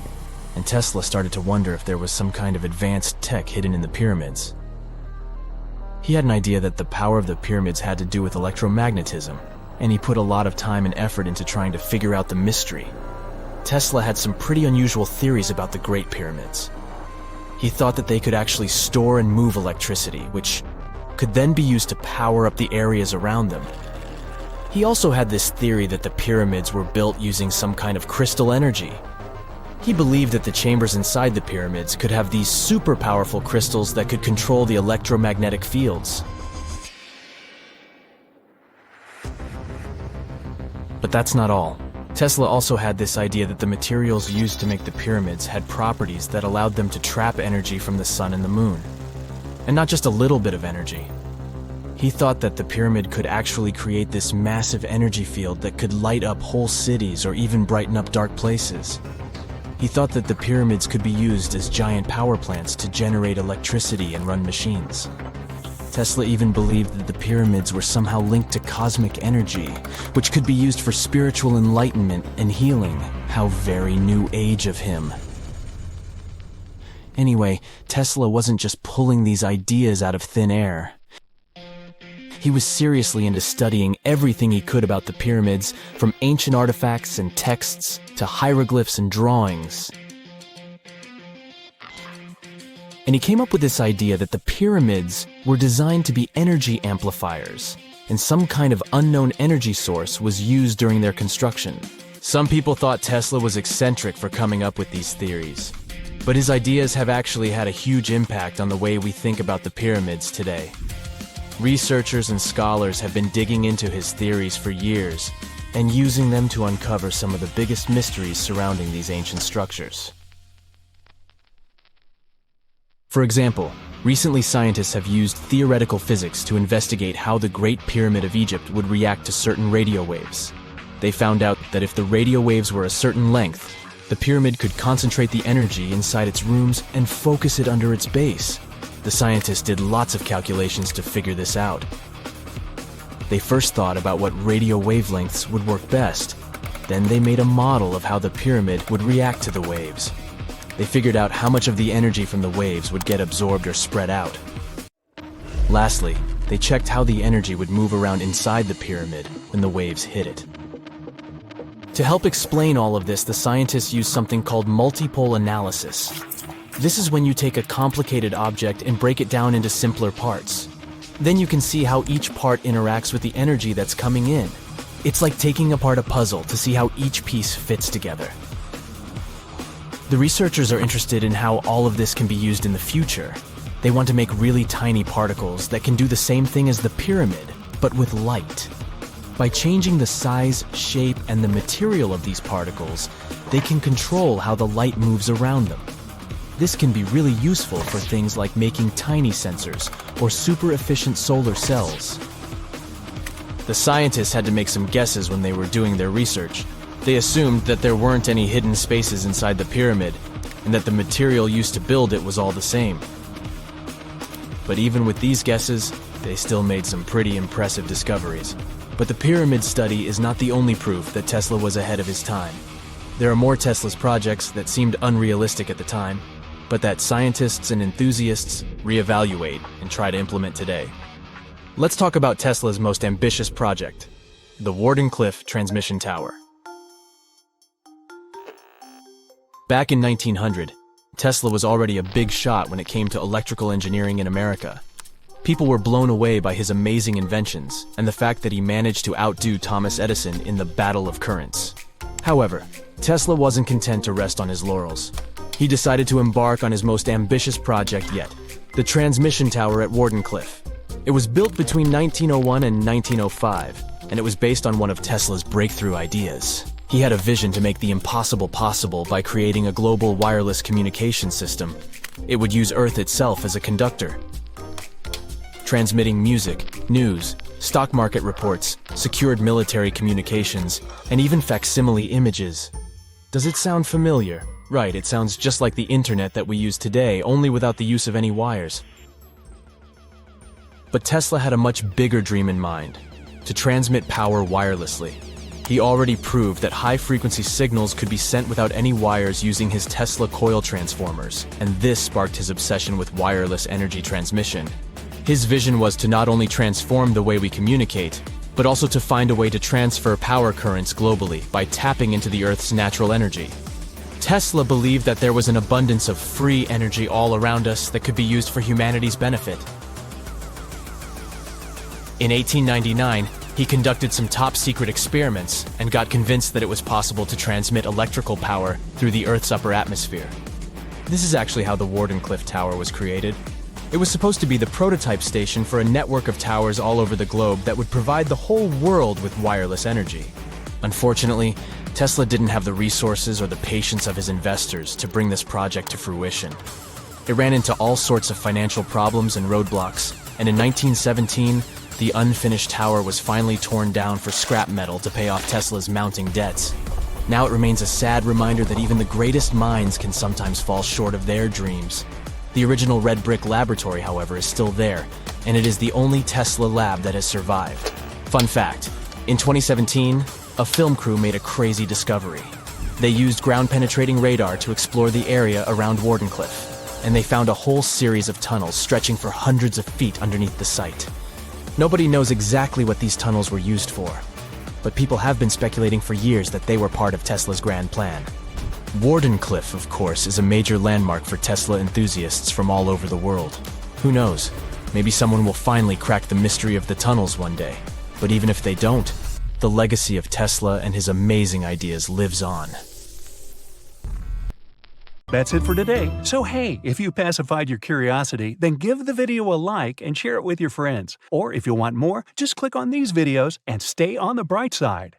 and Tesla started to wonder if there was some kind of advanced tech hidden in the pyramids. He had an idea that the power of the pyramids had to do with electromagnetism, and he put a lot of time and effort into trying to figure out the mystery. Tesla had some pretty unusual theories about the Great Pyramids. He thought that they could actually store and move electricity, which could then be used to power up the areas around them. He also had this theory that the pyramids were built using some kind of crystal energy. He believed that the chambers inside the pyramids could have these super powerful crystals that could control the electromagnetic fields. But that's not all. Tesla also had this idea that the materials used to make the pyramids had properties that allowed them to trap energy from the sun and the moon. And not just a little bit of energy. He thought that the pyramid could actually create this massive energy field that could light up whole cities or even brighten up dark places. He thought that the pyramids could be used as giant power plants to generate electricity and run machines. Tesla even believed that the pyramids were somehow linked to cosmic energy, which could be used for spiritual enlightenment and healing. How very new age of him. Anyway, Tesla wasn't just pulling these ideas out of thin air. He was seriously into studying everything he could about the pyramids, from ancient artifacts and texts to hieroglyphs and drawings. And he came up with this idea that the pyramids were designed to be energy amplifiers, and some kind of unknown energy source was used during their construction. Some people thought Tesla was eccentric for coming up with these theories, but his ideas have actually had a huge impact on the way we think about the pyramids today. Researchers and scholars have been digging into his theories for years and using them to uncover some of the biggest mysteries surrounding these ancient structures. For example, recently scientists have used theoretical physics to investigate how the Great Pyramid of Egypt would react to certain radio waves. They found out that if the radio waves were a certain length, the pyramid could concentrate the energy inside its rooms and focus it under its base. The scientists did lots of calculations to figure this out. They first thought about what radio wavelengths would work best. Then they made a model of how the pyramid would react to the waves. They figured out how much of the energy from the waves would get absorbed or spread out. Lastly, they checked how the energy would move around inside the pyramid when the waves hit it. To help explain all of this, the scientists used something called multipole analysis. This is when you take a complicated object and break it down into simpler parts. Then you can see how each part interacts with the energy that's coming in. It's like taking apart a puzzle to see how each piece fits together. The researchers are interested in how all of this can be used in the future. They want to make really tiny particles that can do the same thing as the pyramid, but with light. By changing the size, shape, and the material of these particles, they can control how the light moves around them. This can be really useful for things like making tiny sensors or super efficient solar cells. The scientists had to make some guesses when they were doing their research. They assumed that there weren't any hidden spaces inside the pyramid, and that the material used to build it was all the same. But even with these guesses, they still made some pretty impressive discoveries. But the pyramid study is not the only proof that Tesla was ahead of his time. There are more Tesla's projects that seemed unrealistic at the time, but that scientists and enthusiasts reevaluate and try to implement today. Let's talk about Tesla's most ambitious project, the Wardenclyffe Transmission Tower. Back in 1900, Tesla was already a big shot when it came to electrical engineering in America. People were blown away by his amazing inventions and the fact that he managed to outdo Thomas Edison in the battle of currents. However, Tesla wasn't content to rest on his laurels. He decided to embark on his most ambitious project yet, the transmission tower at Wardenclyffe. It was built between 1901 and 1905, and it was based on one of Tesla's breakthrough ideas. He had a vision to make the impossible possible by creating a global wireless communication system. It would use Earth itself as a conductor, transmitting music, news, stock market reports, secured military communications, and even facsimile images. Does it sound familiar? Right, it sounds just like the internet that we use today, only without the use of any wires. But Tesla had a much bigger dream in mind: to transmit power wirelessly. He already proved that high-frequency signals could be sent without any wires using his Tesla coil transformers, and this sparked his obsession with wireless energy transmission. His vision was to not only transform the way we communicate, but also to find a way to transfer power currents globally by tapping into the Earth's natural energy. Tesla believed that there was an abundance of free energy all around us that could be used for humanity's benefit. In 1899, he conducted some top-secret experiments and got convinced that it was possible to transmit electrical power through the Earth's upper atmosphere. This is actually how the Wardenclyffe Tower was created. It was supposed to be the prototype station for a network of towers all over the globe that would provide the whole world with wireless energy. Unfortunately, Tesla didn't have the resources or the patience of his investors to bring this project to fruition. It ran into all sorts of financial problems and roadblocks, and in 1917, the unfinished tower was finally torn down for scrap metal to pay off Tesla's mounting debts. Now it remains a sad reminder that even the greatest minds can sometimes fall short of their dreams. The original red brick laboratory, however, is still there, and it is the only Tesla lab that has survived. Fun fact, in 2017, a film crew made a crazy discovery. They used ground-penetrating radar to explore the area around Wardenclyffe, and they found a whole series of tunnels stretching for hundreds of feet underneath the site. Nobody knows exactly what these tunnels were used for, but people have been speculating for years that they were part of Tesla's grand plan. Wardenclyffe, of course, is a major landmark for Tesla enthusiasts from all over the world. Who knows? Maybe someone will finally crack the mystery of the tunnels one day. But even if they don't, the legacy of Tesla and his amazing ideas lives on. That's it for today. So hey, if you pacified your curiosity, then give the video a like and share it with your friends. Or if you want more, just click on these videos and stay on the bright side.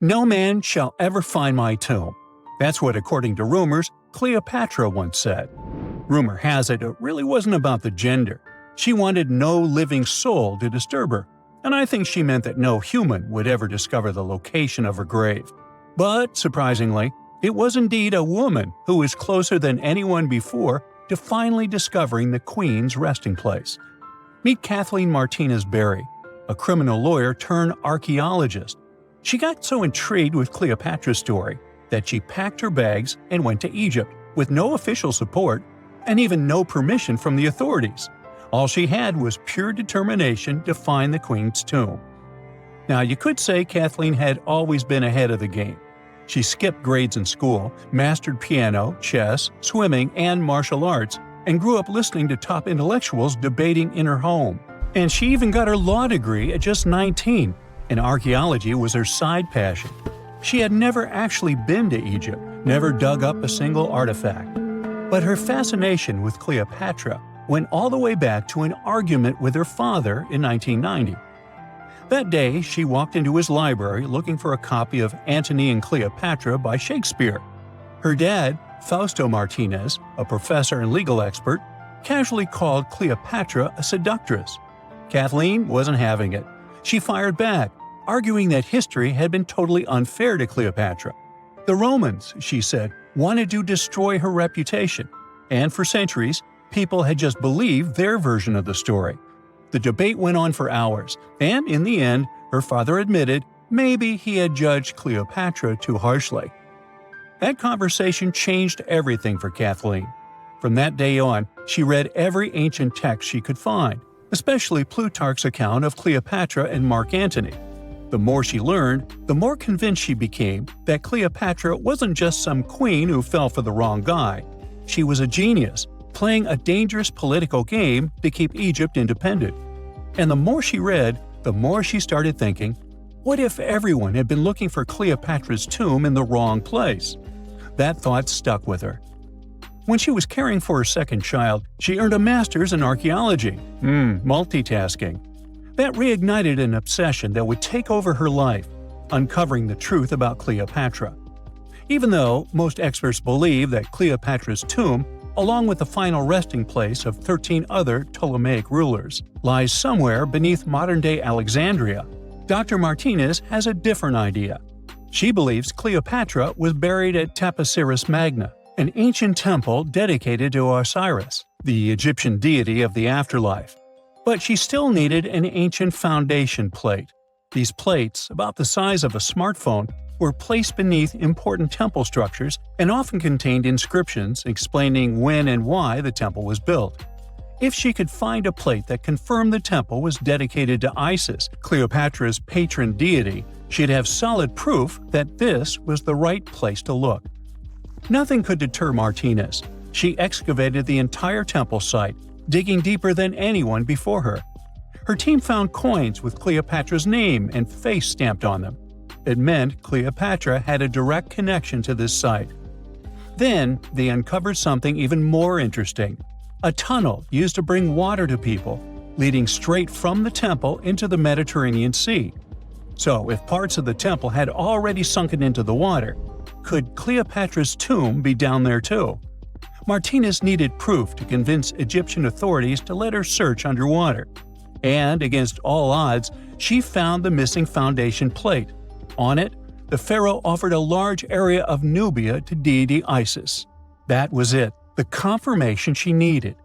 No man shall ever find my tomb. That's what, according to rumors, Cleopatra once said. Rumor has it really wasn't about the gender. She wanted no living soul to disturb her, and I think she meant that no human would ever discover the location of her grave. But, surprisingly, it was indeed a woman who was closer than anyone before to finally discovering the Queen's resting place. Meet Kathleen Martinez Berry, a criminal lawyer turned archaeologist. She got so intrigued with Cleopatra's story that she packed her bags and went to Egypt with no official support and even no permission from the authorities. All she had was pure determination to find the Queen's tomb. Now, you could say Kathleen had always been ahead of the game. She skipped grades in school, mastered piano, chess, swimming, and martial arts, and grew up listening to top intellectuals debating in her home. And she even got her law degree at just 19, and archaeology was her side passion. She had never actually been to Egypt, never dug up a single artifact. But her fascination with Cleopatra went all the way back to an argument with her father in 1990. That day, she walked into his library looking for a copy of Antony and Cleopatra by Shakespeare. Her dad, Fausto Martinez, a professor and legal expert, casually called Cleopatra a seductress. Kathleen wasn't having it. She fired back, arguing that history had been totally unfair to Cleopatra. The Romans, she said, wanted to destroy her reputation, and for centuries, people had just believed their version of the story. The debate went on for hours, and in the end, her father admitted maybe he had judged Cleopatra too harshly. That conversation changed everything for Kathleen. From that day on, she read every ancient text she could find, especially Plutarch's account of Cleopatra and Mark Antony. The more she learned, the more convinced she became that Cleopatra wasn't just some queen who fell for the wrong guy. She was a genius, playing a dangerous political game to keep Egypt independent. And the more she read, the more she started thinking, what if everyone had been looking for Cleopatra's tomb in the wrong place? That thought stuck with her. When she was caring for her second child, she earned a master's in archaeology. Multitasking. That reignited an obsession that would take over her life, uncovering the truth about Cleopatra. Even though most experts believe that Cleopatra's tomb, along with the final resting place of 13 other Ptolemaic rulers, lies somewhere beneath modern-day Alexandria, Dr. Martinez has a different idea. She believes Cleopatra was buried at Taposiris Magna, an ancient temple dedicated to Osiris, the Egyptian deity of the afterlife. But she still needed an ancient foundation plate. These plates, about the size of a smartphone, were placed beneath important temple structures and often contained inscriptions explaining when and why the temple was built. If she could find a plate that confirmed the temple was dedicated to Isis, Cleopatra's patron deity, she'd have solid proof that this was the right place to look. Nothing could deter Martinez. She excavated the entire temple site, digging deeper than anyone before her. Her team found coins with Cleopatra's name and face stamped on them. It meant Cleopatra had a direct connection to this site. Then, they uncovered something even more interesting. A tunnel used to bring water to people, leading straight from the temple into the Mediterranean Sea. So, if parts of the temple had already sunken into the water, could Cleopatra's tomb be down there too? Martinez needed proof to convince Egyptian authorities to let her search underwater. And, against all odds, she found the missing foundation plate. On it, the pharaoh offered a large area of Nubia to deity Isis. That was it, the confirmation she needed.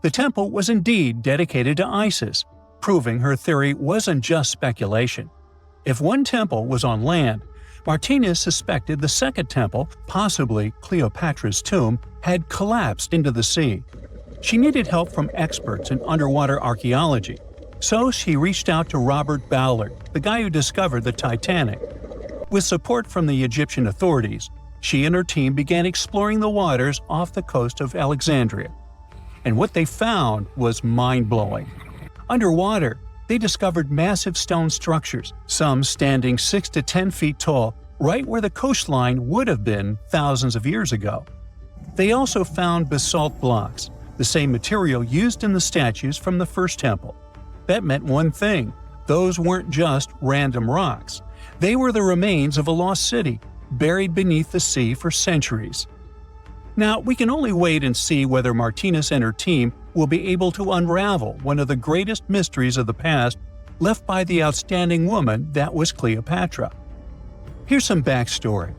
The temple was indeed dedicated to Isis, proving her theory wasn't just speculation. If one temple was on land, Martinez suspected the second temple, possibly Cleopatra's tomb, had collapsed into the sea. She needed help from experts in underwater archaeology, so she reached out to Robert Ballard, the guy who discovered the Titanic. With support from the Egyptian authorities, she and her team began exploring the waters off the coast of Alexandria. And what they found was mind-blowing. Underwater, they discovered massive stone structures, some standing 6 to 10 feet tall, right where the coastline would have been thousands of years ago. They also found basalt blocks, the same material used in the statues from the first temple. That meant one thing: those weren't just random rocks. They were the remains of a lost city, buried beneath the sea for centuries. Now, we can only wait and see whether Martinez and her team will be able to unravel one of the greatest mysteries of the past left by the outstanding woman that was Cleopatra. Here's some backstory.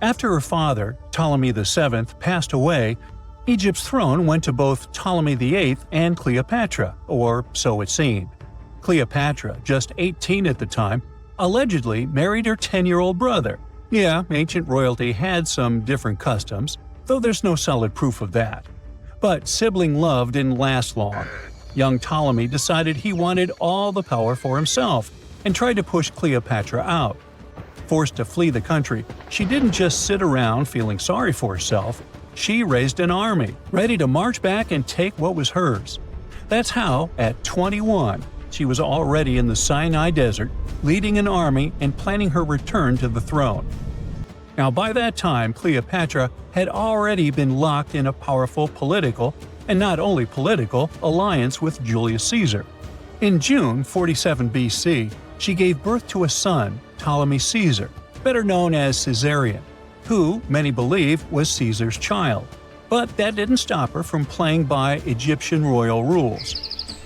After her father, Ptolemy VII, passed away, Egypt's throne went to both Ptolemy VIII and Cleopatra, or so it seemed. Cleopatra, just 18 at the time, allegedly married her 10-year-old brother. Yeah, ancient royalty had some different customs, though there's no solid proof of that. But sibling love didn't last long. Young Ptolemy decided he wanted all the power for himself and tried to push Cleopatra out. Forced to flee the country, she didn't just sit around feeling sorry for herself. She raised an army, ready to march back and take what was hers. That's how, at 21, she was already in the Sinai Desert, leading an army and planning her return to the throne. Now, by that time, Cleopatra had already been locked in a powerful political, and not only political, alliance with Julius Caesar. In June 47 BC, she gave birth to a son, Ptolemy Caesar, better known as Caesarion, who, many believe, was Caesar's child. But that didn't stop her from playing by Egyptian royal rules.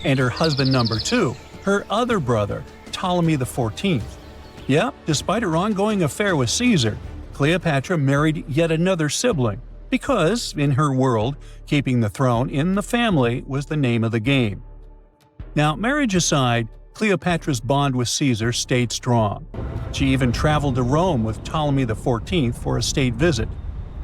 And her husband number 2, her other brother, Ptolemy XIV. Yep, despite her ongoing affair with Caesar, Cleopatra married yet another sibling, because, in her world, keeping the throne in the family was the name of the game. Now, marriage aside, Cleopatra's bond with Caesar stayed strong. She even traveled to Rome with Ptolemy XIV for a state visit.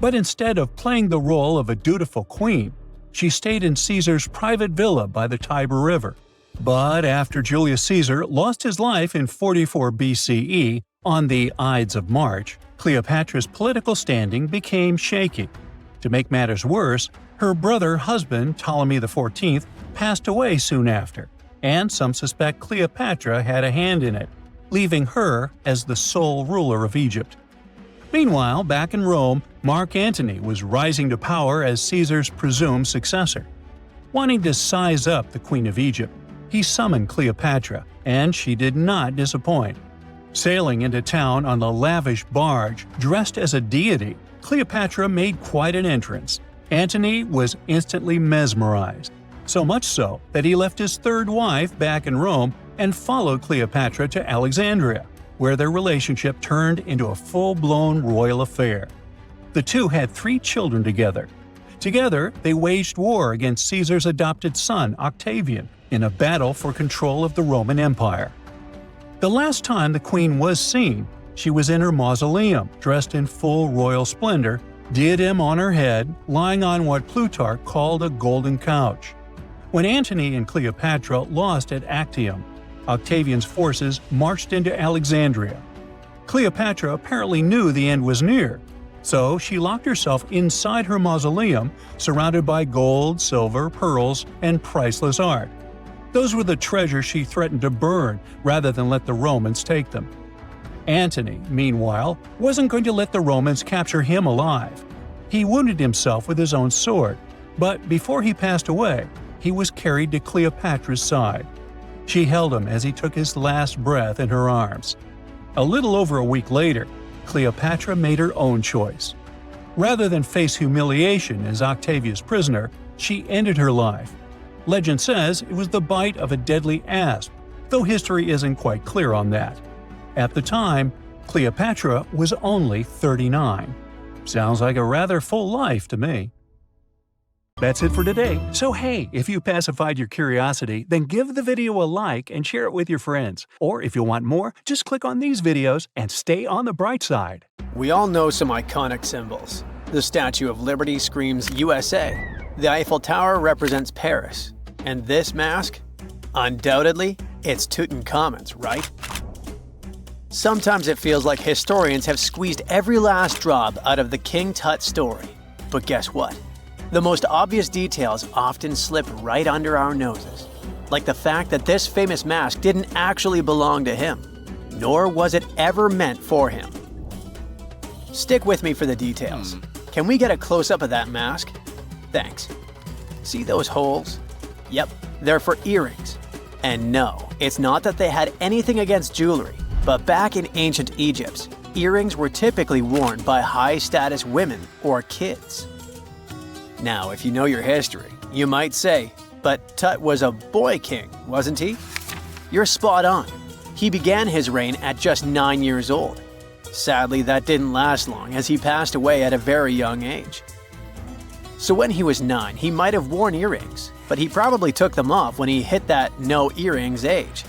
But instead of playing the role of a dutiful queen, she stayed in Caesar's private villa by the Tiber River. But after Julius Caesar lost his life in 44 BCE on the Ides of March, Cleopatra's political standing became shaky. To make matters worse, her husband Ptolemy XIV passed away soon after, and some suspect Cleopatra had a hand in it, leaving her as the sole ruler of Egypt. Meanwhile, back in Rome, Mark Antony was rising to power as Caesar's presumed successor. Wanting to size up the Queen of Egypt, he summoned Cleopatra, and she did not disappoint. Sailing into town on a lavish barge dressed as a deity, Cleopatra made quite an entrance. Antony was instantly mesmerized, so much so that he left his third wife back in Rome and followed Cleopatra to Alexandria, where their relationship turned into a full-blown royal affair. The two had 3 children together. Together, they waged war against Caesar's adopted son, Octavian, in a battle for control of the Roman Empire. The last time the queen was seen, she was in her mausoleum, dressed in full royal splendor, diadem on her head, lying on what Plutarch called a golden couch. When Antony and Cleopatra lost at Actium, Octavian's forces marched into Alexandria. Cleopatra apparently knew the end was near, so she locked herself inside her mausoleum, surrounded by gold, silver, pearls, and priceless art. Those were the treasures she threatened to burn rather than let the Romans take them. Antony, meanwhile, wasn't going to let the Romans capture him alive. He wounded himself with his own sword, but before he passed away, he was carried to Cleopatra's side. She held him as he took his last breath in her arms. A little over a week later, Cleopatra made her own choice. Rather than face humiliation as Octavia's prisoner, she ended her life. Legend says it was the bite of a deadly asp, though history isn't quite clear on that. At the time, Cleopatra was only 39. Sounds like a rather full life to me. That's it for today. So hey, if you pacified your curiosity, then give the video a like and share it with your friends. Or if you want more, just click on these videos and stay on the bright side. We all know some iconic symbols. The Statue of Liberty screams USA. The Eiffel Tower represents Paris. And this mask? Undoubtedly, it's Tutankhamun's, right? Sometimes it feels like historians have squeezed every last drop out of the King Tut story. But guess what? The most obvious details often slip right under our noses. Like the fact that this famous mask didn't actually belong to him, nor was it ever meant for him. Stick with me for the details. Can we get a close-up of that mask? Thanks. See those holes? Yep, they're for earrings. And no, it's not that they had anything against jewelry, but back in ancient Egypt, earrings were typically worn by high-status women or kids. Now, if you know your history, you might say, but Tut was a boy king, wasn't he? You're spot on. He began his reign at just 9 years old. Sadly, that didn't last long as he passed away at a very young age. So when he was 9, he might have worn earrings, but he probably took them off when he hit that no earrings age.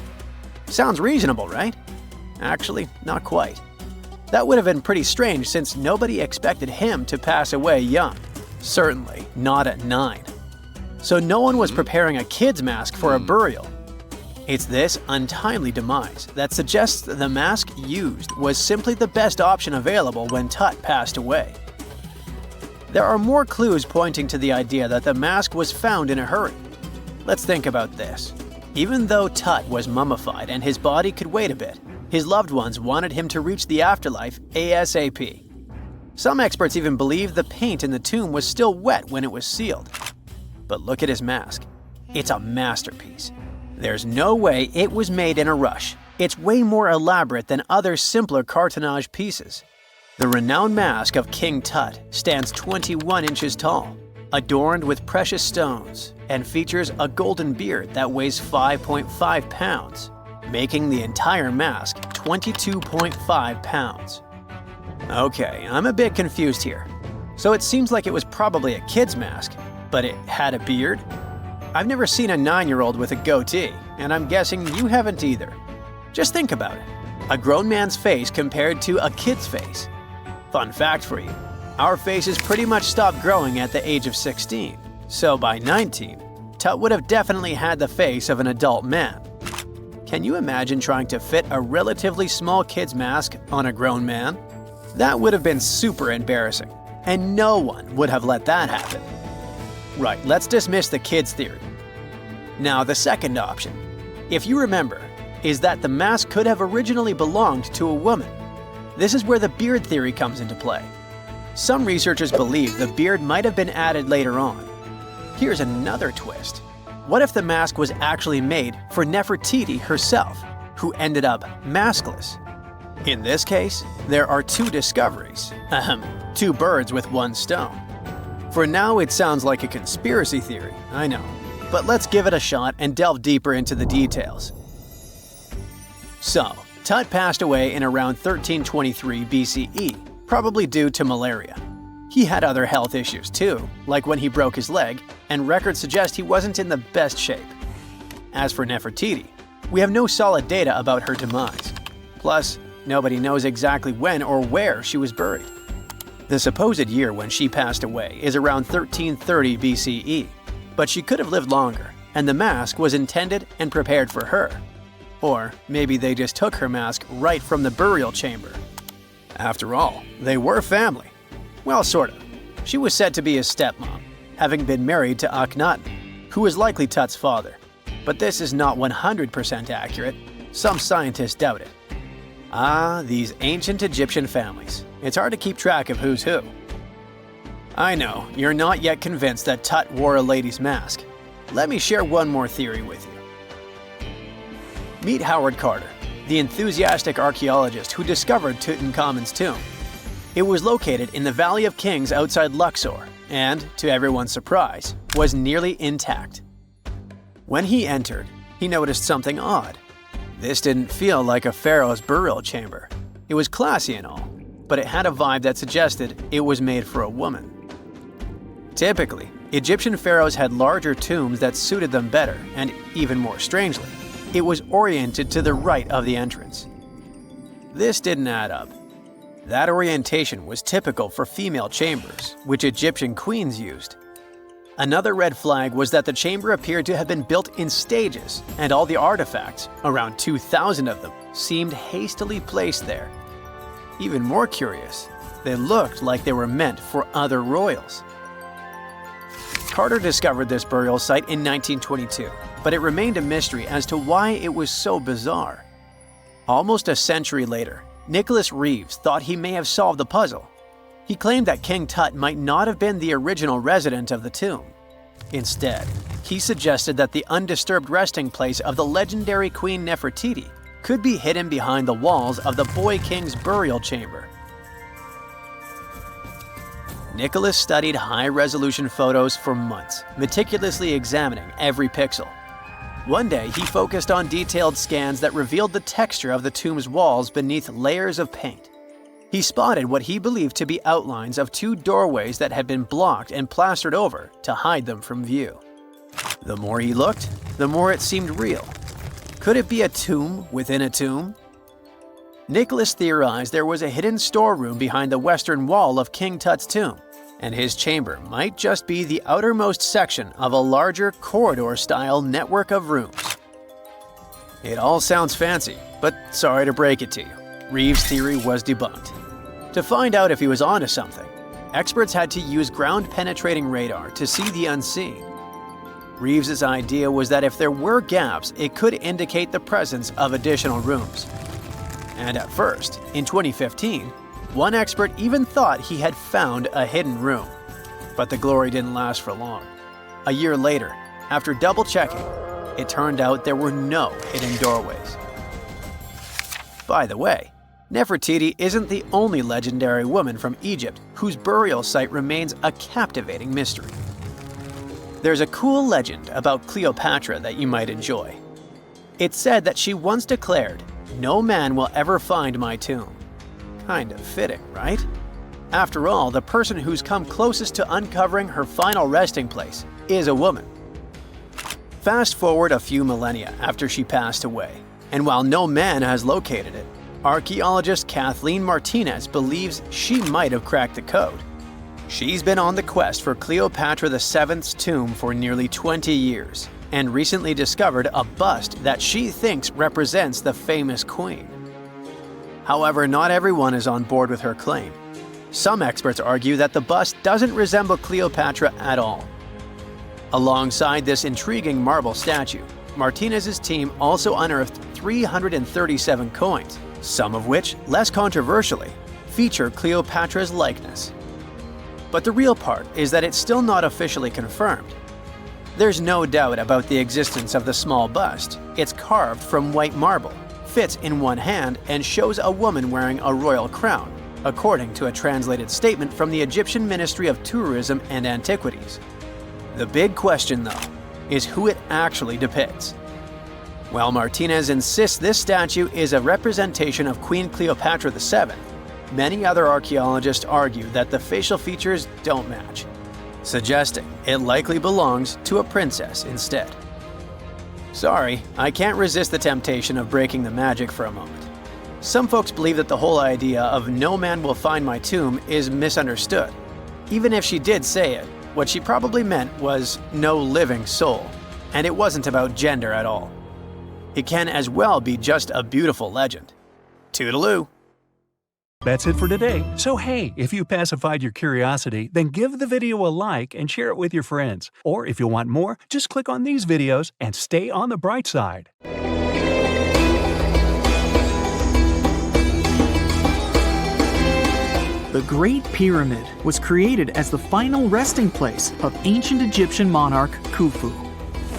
Sounds reasonable, right? Actually, not quite. That would have been pretty strange since nobody expected him to pass away young. Certainly not at 9. So no one was preparing a kid's mask for a burial. It's this untimely demise that suggests that the mask used was simply the best option available when Tut passed away. There are more clues pointing to the idea that the mask was found in a hurry. Let's think about this. Even though Tut was mummified and his body could wait a bit, his loved ones wanted him to reach the afterlife ASAP. Some experts even believe the paint in the tomb was still wet when it was sealed. But look at his mask. It's a masterpiece. There's no way it was made in a rush. It's way more elaborate than other simpler cartonnage pieces. The renowned mask of King Tut stands 21 inches tall, adorned with precious stones, and features a golden beard that weighs 5.5 pounds, making the entire mask 22.5 pounds. Okay, I'm a bit confused here. So it seems like it was probably a kid's mask, but it had a beard? I've never seen a 9-year-old with a goatee, and I'm guessing you haven't either. Just think about it. A grown man's face compared to a kid's face. Fun fact for you, our faces pretty much stopped growing at the age of 16, so by 19, Tut would have definitely had the face of an adult man. Can you imagine trying to fit a relatively small kid's mask on a grown man? That would have been super embarrassing. and no one would have let that happen. Right, let's dismiss the kids' theory. Now, the second option, if you remember, is that the mask could have originally belonged to a woman. This is where the beard theory comes into play. Some researchers believe the beard might have been added later on. Here's another twist. What if the mask was actually made for Nefertiti herself, who ended up maskless? In this case, there are two discoveries. Two birds with one stone. For now, it sounds like a conspiracy theory, I know. But let's give it a shot and delve deeper into the details. So, Tut passed away in around 1323 BCE, probably due to malaria. He had other health issues too, like when he broke his leg, and records suggest he wasn't in the best shape. As for Nefertiti, we have no solid data about her demise. Plus, nobody knows exactly when or where she was buried. The supposed year when she passed away is around 1330 BCE, but she could have lived longer, and the mask was intended and prepared for her. Or maybe they just took her mask right from the burial chamber. After all, they were family. Well, sort of. She was said to be his stepmom, having been married to Akhenaten, who was likely Tut's father. But this is not 100% accurate. Some scientists doubt it. Ah, these ancient Egyptian families. It's hard to keep track of who's who. I know, you're not yet convinced that Tut wore a lady's mask. Let me share one more theory with you. Meet Howard Carter, the enthusiastic archaeologist who discovered Tutankhamun's tomb. It was located in the Valley of Kings outside Luxor and, to everyone's surprise, was nearly intact. When he entered, he noticed something odd. This didn't feel like a pharaoh's burial chamber. It was classy and all, but it had a vibe that suggested it was made for a woman. Typically, Egyptian pharaohs had larger tombs that suited them better, and even more strangely, it was oriented to the right of the entrance. This didn't add up. That orientation was typical for female chambers, which Egyptian queens used. Another red flag was that the chamber appeared to have been built in stages, and all the artifacts, around 2,000 of them, seemed hastily placed there. Even more curious, they looked like they were meant for other royals. Carter discovered this burial site in 1922, but it remained a mystery as to why it was so bizarre. Almost a century later, Nicholas Reeves thought he may have solved the puzzle. He claimed that King Tut might not have been the original resident of the tomb. Instead, he suggested that the undisturbed resting place of the legendary Queen Nefertiti could be hidden behind the walls of the boy king's burial chamber. Nicholas studied high-resolution photos for months, meticulously examining every pixel. One day, he focused on detailed scans that revealed the texture of the tomb's walls beneath layers of paint. He spotted what he believed to be outlines of two doorways that had been blocked and plastered over to hide them from view. The more he looked, the more it seemed real. Could it be a tomb within a tomb? Nicholas theorized there was a hidden storeroom behind the western wall of King Tut's tomb, and his chamber might just be the outermost section of a larger corridor-style network of rooms. It all sounds fancy, but sorry to break it to you, Reeves' theory was debunked. To find out if he was onto something, experts had to use ground-penetrating radar to see the unseen. Reeves' idea was that if there were gaps, it could indicate the presence of additional rooms. And at first, in 2015, one expert even thought he had found a hidden room. But the glory didn't last for long. A year later, after double-checking, it turned out there were no hidden doorways. By the way, Nefertiti isn't the only legendary woman from Egypt whose burial site remains a captivating mystery. There's a cool legend about Cleopatra that you might enjoy. It's said that she once declared, "No man will ever find my tomb." Kind of fitting, right? After all, the person who's come closest to uncovering her final resting place is a woman. Fast forward a few millennia after she passed away, and while no man has located it, archaeologist Kathleen Martinez believes she might have cracked the code. She's been on the quest for Cleopatra VII's tomb for nearly 20 years, and recently discovered a bust that she thinks represents the famous queen. However, not everyone is on board with her claim. Some experts argue that the bust doesn't resemble Cleopatra at all. Alongside this intriguing marble statue, Martinez's team also unearthed 337 coins, some of which, less controversially, feature Cleopatra's likeness. But the real part is that it's still not officially confirmed. There's no doubt about the existence of the small bust. It's carved from white marble, fits in one hand, and shows a woman wearing a royal crown, according to a translated statement from the Egyptian Ministry of Tourism and Antiquities. The big question, though, is who it actually depicts. While Martinez insists this statue is a representation of Queen Cleopatra VII, many other archaeologists argue that the facial features don't match, suggesting it likely belongs to a princess instead. Sorry, I can't resist the temptation of breaking the magic for a moment. Some folks believe that the whole idea of "no man will find my tomb" is misunderstood. Even if she did say it, what she probably meant was "no living soul," and it wasn't about gender at all. It can as well be just a beautiful legend. Toodaloo! That's it for today. So hey, if you pacified your curiosity, then give the video a like and share it with your friends. Or if you want more, just click on these videos and stay on the bright side. The Great Pyramid was created as the final resting place of ancient Egyptian monarch Khufu.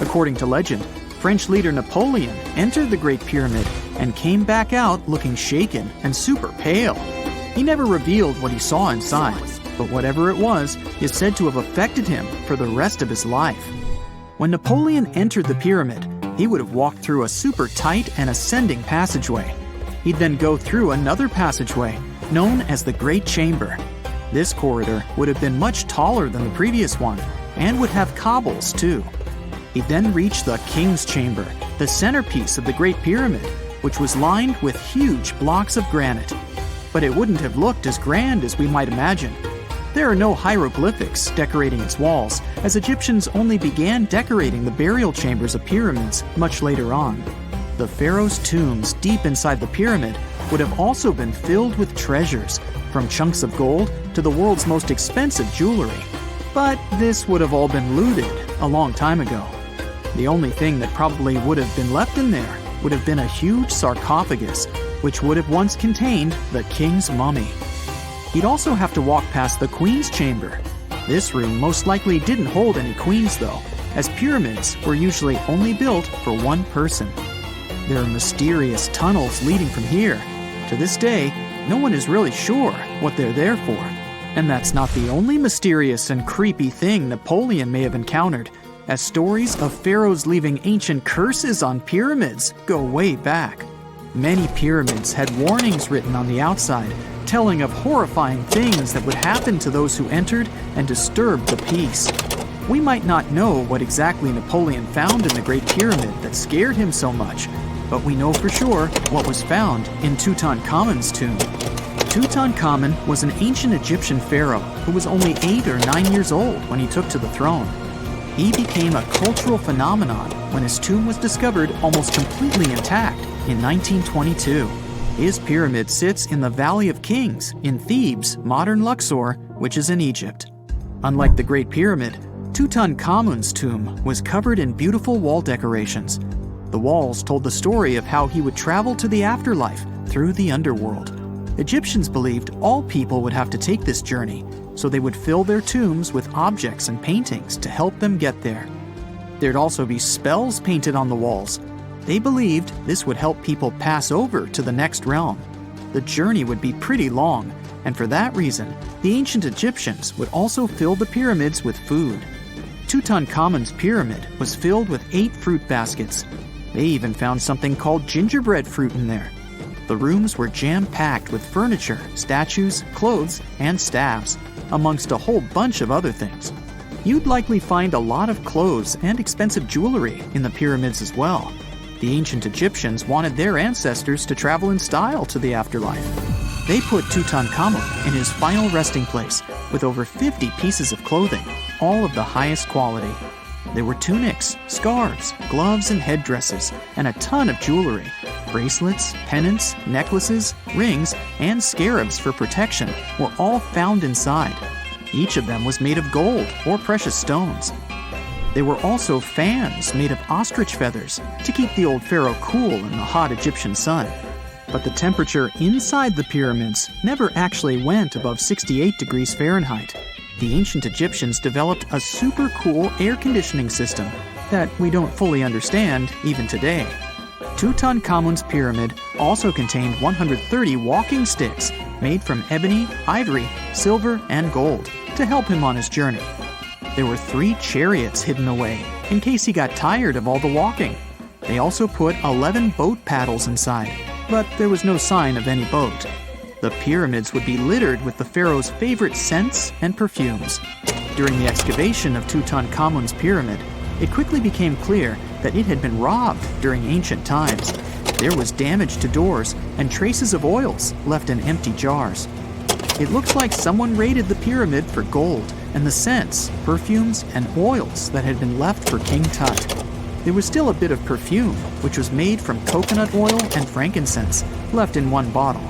According to legend, French leader Napoleon entered the Great Pyramid and came back out looking shaken and super pale. He never revealed what he saw inside, but whatever it was is said to have affected him for the rest of his life. When Napoleon entered the pyramid, he would have walked through a super tight and ascending passageway. He'd then go through another passageway, known as the Great Chamber. This corridor would have been much taller than the previous one, and would have cobbles too. He'd then reach the King's Chamber, the centerpiece of the Great Pyramid, which was lined with huge blocks of granite. But it wouldn't have looked as grand as we might imagine. There are no hieroglyphics decorating its walls, as Egyptians only began decorating the burial chambers of pyramids much later on. The pharaoh's tombs deep inside the pyramid would have also been filled with treasures, from chunks of gold to the world's most expensive jewelry. But this would have all been looted a long time ago. The only thing that probably would have been left in there would have been a huge sarcophagus, which would have once contained the king's mummy. He'd also have to walk past the queen's chamber. This room most likely didn't hold any queens though, as pyramids were usually only built for one person. There are mysterious tunnels leading from here. To this day, no one is really sure what they're there for. And that's not the only mysterious and creepy thing Napoleon may have encountered, as stories of pharaohs leaving ancient curses on pyramids go way back. Many pyramids had warnings written on the outside, telling of horrifying things that would happen to those who entered and disturbed the peace. We might not know what exactly Napoleon found in the Great Pyramid that scared him so much, but we know for sure what was found in Tutankhamun's tomb. Tutankhamun was an ancient Egyptian pharaoh who was only 8 or 9 years old when he took to the throne. He became a cultural phenomenon when his tomb was discovered almost completely intact in 1922. His pyramid sits in the Valley of Kings in Thebes, modern Luxor, which is in Egypt. Unlike the Great Pyramid, Tutankhamun's tomb was covered in beautiful wall decorations. The walls told the story of how he would travel to the afterlife through the underworld. Egyptians believed all people would have to take this journey, so they would fill their tombs with objects and paintings to help them get there. There'd also be spells painted on the walls. They believed this would help people pass over to the next realm. The journey would be pretty long, and for that reason, the ancient Egyptians would also fill the pyramids with food. Tutankhamun's pyramid was filled with 8 fruit baskets. They even found something called gingerbread fruit in there. The rooms were jam-packed with furniture, statues, clothes, and staffs, amongst a whole bunch of other things. You'd likely find a lot of clothes and expensive jewelry in the pyramids as well. The ancient Egyptians wanted their ancestors to travel in style to the afterlife. They put Tutankhamun in his final resting place with over 50 pieces of clothing, all of the highest quality. There were tunics, scarves, gloves, and headdresses, and a ton of jewelry. Bracelets, pendants, necklaces, rings, and scarabs for protection were all found inside. Each of them was made of gold or precious stones. There were also fans made of ostrich feathers to keep the old pharaoh cool in the hot Egyptian sun. But the temperature inside the pyramids never actually went above 68 degrees Fahrenheit. The ancient Egyptians developed a super cool air conditioning system that we don't fully understand even today. Tutankhamun's pyramid also contained 130 walking sticks made from ebony, ivory, silver, and gold to help him on his journey. There were 3 chariots hidden away in case he got tired of all the walking. They also put 11 boat paddles inside, but there was no sign of any boat. The pyramids would be littered with the pharaoh's favorite scents and perfumes. During the excavation of Tutankhamun's pyramid, it quickly became clear that it had been robbed during ancient times. There was damage to doors and traces of oils left in empty jars. It looks like someone raided the pyramid for gold and the scents, perfumes, and oils that had been left for King Tut. There was still a bit of perfume, which was made from coconut oil and frankincense, left in one bottle.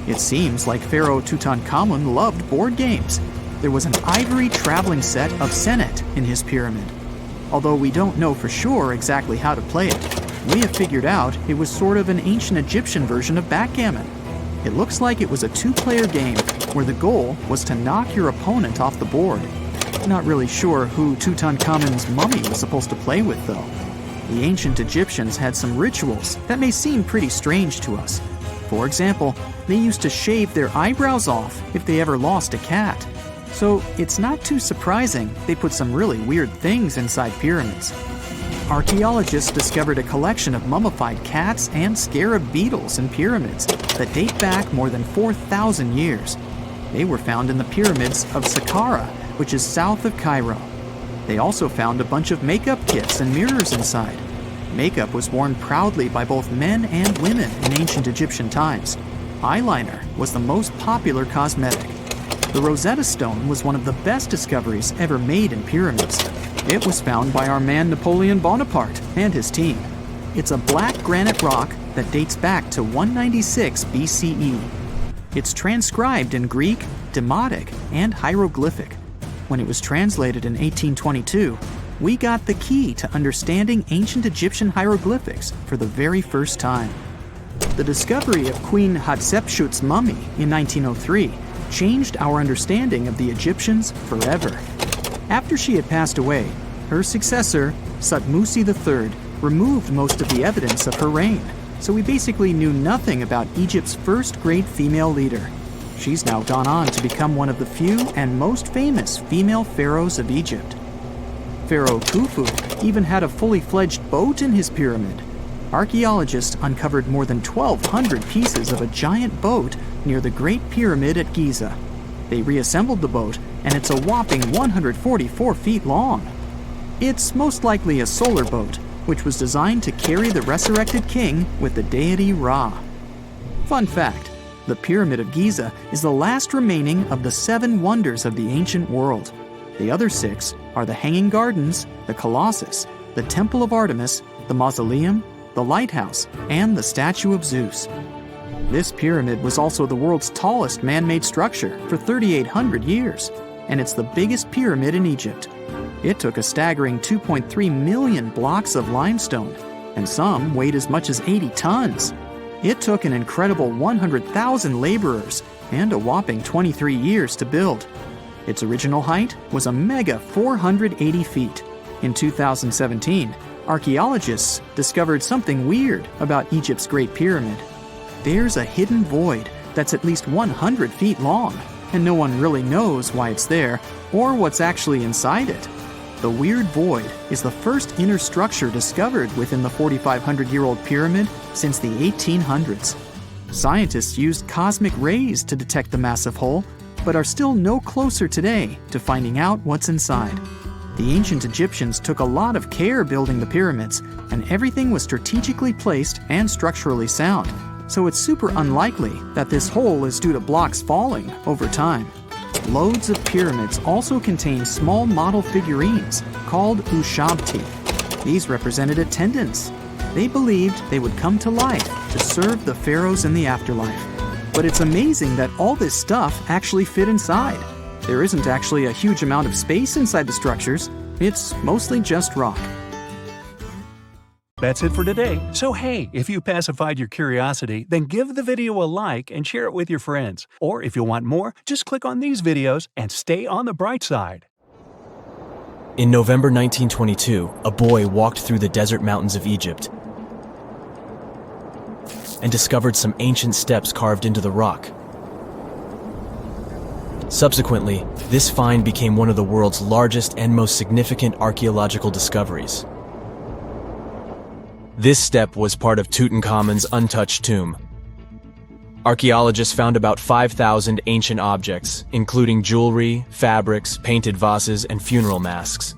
It seems like Pharaoh Tutankhamun loved board games. There was an ivory traveling set of senet in his pyramid. Although we don't know for sure exactly how to play it, we have figured out it was sort of an ancient Egyptian version of backgammon. It looks like it was a 2-player game where the goal was to knock your opponent off the board. Not really sure who Tutankhamun's mummy was supposed to play with, though. The ancient Egyptians had some rituals that may seem pretty strange to us. For example, they used to shave their eyebrows off if they ever lost a cat. So it's not too surprising they put some really weird things inside pyramids. Archaeologists discovered a collection of mummified cats and scarab beetles in pyramids that date back more than 4,000 years. They were found in the pyramids of Saqqara, which is south of Cairo. They also found a bunch of makeup kits and mirrors inside. Makeup was worn proudly by both men and women in ancient Egyptian times. Eyeliner was the most popular cosmetic. The Rosetta Stone was one of the best discoveries ever made in pyramids. It was found by our man Napoleon Bonaparte and his team. It's a black granite rock that dates back to 196 BCE. It's transcribed in Greek, Demotic, and hieroglyphic. When it was translated in 1822, we got the key to understanding ancient Egyptian hieroglyphics for the very first time. The discovery of Queen Hatshepsut's mummy in 1903 changed our understanding of the Egyptians forever. After she had passed away, her successor, Thutmose III, removed most of the evidence of her reign, so we basically knew nothing about Egypt's first great female leader. She's now gone on to become one of the few and most famous female pharaohs of Egypt. Pharaoh Khufu even had a fully fledged boat in his pyramid. Archaeologists uncovered more than 1,200 pieces of a giant boat near the Great Pyramid at Giza. They reassembled the boat, and it's a whopping 144 feet long. It's most likely a solar boat, which was designed to carry the resurrected king with the deity Ra. Fun fact, the Pyramid of Giza is the last remaining of the 7 wonders of the ancient world. The other 6 are the Hanging Gardens, the Colossus, the Temple of Artemis, the Mausoleum, the Lighthouse, and the Statue of Zeus. This pyramid was also the world's tallest man-made structure for 3,800 years, and it's the biggest pyramid in Egypt. It took a staggering 2.3 million blocks of limestone, and some weighed as much as 80 tons. It took an incredible 100,000 laborers and a whopping 23 years to build. Its original height was a mega 480 feet. In 2017, archaeologists discovered something weird about Egypt's Great Pyramid. There's a hidden void that's at least 100 feet long, and no one really knows why it's there or what's actually inside it. The weird void is the first inner structure discovered within the 4,500-year-old pyramid since the 1800s. Scientists used cosmic rays to detect the massive hole, but are still no closer today to finding out what's inside. The ancient Egyptians took a lot of care building the pyramids, and everything was strategically placed and structurally sound, so it's super unlikely that this hole is due to blocks falling over time. Loads of pyramids also contain small model figurines called ushabti. These represented attendants. They believed they would come to life to serve the pharaohs in the afterlife. But it's amazing that all this stuff actually fit inside. There isn't actually a huge amount of space inside the structures. It's mostly just rock. That's it for today. So hey, if you pacified your curiosity, then give the video a like and share it with your friends. Or if you want more, just click on these videos and stay on the bright side. In November 1922, a boy walked through the desert mountains of Egypt and discovered some ancient steps carved into the rock. Subsequently, this find became one of the world's largest and most significant archaeological discoveries. This step was part of Tutankhamun's untouched tomb. Archaeologists found about 5,000 ancient objects, including jewelry, fabrics, painted vases, and funeral masks.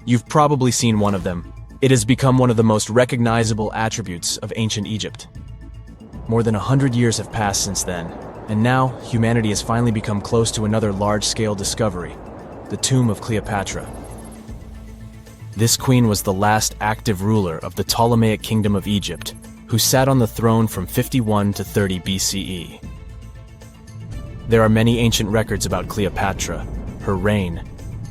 You've probably seen one of them. It has become one of the most recognizable attributes of ancient Egypt. More than 100 years have passed since then, and now humanity has finally become close to another large-scale discovery, the tomb of Cleopatra. This queen was the last active ruler of the Ptolemaic Kingdom of Egypt, who sat on the throne from 51 to 30 BCE. There are many ancient records about Cleopatra, her reign,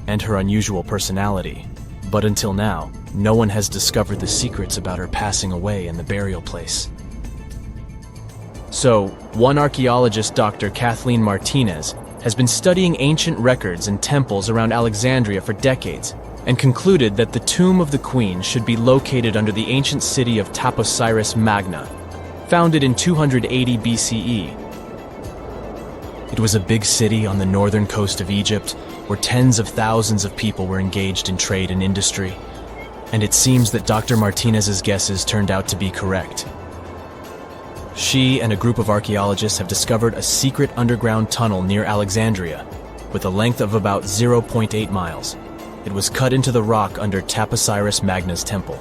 and her unusual personality, but until now, no one has discovered the secrets about her passing away in the burial place. So, one archaeologist, Dr. Kathleen Martinez, has been studying ancient records and temples around Alexandria for decades, and concluded that the tomb of the queen should be located under the ancient city of Taposiris Magna, founded in 280 BCE. It was a big city on the northern coast of Egypt, where tens of thousands of people were engaged in trade and industry, and it seems that Dr. Martinez's guesses turned out to be correct. She and a group of archaeologists have discovered a secret underground tunnel near Alexandria, with a length of about 0.8 miles. It was cut into the rock under Taposiris Magna's temple.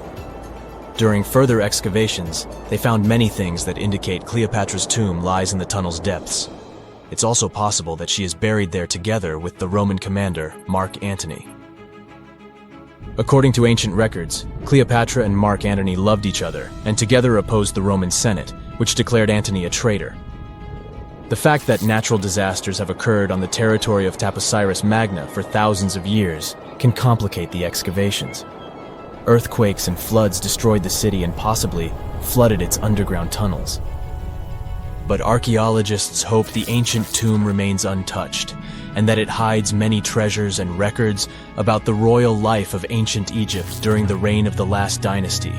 During further excavations, they found many things that indicate Cleopatra's tomb lies in the tunnel's depths. It's also possible that she is buried there together with the Roman commander, Mark Antony. According to ancient records, Cleopatra and Mark Antony loved each other and together opposed the Roman Senate, which declared Antony a traitor. The fact that natural disasters have occurred on the territory of Taposiris Magna for thousands of years can complicate the excavations. Earthquakes and floods destroyed the city and possibly flooded its underground tunnels. But archaeologists hope the ancient tomb remains untouched, and that it hides many treasures and records about the royal life of ancient Egypt during the reign of the last dynasty.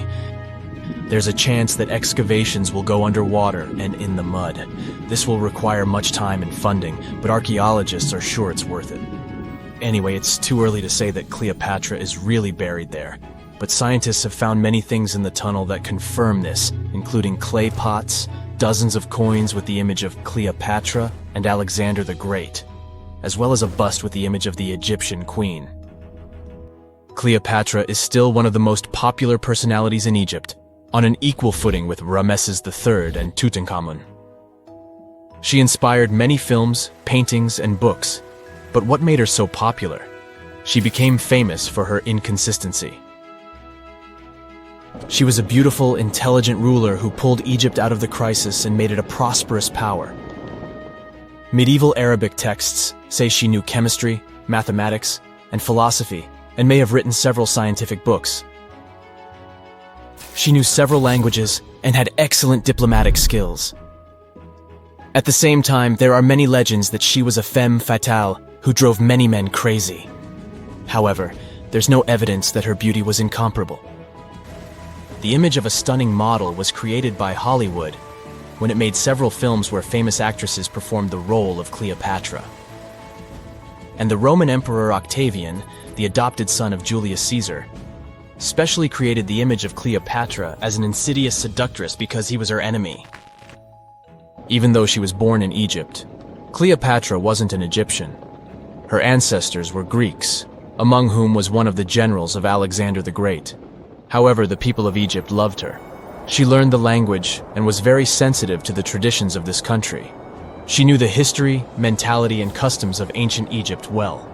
There's a chance that excavations will go underwater and in the mud. This will require much time and funding, but archaeologists are sure it's worth it. Anyway, it's too early to say that Cleopatra is really buried there, but scientists have found many things in the tunnel that confirm this, including clay pots, dozens of coins with the image of Cleopatra and Alexander the Great, as well as a bust with the image of the Egyptian queen. Cleopatra is still one of the most popular personalities in Egypt, on an equal footing with Ramesses III and Tutankhamun. She inspired many films, paintings, and books, but what made her so popular? She became famous for her inconsistency. She was a beautiful, intelligent ruler who pulled Egypt out of the crisis and made it a prosperous power. Medieval Arabic texts say she knew chemistry, mathematics, and philosophy, and may have written several scientific books. She knew several languages and had excellent diplomatic skills. At the same time, there are many legends that she was a femme fatale who drove many men crazy. However, there's no evidence that her beauty was incomparable. The image of a stunning model was created by Hollywood when it made several films where famous actresses performed the role of Cleopatra. And the Roman Emperor Octavian, the adopted son of Julius Caesar, specially created the image of Cleopatra as an insidious seductress because he was her enemy. Even though she was born in Egypt, Cleopatra wasn't an Egyptian. Her ancestors were Greeks, among whom was one of the generals of Alexander the Great. However, the people of Egypt loved her. She learned the language and was very sensitive to the traditions of this country. She knew the history, mentality, and customs of ancient Egypt well.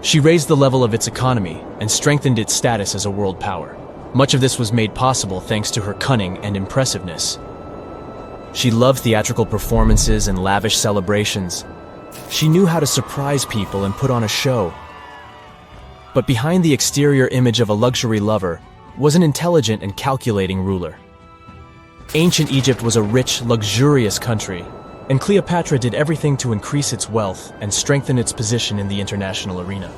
She raised the level of its economy and strengthened its status as a world power. Much of this was made possible thanks to her cunning and impressiveness. She loved theatrical performances and lavish celebrations. She knew how to surprise people and put on a show. But behind the exterior image of a luxury lover was an intelligent and calculating ruler. Ancient Egypt was a rich, luxurious country, and Cleopatra did everything to increase its wealth and strengthen its position in the international arena.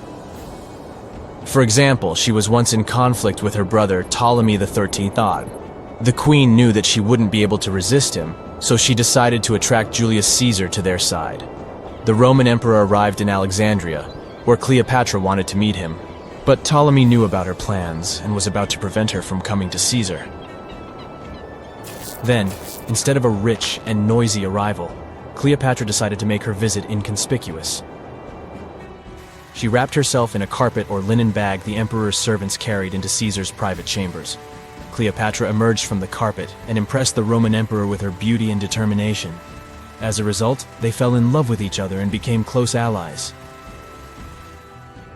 For example, she was once in conflict with her brother Ptolemy XIII. The queen knew that she wouldn't be able to resist him, so she decided to attract Julius Caesar to their side. The Roman emperor arrived in Alexandria, where Cleopatra wanted to meet him, but Ptolemy knew about her plans and was about to prevent her from coming to Caesar. Then, instead of a rich and noisy arrival, Cleopatra decided to make her visit inconspicuous. She wrapped herself in a carpet or linen bag the emperor's servants carried into Caesar's private chambers. Cleopatra emerged from the carpet and impressed the Roman emperor with her beauty and determination. As a result, they fell in love with each other and became close allies.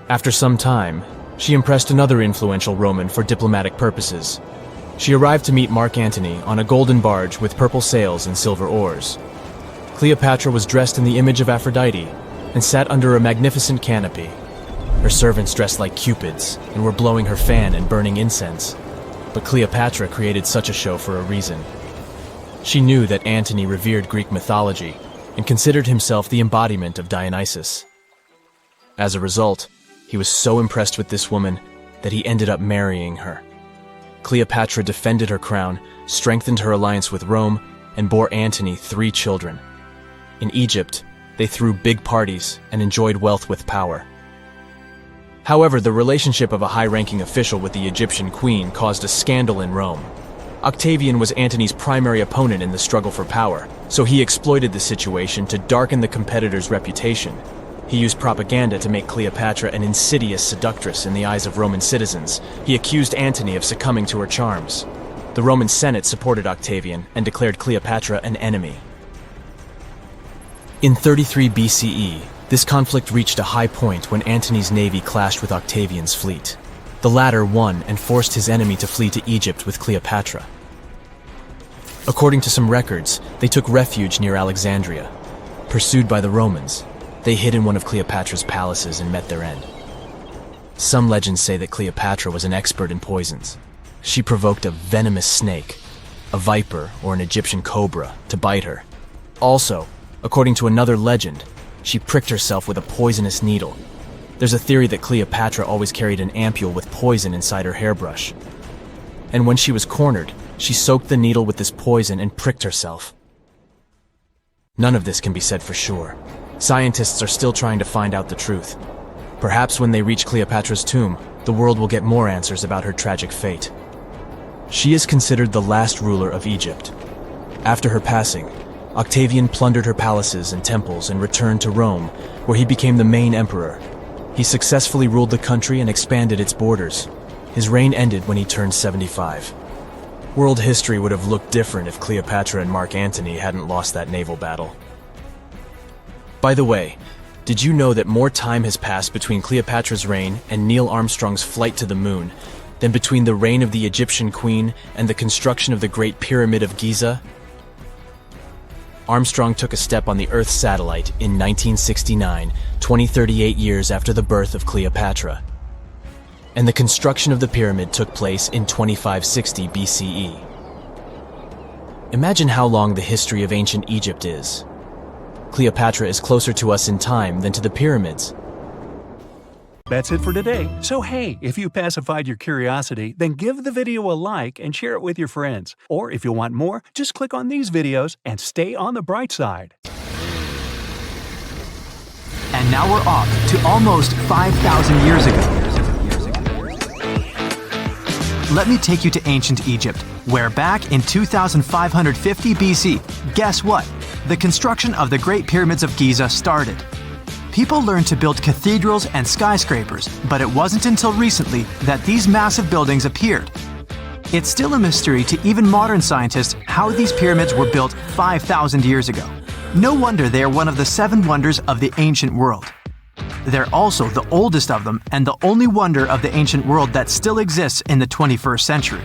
After some time, she impressed another influential Roman for diplomatic purposes. She arrived to meet Mark Antony on a golden barge with purple sails and silver oars. Cleopatra was dressed in the image of Aphrodite and sat under a magnificent canopy. Her servants dressed like cupids and were blowing her fan and burning incense. But Cleopatra created such a show for a reason. She knew that Antony revered Greek mythology and considered himself the embodiment of Dionysus. As a result, he was so impressed with this woman that he ended up marrying her. Cleopatra defended her crown, strengthened her alliance with Rome, and bore Antony 3 children. In Egypt, they threw big parties and enjoyed wealth with power. However, the relationship of a high-ranking official with the Egyptian queen caused a scandal in Rome. Octavian was Antony's primary opponent in the struggle for power, so he exploited the situation to darken the competitor's reputation. He used propaganda to make Cleopatra an insidious seductress in the eyes of Roman citizens. He accused Antony of succumbing to her charms. The Roman Senate supported Octavian and declared Cleopatra an enemy. In 33 BCE, this conflict reached a high point when Antony's navy clashed with Octavian's fleet. The latter won and forced his enemy to flee to Egypt with Cleopatra. According to some records, they took refuge near Alexandria. Pursued by the Romans, they hid in one of Cleopatra's palaces and met their end. Some legends say that Cleopatra was an expert in poisons. She provoked a venomous snake, a viper or an Egyptian cobra, to bite her. Also, according to another legend, she pricked herself with a poisonous needle. There's a theory that Cleopatra always carried an ampule with poison inside her hairbrush. And when she was cornered, she soaked the needle with this poison and pricked herself. None of this can be said for sure. Scientists are still trying to find out the truth. Perhaps when they reach Cleopatra's tomb, the world will get more answers about her tragic fate. She is considered the last ruler of Egypt. After her passing, Octavian plundered her palaces and temples and returned to Rome, where he became the main emperor. He successfully ruled the country and expanded its borders. His reign ended when he turned 75. World history would have looked different if Cleopatra and Mark Antony hadn't lost that naval battle. By the way, did you know that more time has passed between Cleopatra's reign and Neil Armstrong's flight to the moon than between the reign of the Egyptian queen and the construction of the Great Pyramid of Giza? Armstrong took a step on the Earth satellite in 1969, 38 years after the birth of Cleopatra. And the construction of the pyramid took place in 2560 BCE. Imagine how long the history of ancient Egypt is. Cleopatra is closer to us in time than to the pyramids. That's it for today. So hey, if you pacified your curiosity, then give the video a like and share it with your friends. Or if you want more, just click on these videos and stay on the bright side. And now we're off to almost 5,000 years ago. Let me take you to ancient Egypt, where back in 2550 BC, guess what? The construction of the Great Pyramids of Giza started. People learned to build cathedrals and skyscrapers, but it wasn't until recently that these massive buildings appeared. It's still a mystery to even modern scientists how these pyramids were built 5,000 years ago. No wonder they are one of the 7 wonders of the ancient world. They're also the oldest of them and the only wonder of the ancient world that still exists in the 21st century.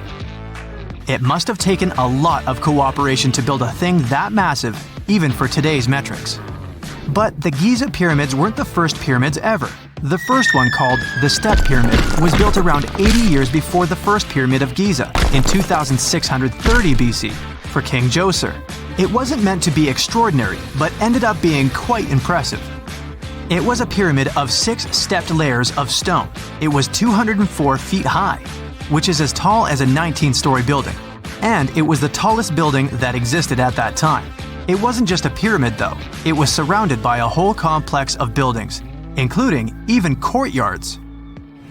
It must have taken a lot of cooperation to build a thing that massive, even for today's metrics. But the Giza pyramids weren't the first pyramids ever. The first one, called the Step Pyramid, was built around 80 years before the first Pyramid of Giza in 2630 BC for King Djoser. It wasn't meant to be extraordinary, but ended up being quite impressive. It was a pyramid of 6 stepped layers of stone. It was 204 feet high, which is as tall as a 19-story building. And it was the tallest building that existed at that time. It wasn't just a pyramid though, it was surrounded by a whole complex of buildings, including even courtyards.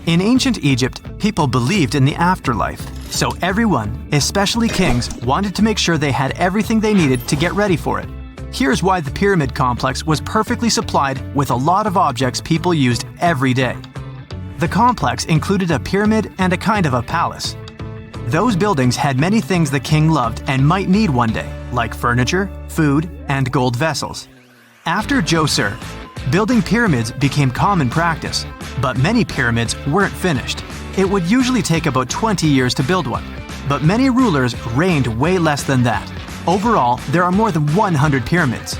In ancient Egypt, people believed in the afterlife, so everyone, especially kings, wanted to make sure they had everything they needed to get ready for it. Here's why the pyramid complex was perfectly supplied with a lot of objects people used every day. The complex included a pyramid and a kind of a palace. Those buildings had many things the king loved and might need one day, like furniture, food, and gold vessels. After Djoser, building pyramids became common practice, but many pyramids weren't finished. It would usually take about 20 years to build one, but many rulers reigned way less than that. Overall, there are more than 100 pyramids.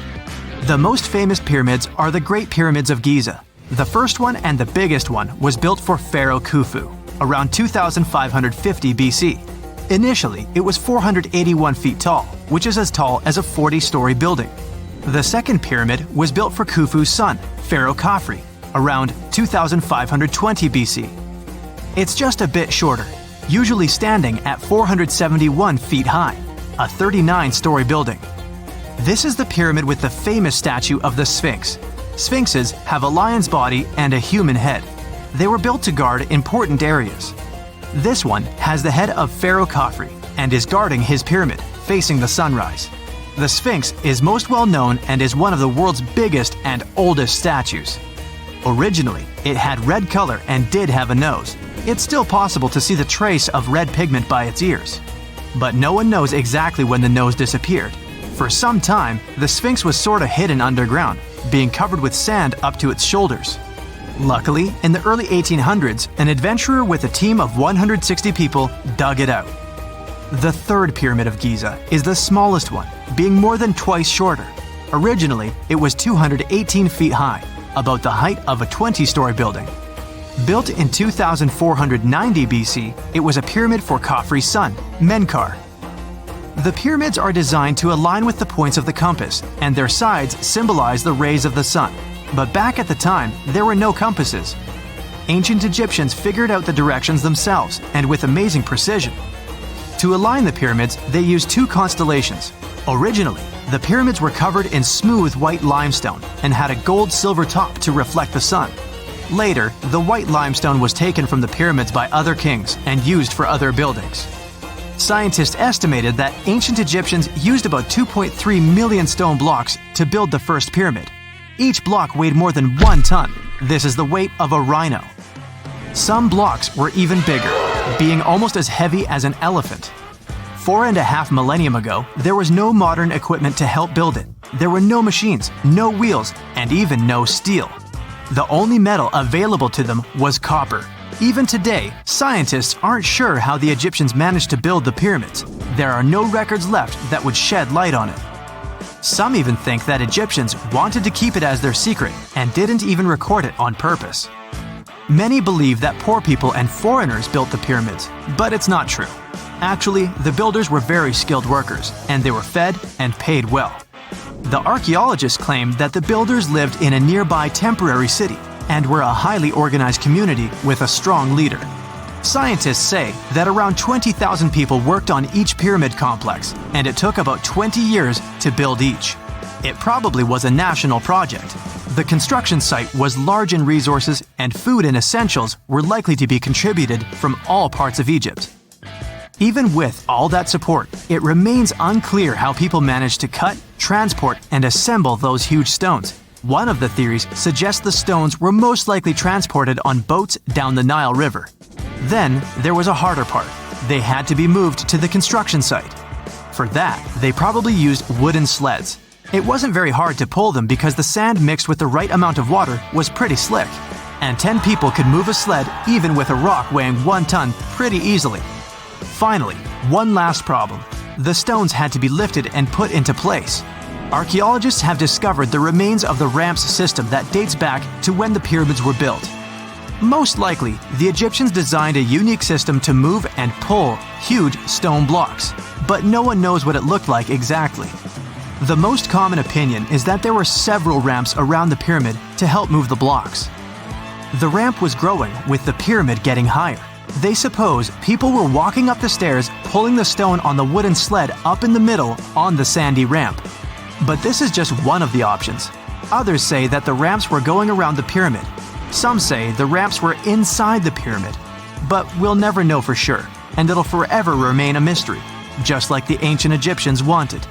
The most famous pyramids are the Great Pyramids of Giza. The first one and the biggest one was built for Pharaoh Khufu, around 2550 BC. Initially, it was 481 feet tall, which is as tall as a 40-story building. The second pyramid was built for Khufu's son, Pharaoh Khafre, around 2520 BC. It's just a bit shorter, usually standing at 471 feet high, a 39-story building. This is the pyramid with the famous statue of the Sphinx. Sphinxes have a lion's body and a human head. They were built to guard important areas. This one has the head of Pharaoh Khafre and is guarding his pyramid, facing the sunrise. The Sphinx is most well known and is one of the world's biggest and oldest statues. Originally, it had red color and did have a nose. It's still possible to see the trace of red pigment by its ears. But no one knows exactly when the nose disappeared. For some time, the Sphinx was sort of hidden underground, being covered with sand up to its shoulders. Luckily, in the early 1800s, an adventurer with a team of 160 people dug it out. The third Pyramid of Giza is the smallest one, being more than twice shorter. Originally, it was 218 feet high, about the height of a 20-story building. Built in 2490 BC, it was a pyramid for Khafre's son, Menkaure. The pyramids are designed to align with the points of the compass, and their sides symbolize the rays of the sun. But back at the time, there were no compasses. Ancient Egyptians figured out the directions themselves, and with amazing precision. To align the pyramids, they used 2 constellations. Originally, the pyramids were covered in smooth white limestone and had a gold-silver top to reflect the sun. Later, the white limestone was taken from the pyramids by other kings and used for other buildings. Scientists estimated that ancient Egyptians used about 2.3 million stone blocks to build the first pyramid. Each block weighed more than 1 ton. This is the weight of a rhino. Some blocks were even bigger, being almost as heavy as an elephant. 4.5 millennium ago, there was no modern equipment to help build it. There were no machines, no wheels, and even no steel. The only metal available to them was copper. Even today, scientists aren't sure how the Egyptians managed to build the pyramids. There are no records left that would shed light on it. Some even think that Egyptians wanted to keep it as their secret and didn't even record it on purpose. Many believe that poor people and foreigners built the pyramids, but it's not true. Actually, the builders were very skilled workers, and they were fed and paid well. The archaeologists claim that the builders lived in a nearby temporary city and were a highly organized community with a strong leader. Scientists say that around 20,000 people worked on each pyramid complex, and it took about 20 years to build each. It probably was a national project. The construction site was large in resources, and food and essentials were likely to be contributed from all parts of Egypt. Even with all that support, it remains unclear how people managed to cut, transport, and assemble those huge stones. One of the theories suggests the stones were most likely transported on boats down the Nile River. Then, there was a harder part. They had to be moved to the construction site. For that, they probably used wooden sleds. It wasn't very hard to pull them because the sand mixed with the right amount of water was pretty slick. And 10 people could move a sled even with a rock weighing 1 ton pretty easily. Finally, one last problem. The stones had to be lifted and put into place. Archaeologists have discovered the remains of the ramps system that dates back to when the pyramids were built. Most likely, the Egyptians designed a unique system to move and pull huge stone blocks, but no one knows what it looked like exactly. The most common opinion is that there were several ramps around the pyramid to help move the blocks. The ramp was growing with the pyramid getting higher. They suppose people were walking up the stairs, pulling the stone on the wooden sled up in the middle on the sandy ramp. But this is just one of the options. Others say that the ramps were going around the pyramid. Some say the ramps were inside the pyramid. But we'll never know for sure, and it'll forever remain a mystery, just like the ancient Egyptians wanted.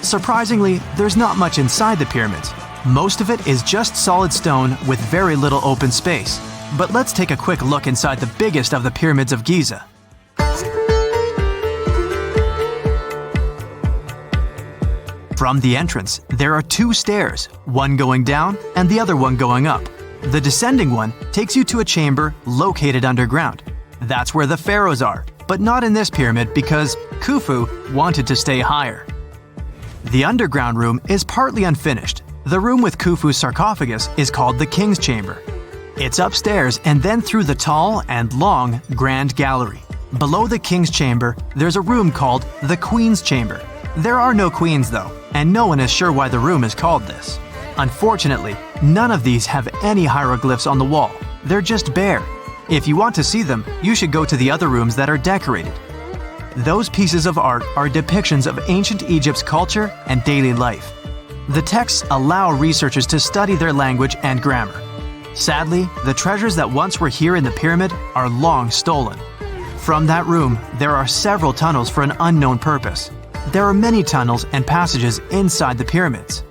Surprisingly, there's not much inside the pyramids. Most of it is just solid stone with very little open space. But let's take a quick look inside the biggest of the pyramids of Giza. From the entrance, there are 2 stairs, one going down and the other one going up. The descending one takes you to a chamber located underground. That's where the pharaohs are, but not in this pyramid because Khufu wanted to stay higher. The underground room is partly unfinished. The room with Khufu's sarcophagus is called the King's Chamber. It's upstairs and then through the tall and long Grand Gallery. Below the King's Chamber, there's a room called the Queen's Chamber. There are no queens though, and no one is sure why the room is called this. Unfortunately, none of these have any hieroglyphs on the wall. They're just bare. If you want to see them, you should go to the other rooms that are decorated. Those pieces of art are depictions of ancient Egypt's culture and daily life. The texts allow researchers to study their language and grammar. Sadly, the treasures that once were here in the pyramid are long stolen. From that room, there are several tunnels for an unknown purpose. There are many tunnels and passages inside the pyramids.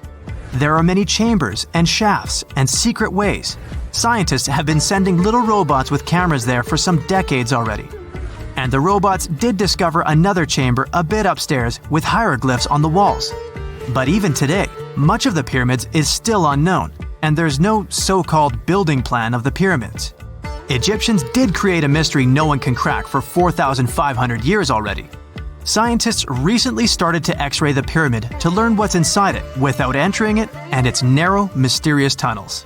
There are many chambers and shafts and secret ways. Scientists have been sending little robots with cameras there for some decades already. And the robots did discover another chamber a bit upstairs with hieroglyphs on the walls. But even today, much of the pyramids is still unknown, and there's no so-called building plan of the pyramids. Egyptians did create a mystery no one can crack for 4,500 years already. Scientists recently started to X-ray the pyramid to learn what's inside it without entering it and its narrow, mysterious tunnels.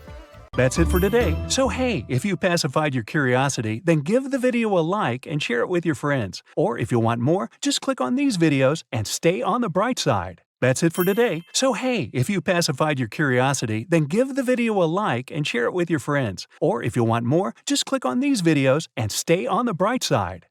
That's it for today. So hey, if you pacified your curiosity, then give the video a like and share it with your friends. Or if you want more, just click on these videos and stay on the bright side. That's it for today. So hey, if you pacified your curiosity, then give the video a like and share it with your friends. Or if you want more, just click on these videos and stay on the bright side.